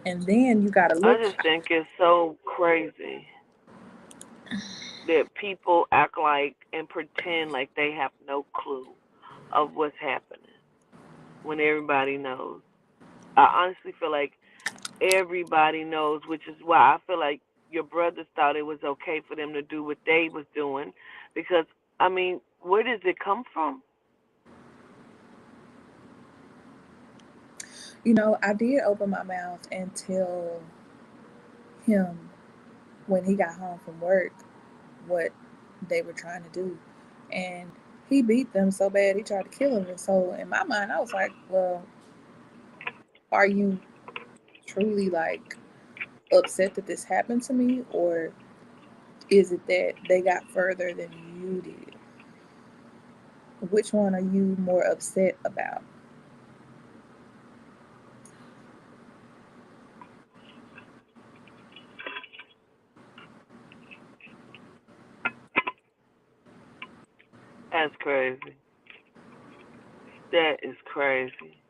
And then you gotta I look. just think it's so crazy that people act like and pretend like they have no clue of what's happening when everybody knows. I honestly feel like everybody knows, which is why I feel like your brothers thought it was okay for them to do what they was doing because where does it come from? I did open my mouth and tell him when he got home from work what they were trying to do. And he beat them so bad he tried to kill him. And so in my mind, I was like, well, are you truly upset that this happened to me? Or is it that they got further than you did? Which one are you more upset about? crazy. That is crazy.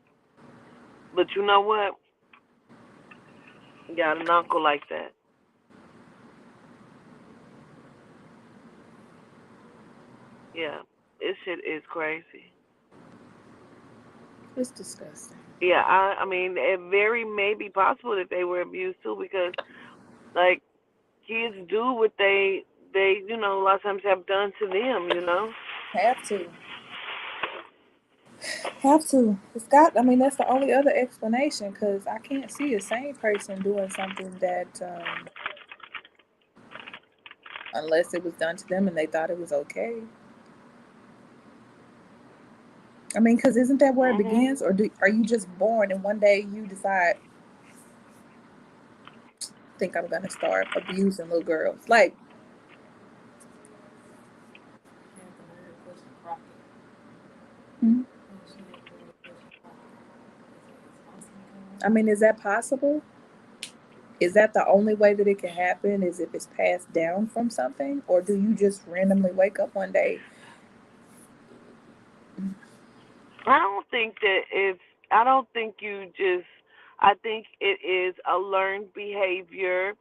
But you know what? Got an uncle like that. Yeah, this shit is crazy. It's disgusting. Yeah, I mean, it very may be possible that they were abused too, because like kids do what they a lot of times have done to them. Have to. Have to. It's got. I mean, that's the only other explanation. Because I can't see a sane person doing something that, unless it was done to them and they thought it was okay. I mean, because isn't that where it Mhm. begins, or are you just born and one day you decide, think I'm gonna start abusing little girls? Like, hmm? I mean, is that possible? Is that the only way that it can happen? Is if it's passed down from something, or do you just randomly wake up one day? I don't think that it's. I don't think you just. I think it is a learned behavior,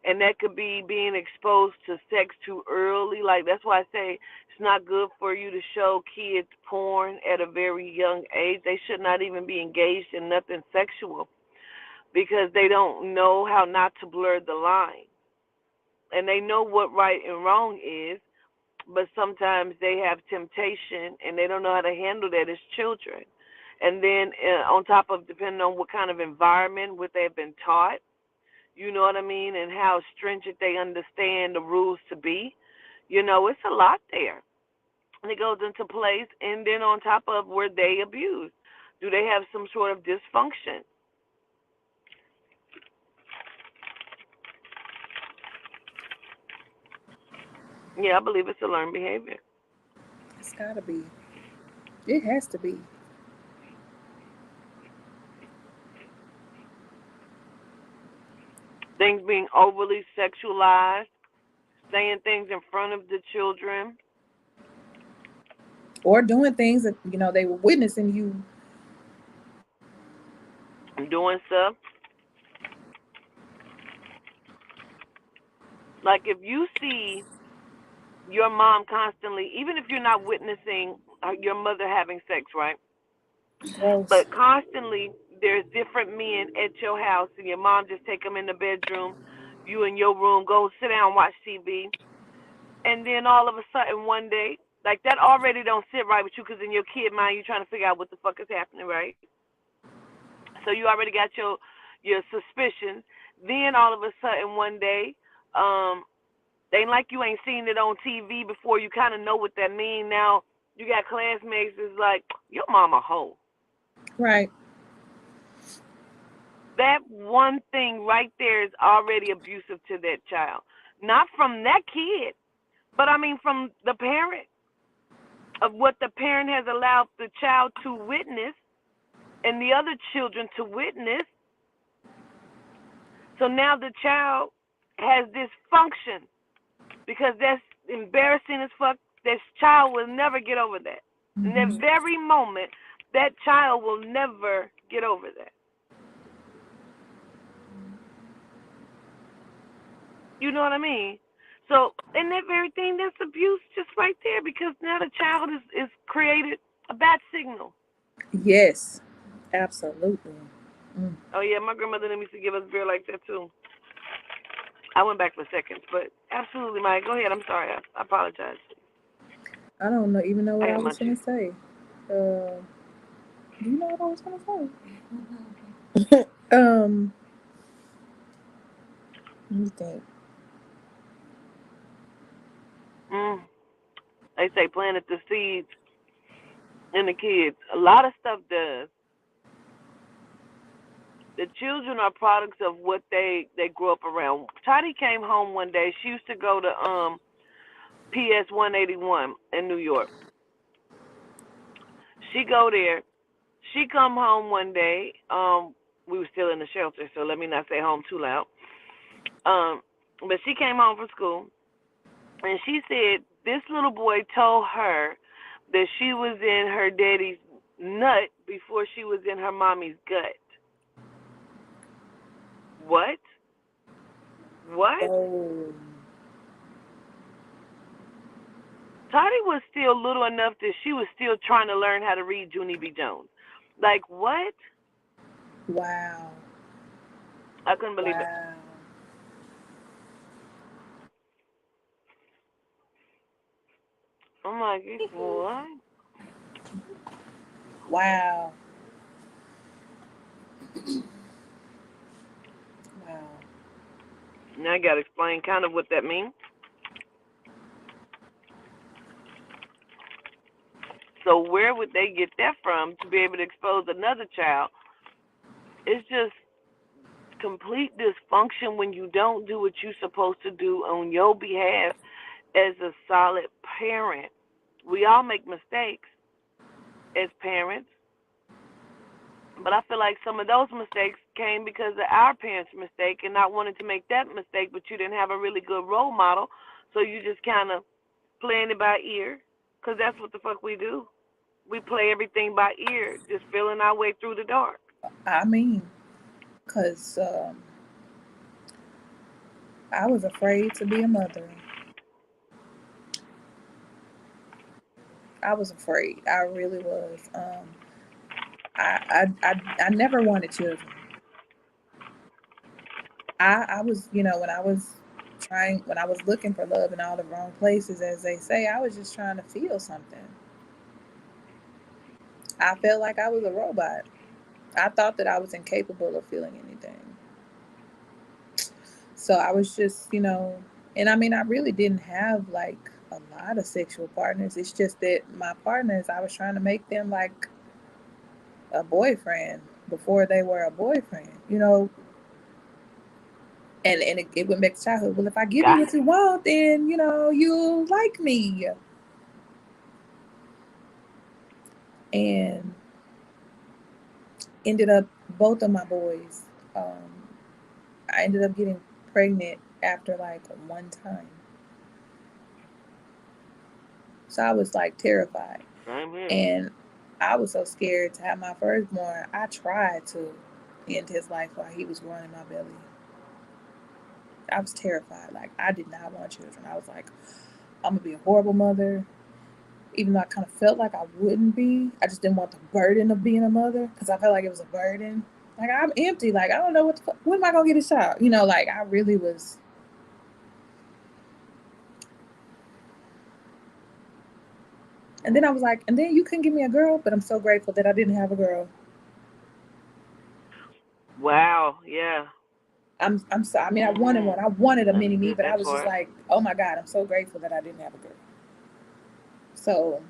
and that could be being exposed to sex too early. Like that's why I say it's not good for you to show kids porn at a very young age. They should not even be engaged in nothing sexual because they don't know how not to blur the line, and they know what right and wrong is, but sometimes they have temptation and they don't know how to handle that as children. And then on top of depending on what kind of environment, what they've been taught, you know what I mean, and how stringent they understand the rules to be, it's a lot there. And it goes into place, and then on top of where they abuse, do they have some sort of dysfunction? Yeah, I believe it's a learned behavior. It's gotta be. It has to be. Things being overly sexualized, saying things in front of the children, Or doing things that they were witnessing you. doing stuff. Like if you see your mom constantly, even if you're not witnessing your mother having sex, right? Gross. But constantly there's different men at your house, and your mom just take them in the bedroom, you in your room, go sit down, watch TV, and then all of a sudden one day, like that already don't sit right with you, because in your kid mind you're trying to figure out what the fuck is happening, right? So you already got your suspicions. Then all of a sudden one day, um, they ain't like you ain't seen it on TV before. You kind of know what that mean. Now you got classmates that's like, your mama hoe. Right. That one thing right there is already abusive to that child. Not from that kid, but I mean from the parent, of what the parent has allowed the child to witness and the other children to witness. So now the child has this function, because that's embarrassing as fuck. This child will never get over that. In that Hmm. very moment, that child will never get over that. You know what I mean? So, in that very thing, that's abuse just right there, because now the child is created a bad signal. Yes. Absolutely. Mm. Oh, yeah, my grandmother used to give us beer like that, too. I went back for seconds, but absolutely, Mike. Go ahead. I'm sorry. I apologize. I don't know even know I what I got was munchies. gonna say. Uh, do you know what I was gonna say? Let me think. Mm. They say planted the seeds in the kids. A lot of stuff does. The children are products of what they grew up around. Toddy came home one day. She used to go to PS 181 in New York. She go there. She come home one day. We were still in the shelter, so let me not say home too loud. Um, but she came home from school, and she said this little boy told her that she was in her daddy's nut before she was in her mommy's gut. What? What? Oh, Toddy was still little enough that she was still trying to learn how to read Junie B. Jones. Like, what? wow. I couldn't believe it. Wow. I'm like, what? Wow. Wow. Now I got to explain kind of what that means. So where would they get that from to be able to expose another child? It's just complete dysfunction when you don't do what you're supposed to do on your behalf as a solid parent. We all make mistakes as parents, but I feel like some of those mistakes came because of our parents' mistake and not wanting to make that mistake, but you didn't have a really good role model, so you just kind of playing it by ear, because that's what the fuck we do. We play everything by ear, just feeling our way through the dark. I mean, because I was afraid to be a mother. I was afraid. I really was. I never wanted children. I was, when I was when I was looking for love in all the wrong places, as they say, I was just trying to feel something. I felt like I was a robot. I thought that I was incapable of feeling anything. So I was just, and I mean, I really didn't have like a lot of sexual partners. It's just that my partners, I was trying to make them like a boyfriend before they were a boyfriend. And it went back to childhood. Well, if I give you Got what you want, then you'll like me. And ended up both of my boys. Um, I ended up getting pregnant after like one time, so I was like terrified, same here. and I was so scared to have my firstborn. I tried to end his life while he was growing in my belly. I was terrified. Like I did not want children. I was like, I'm gonna be a horrible mother. Even though I kind of felt like I wouldn't be, I just didn't want the burden of being a mother because I felt like it was a burden. Like I'm empty. Like I don't know what the fuck. When am I gonna get a child? Like I really was. And then I was like, and then you couldn't give me a girl, but I'm so grateful that I didn't have a girl. Wow, yeah, I'm so. I mean, I wanted mhm, one. I wanted a mini me, understood but I that was just part. like, oh my god, I'm so grateful that I didn't have a girl. So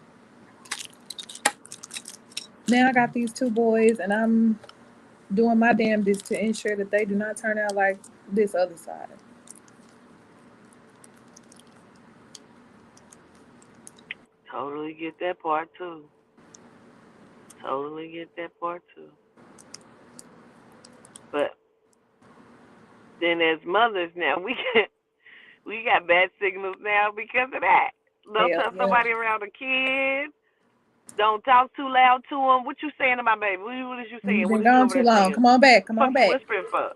now I got these two boys, and I'm doing my damnedest to ensure that they do not turn out like this other side. Totally get that part too. Totally get that part too. But then as mothers now, we got bad signals now because of that. Don't Hell tell yeah. somebody around a kid. Don't talk too loud to them. What you saying to my baby? What is you You've saying? What been is you gone over too there long. saying? Come on back. Come Fuck on you back. whispering for?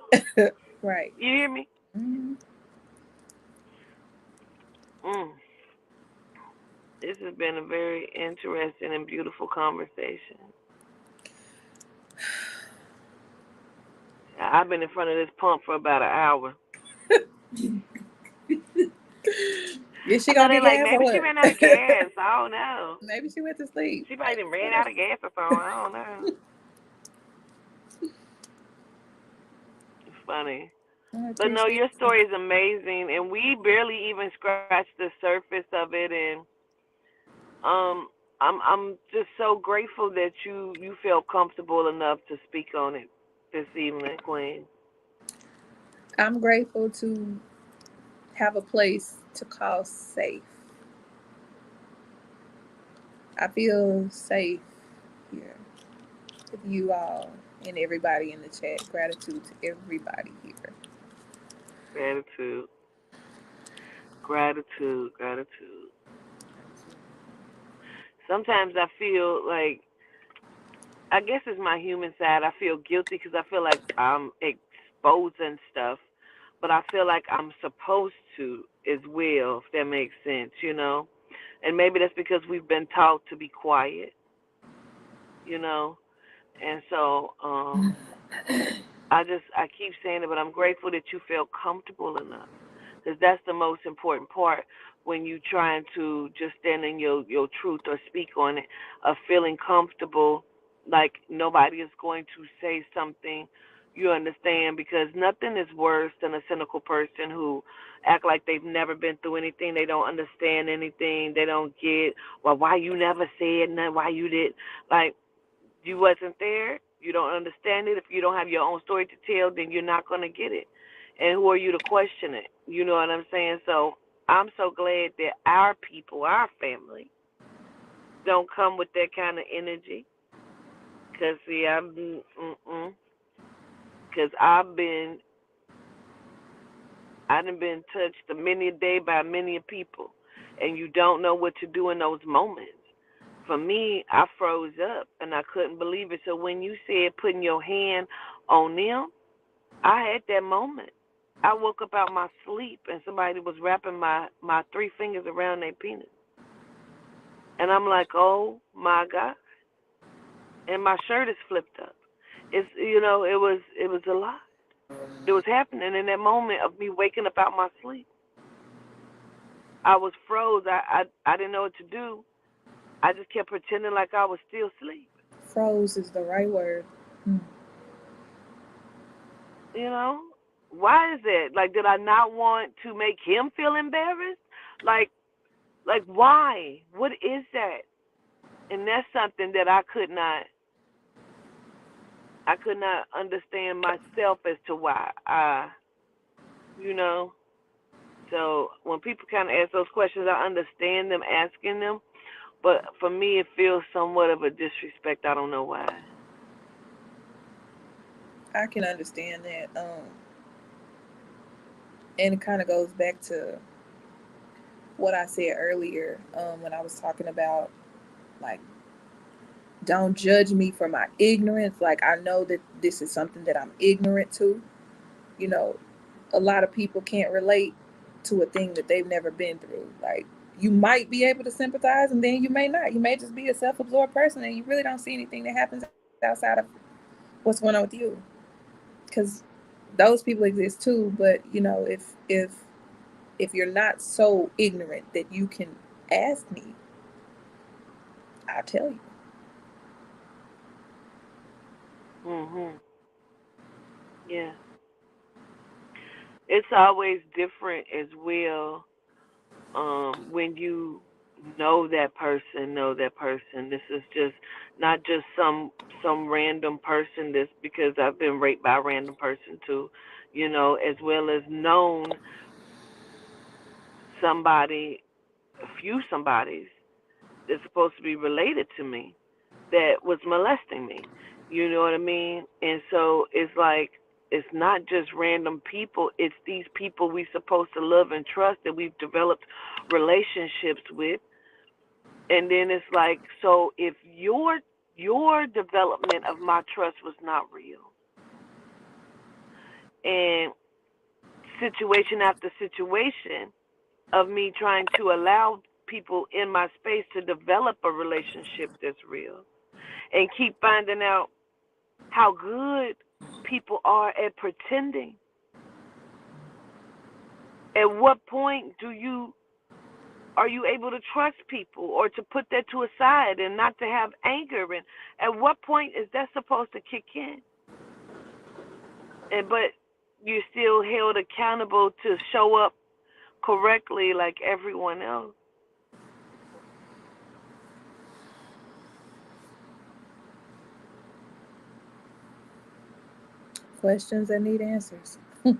Right. You hear me? Hmm. Mm. This has been a very interesting and beautiful conversation. I've been in front of this pump for about an hour. Is she I know gonna they get like, gas or maybe she what? ran out of gas. I don't know. Maybe she went to sleep. She probably done ran out of gas or something. I don't know. It's funny. I But no, appreciate your you. story is amazing, and we barely even scratched the surface of it. And um, I'm just so grateful that you felt comfortable enough to speak on it this evening, Queen. I'm grateful to have a place to call safe. I feel safe here with you all and everybody in the chat. Gratitude to everybody here. Gratitude, gratitude, gratitude. sometimes I feel like, I guess it's my human side. I feel guilty because I feel like I'm exposing stuff, but I feel like I'm supposed to as well, if that makes sense, you know? And maybe that's because we've been taught to be quiet, you know? And so I keep saying it, but I'm grateful that you feel comfortable enough, because that's the most important part when you trying to just stand in your truth or speak on it, of feeling comfortable, like nobody is going to say something. You understand? Because nothing is worse than a cynical person who act like they've never been through anything. They don't understand anything. They don't get, well, why you never said nothing, why you did. Like, you wasn't there. You don't understand it. If you don't have your own story to tell, then you're not going to get it. And who are you to question it? You know what I'm saying? So I'm so glad that our people, our family, don't come with that kind of energy. Cause see, cause I done been touched many a day by many a people, and you don't know what to do in those moments. For me, I froze up and I couldn't believe it. So when you said putting your hand on them, I had that moment. I woke up out my sleep and somebody was wrapping my three fingers around their penis. And I'm like, oh my God. And my shirt is flipped up. It's, it was a lot. It was happening in that moment of me waking up out my sleep. I was froze. I didn't know what to do. I just kept pretending like I was still asleep. Froze is the right word. Mm. You know? Why is that? Like, did I not want to make him feel embarrassed? Like why? What is that? And that's something that I could not understand myself as to why. You know. So when people kind of ask those questions, I understand them asking them, but for me, it feels somewhat of a disrespect. I don't know why. I can understand that. And it kind of goes back to what I said earlier, when I was talking about, like, don't judge me for my ignorance. Like, I know that this is something that I'm ignorant to. You know, a lot of people can't relate to a thing that they've never been through. Like, you might be able to sympathize, and then you may not. You may just be a self-absorbed person, and you really don't see anything that happens outside of what's going on with you. Because those people exist too. But if you're not so ignorant that you can ask me, I'll tell you. Mhm. Yeah. It's always different as well. When you know that person. This is just not just some random person. This because I've been raped by a random person too, as well as known somebody, a few somebodies that's supposed to be related to me that was molesting me. You know what I mean? And so it's like it's not just random people, it's these people we supposed to love and trust that we've developed relationships with. And then it's like, so if your development of my trust was not real, and situation after situation of me trying to allow people in my space to develop a relationship that's real, and keep finding out how good people are at pretending. At what point are you able to trust people or to put that to a side and not to have anger? And at what point is that supposed to kick in? And but you're still held accountable to show up correctly like everyone else. Questions that need answers. Good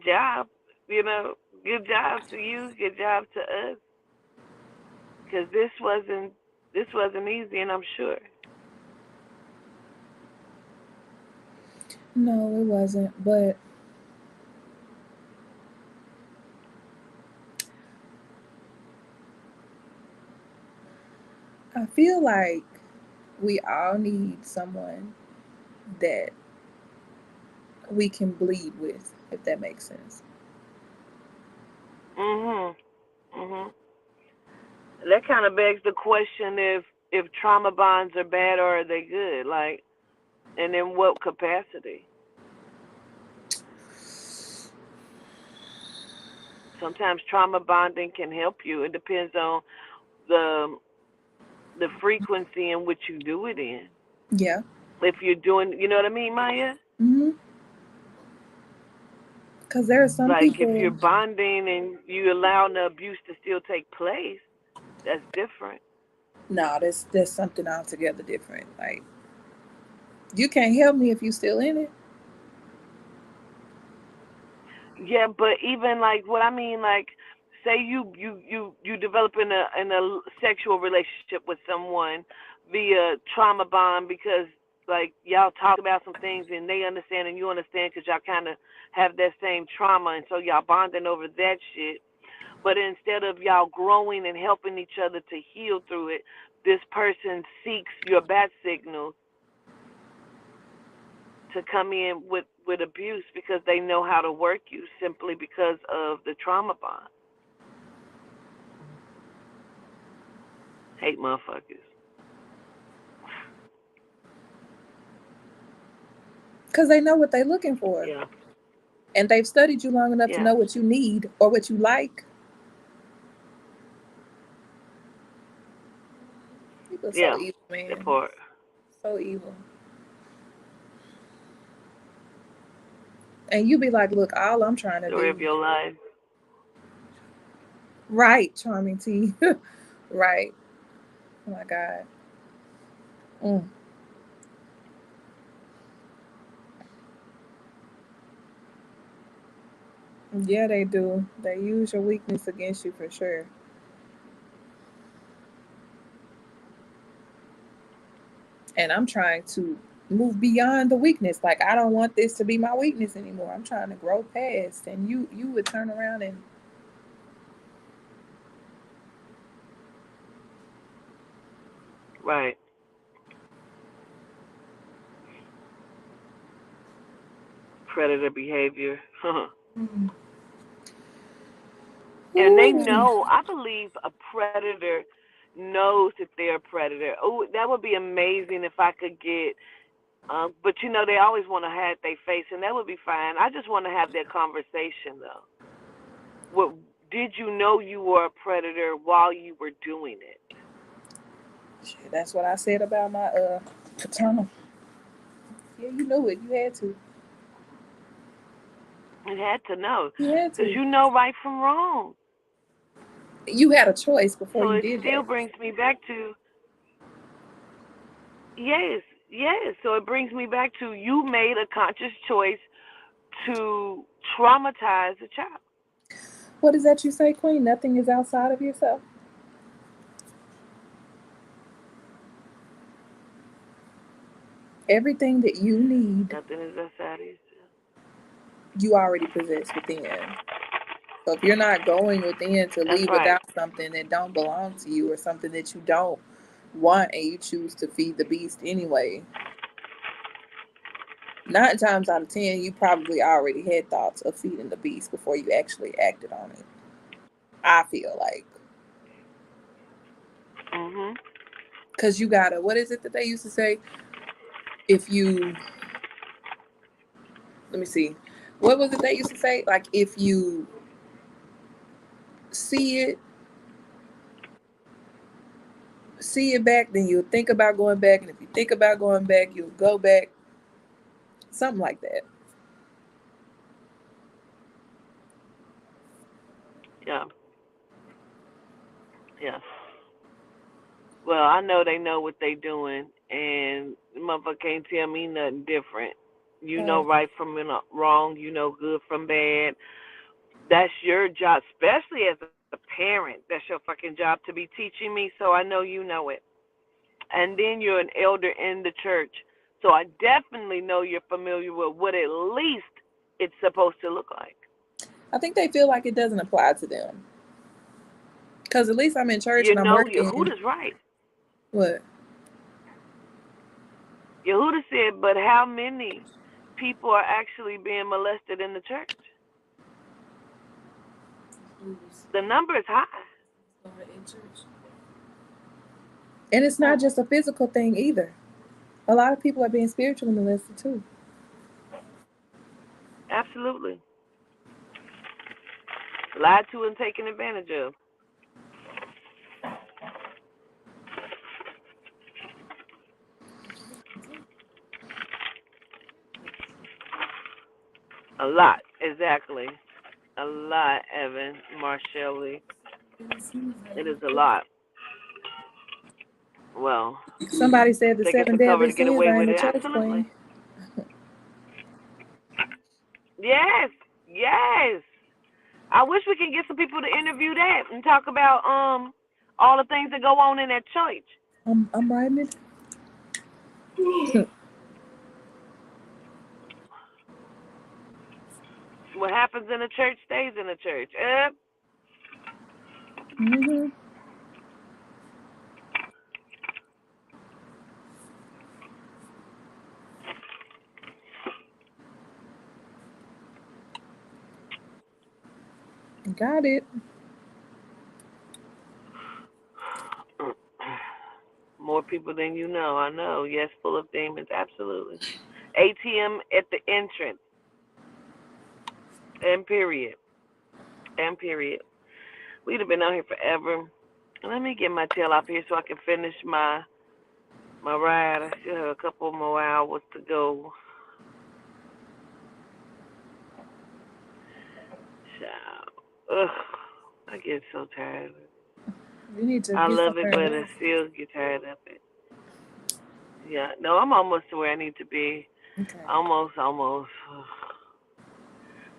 job, good job to you, good job to us, because this wasn't easy, and I'm sure. No, it wasn't. But I feel like we all need someone that we can bleed with, if that makes sense. Mhm. Mhm. That kind of begs the question if trauma bonds are bad or are they good? Like, and in what capacity? Sometimes trauma bonding can help you. It depends on the the frequency in which you do it in. Yeah. If you're doing, you know what I mean, Maya? Mm-hmm. Because there are some Like if you're people. bonding and you allow the abuse to still take place, that's different. No, that's something altogether different. Like you can't help me if you still in it. Yeah, but even like what I mean, like say you develop in a sexual relationship with someone via trauma bond because like y'all talk about some things and they understand and you understand because y'all kind of have that same trauma and so y'all bonding over that shit. But instead of y'all growing and helping each other to heal through it, this person seeks your bat signals to come in with abuse because they know how to work you simply because of the trauma bond. Hate motherfuckers. Because they know what they're looking for. Yeah. And they've studied you long enough to Yeah. know what you need or what you like. People are so Yeah. evil, That man. part. So evil. And you be like, look, all I'm trying to Story of do. your life. Right, Charming T. Right. Oh my God. Mm. Yeah, they do. They use your weakness against you for sure. And I'm trying to move beyond the weakness. Like I don't want this to be my weakness anymore. I'm trying to grow past. And you would turn around and Right. Predator behavior. And they ooh, know, I believe a predator knows if they're a predator. Oh, that would be amazing if I could get but you know they always want to hide their face, and that would be fine. I just want to have that conversation though. What did you know you were a predator while you were doing it? shit, that's what I said about my paternal. Yeah, you knew it. You had to. You had to know, You had because to. you know right from wrong. You had a choice before So you it did still that. brings me back to yes, yes. So it brings me back to you made a conscious choice to traumatize a child. What is that you say, Queen? Nothing is outside of yourself. Everything that you need, Nothing is outside of you. you already possess within. So if you're not going within to That's leave right. without something that don't belong to you or something that you don't want and you choose to feed the beast anyway, 9 times out of 10, you probably already had thoughts of feeding the beast before you actually acted on it. I feel like. Mhm. Because you gotta, what is it that they used to say? If you, let me see, what was it they used to say? Like, if you see it, see it back, then you'll think about going back. And if you think about going back, you'll go back. Something like that. Yeah. Yeah. Well, I know they know what they doing, and the motherfucker can't tell me nothing different. You know Oh, right from wrong. You know good from bad. That's your job, especially as a parent. That's your fucking job to be teaching me. So I know you know it. And then you're an elder in the church, so I definitely know you're familiar with what at least it's supposed to look like. I think they feel like it doesn't apply to them. Because at least I'm in church You and I'm know, working. Huda's right. What? Yehuda said, but how many people are actually being molested in the church? The number is high. And it's not just a physical thing either. A lot of people are being spiritually molested too. Absolutely. Lied to and taken advantage of. A lot, exactly. A lot, Evan, Marshall. It is a lot. Well, Somebody said the they get 7 the cover deadly to get sins away are in with the it. church, Absolutely. Queen. Yes, yes. I wish we could get some people to interview that and talk about all the things that go on in that church. I'm writing it. What happens in the church stays in the church. Mhm. Got it. More people than you know. I know. Yes, full of demons. Absolutely. ATM at the entrance. And period. And period. We'd have been out here forever. Let me get my tail off here so I can finish my ride. I still have a couple more hours to go. Child. Ugh. I get so tired of it. You need to I get love it, somewhere but I else. still get tired of it. Yeah. No, I'm almost to where I need to be. Okay. Almost.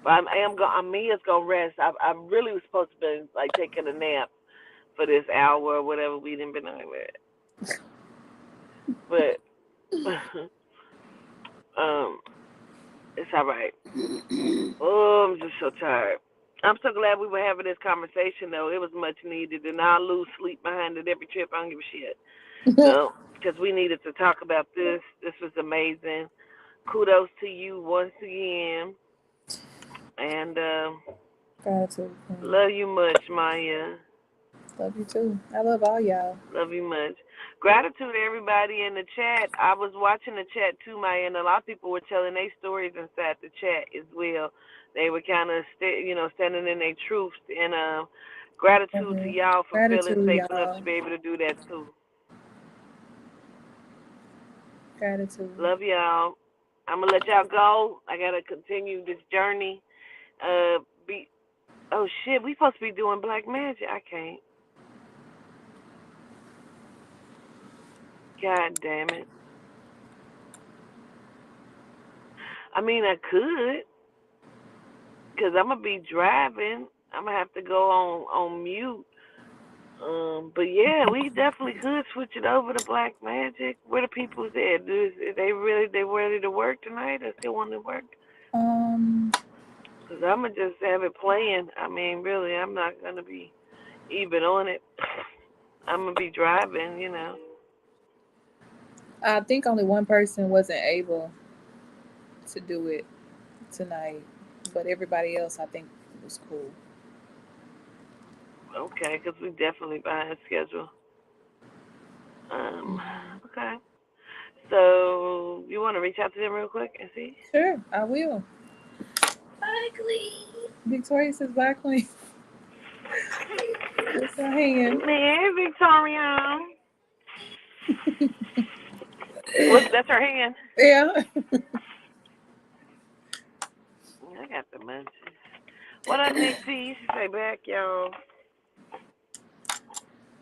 But Mia's gonna rest. I really was supposed to be like taking a nap for this hour or whatever we didn't been on with. But it's all right. Oh, I'm just so tired. I'm so glad we were having this conversation though. It was much needed, and I'll lose sleep behind it every trip. I don't give a shit. So, because we needed to talk about this. This was amazing. Kudos to you once again. And Gratitude, Queen. love you much, Maya. Love you too. I love all y'all. Love you much. Gratitude to everybody in the chat. I was watching the chat too, Maya, and a lot of people were telling their stories inside the chat as well. They were kind of, standing in their truths. And gratitude to y'all for feeling Gratitude, safe enough y'all. to be able to do that too. Gratitude. Love y'all. I'm gonna let y'all go. I gotta continue this journey. Oh shit, we supposed to be doing black magic. I can't. God damn it. I mean, I could, cause I'm gonna be driving. I'm gonna have to go on mute. But yeah, we definitely could switch it over to black magic. Where the people's at? They ready to work tonight? Or still want to work? Cause I'm gonna just have it playing. I mean, really, I'm not gonna be even on it. I'm gonna be driving. I think only one person wasn't able to do it tonight, but everybody else I think was cool. Okay, because we definitely behind schedule. Okay. So you want to reach out to them real quick and see? Sure, I will. Bye, Queen. Victoria says bye, Queen. What's her hand? Hey, Victoria. That's her hand. Yeah. I got the munchies. What up, Nick T? You should say back, y'all.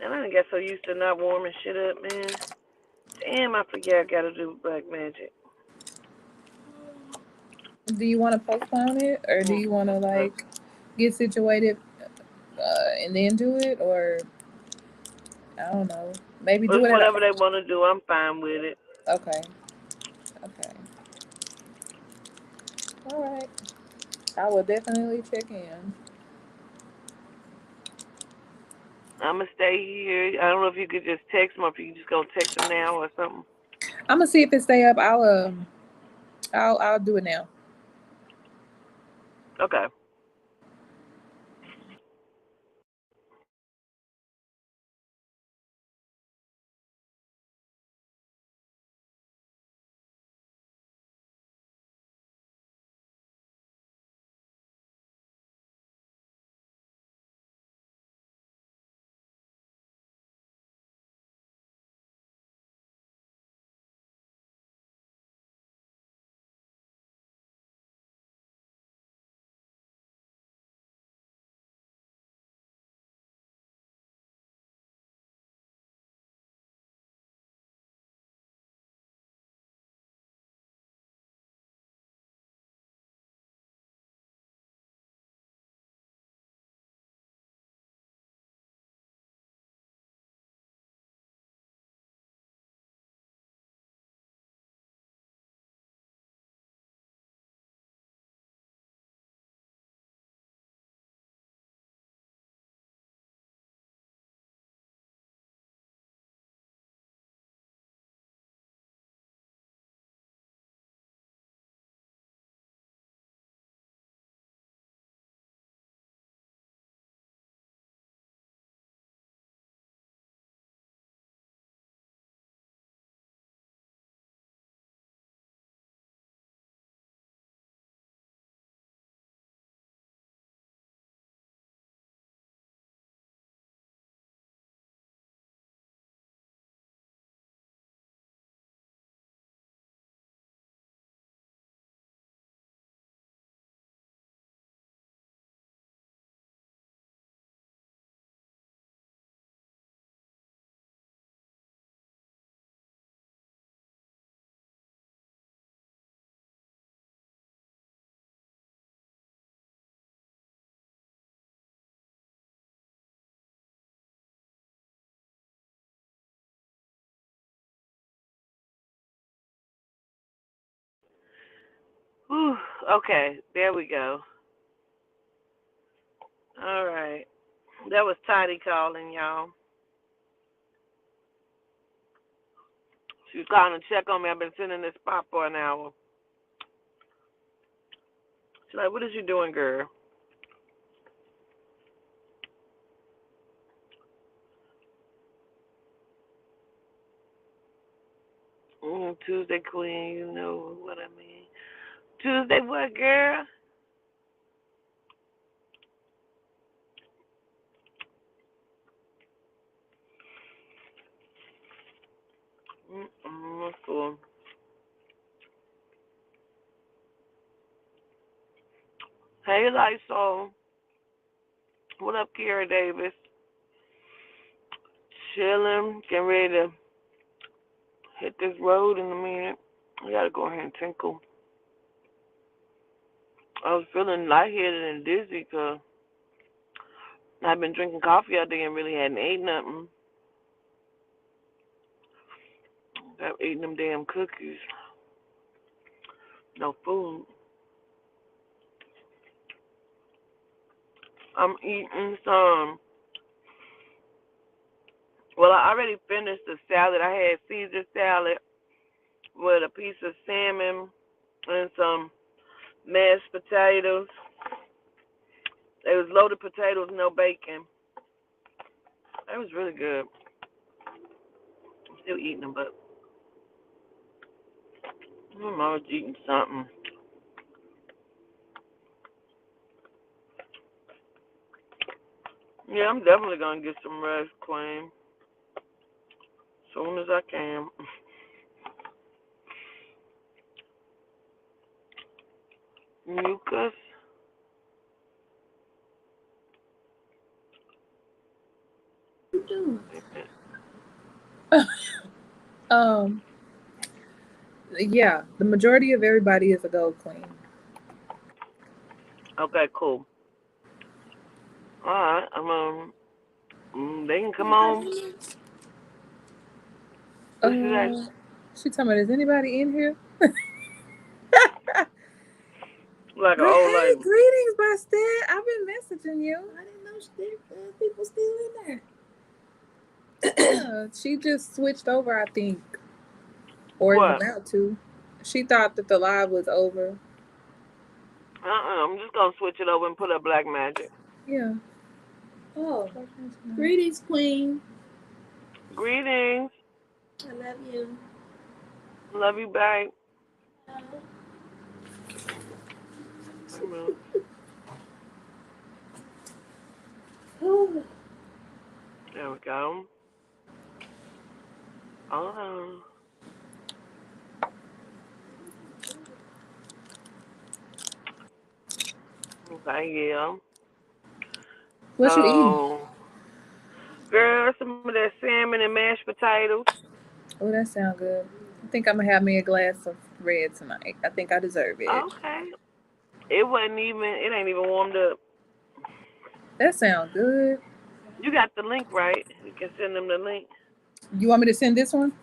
And I done got so used to not warming shit up, man. Damn, I forget I gotta do black magic. Do you want to postpone it, or do you want to get situated and then do it, or I don't know, maybe do It's it whatever they want to do. I'm fine with it. Okay. All right. I will definitely check in. I'm gonna stay here. I don't know if you could just text him or if you just gonna text him now or something. I'm gonna see if it stay up. I'll do it now. Okay. Whew. Okay, there we go. All right. That was Toddy calling, y'all. She was calling to check on me. I've been sitting in this spot for an hour. She's like, what is you doing, girl? Tuesday Queen, you know what I mean. Tuesday what, girl? That's cool. Hey, Lysol. What up, Kira Davis? Chilling, getting ready to hit this road in a minute. I gotta go ahead and tinkle. I was feeling lightheaded and dizzy because I've been drinking coffee all day and really hadn't ate nothing. I've eaten them damn cookies. No food. I'm eating some. Well, I already finished the salad. I had Caesar salad with a piece of salmon and some mashed potatoes. It was loaded potatoes, no bacon. That was really good. I'm still eating them, but I'm always eating something. Yeah, I'm definitely gonna get some rest, Queen. Soon as I can. Mucus. Um, yeah, the majority of everybody is a gold queen. Okay, cool. All right, they can come on. What should I? She told me, is anybody in here? Like an But old hey, lady. greetings, Bastet. I've been messaging you. I didn't know people still in there. Yeah, she just switched over, I think, or is What? about to. She thought that the live was over. I'm just gonna switch it over and put up Black Magic. Yeah. Oh, greetings, Queen. Greetings. I love you. Love you back. There we go. Oh. Okay, yeah. What you eating? So, girl, some of that salmon and mashed potatoes. Oh, that sound good. I think I'm gonna have me a glass of red tonight. I think I deserve it. Okay. It wasn't even. It ain't even warmed up. That sound good. You got the link, right? You can send them the link. You want me to send this one?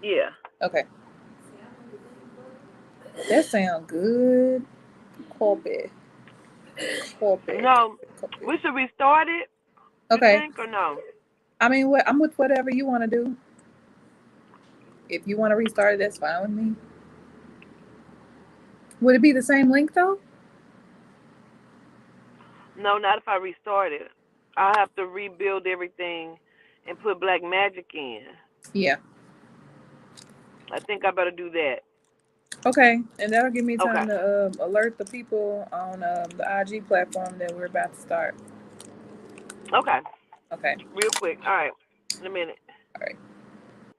Yeah. Okay. That sound good. Corbett. No, we should restart it. You Okay. think or no? I mean, what I'm with whatever you want to do. If you want to restart it, that's fine with me. Would it be the same link though? No, not if I restart it. I'll have to rebuild everything and put Black Magic in. Yeah. I think I better do that. Okay, and that'll give me time Okay. to alert the people on the IG platform that we're about to start. Okay. Okay. Real quick. All right. In a minute. All right.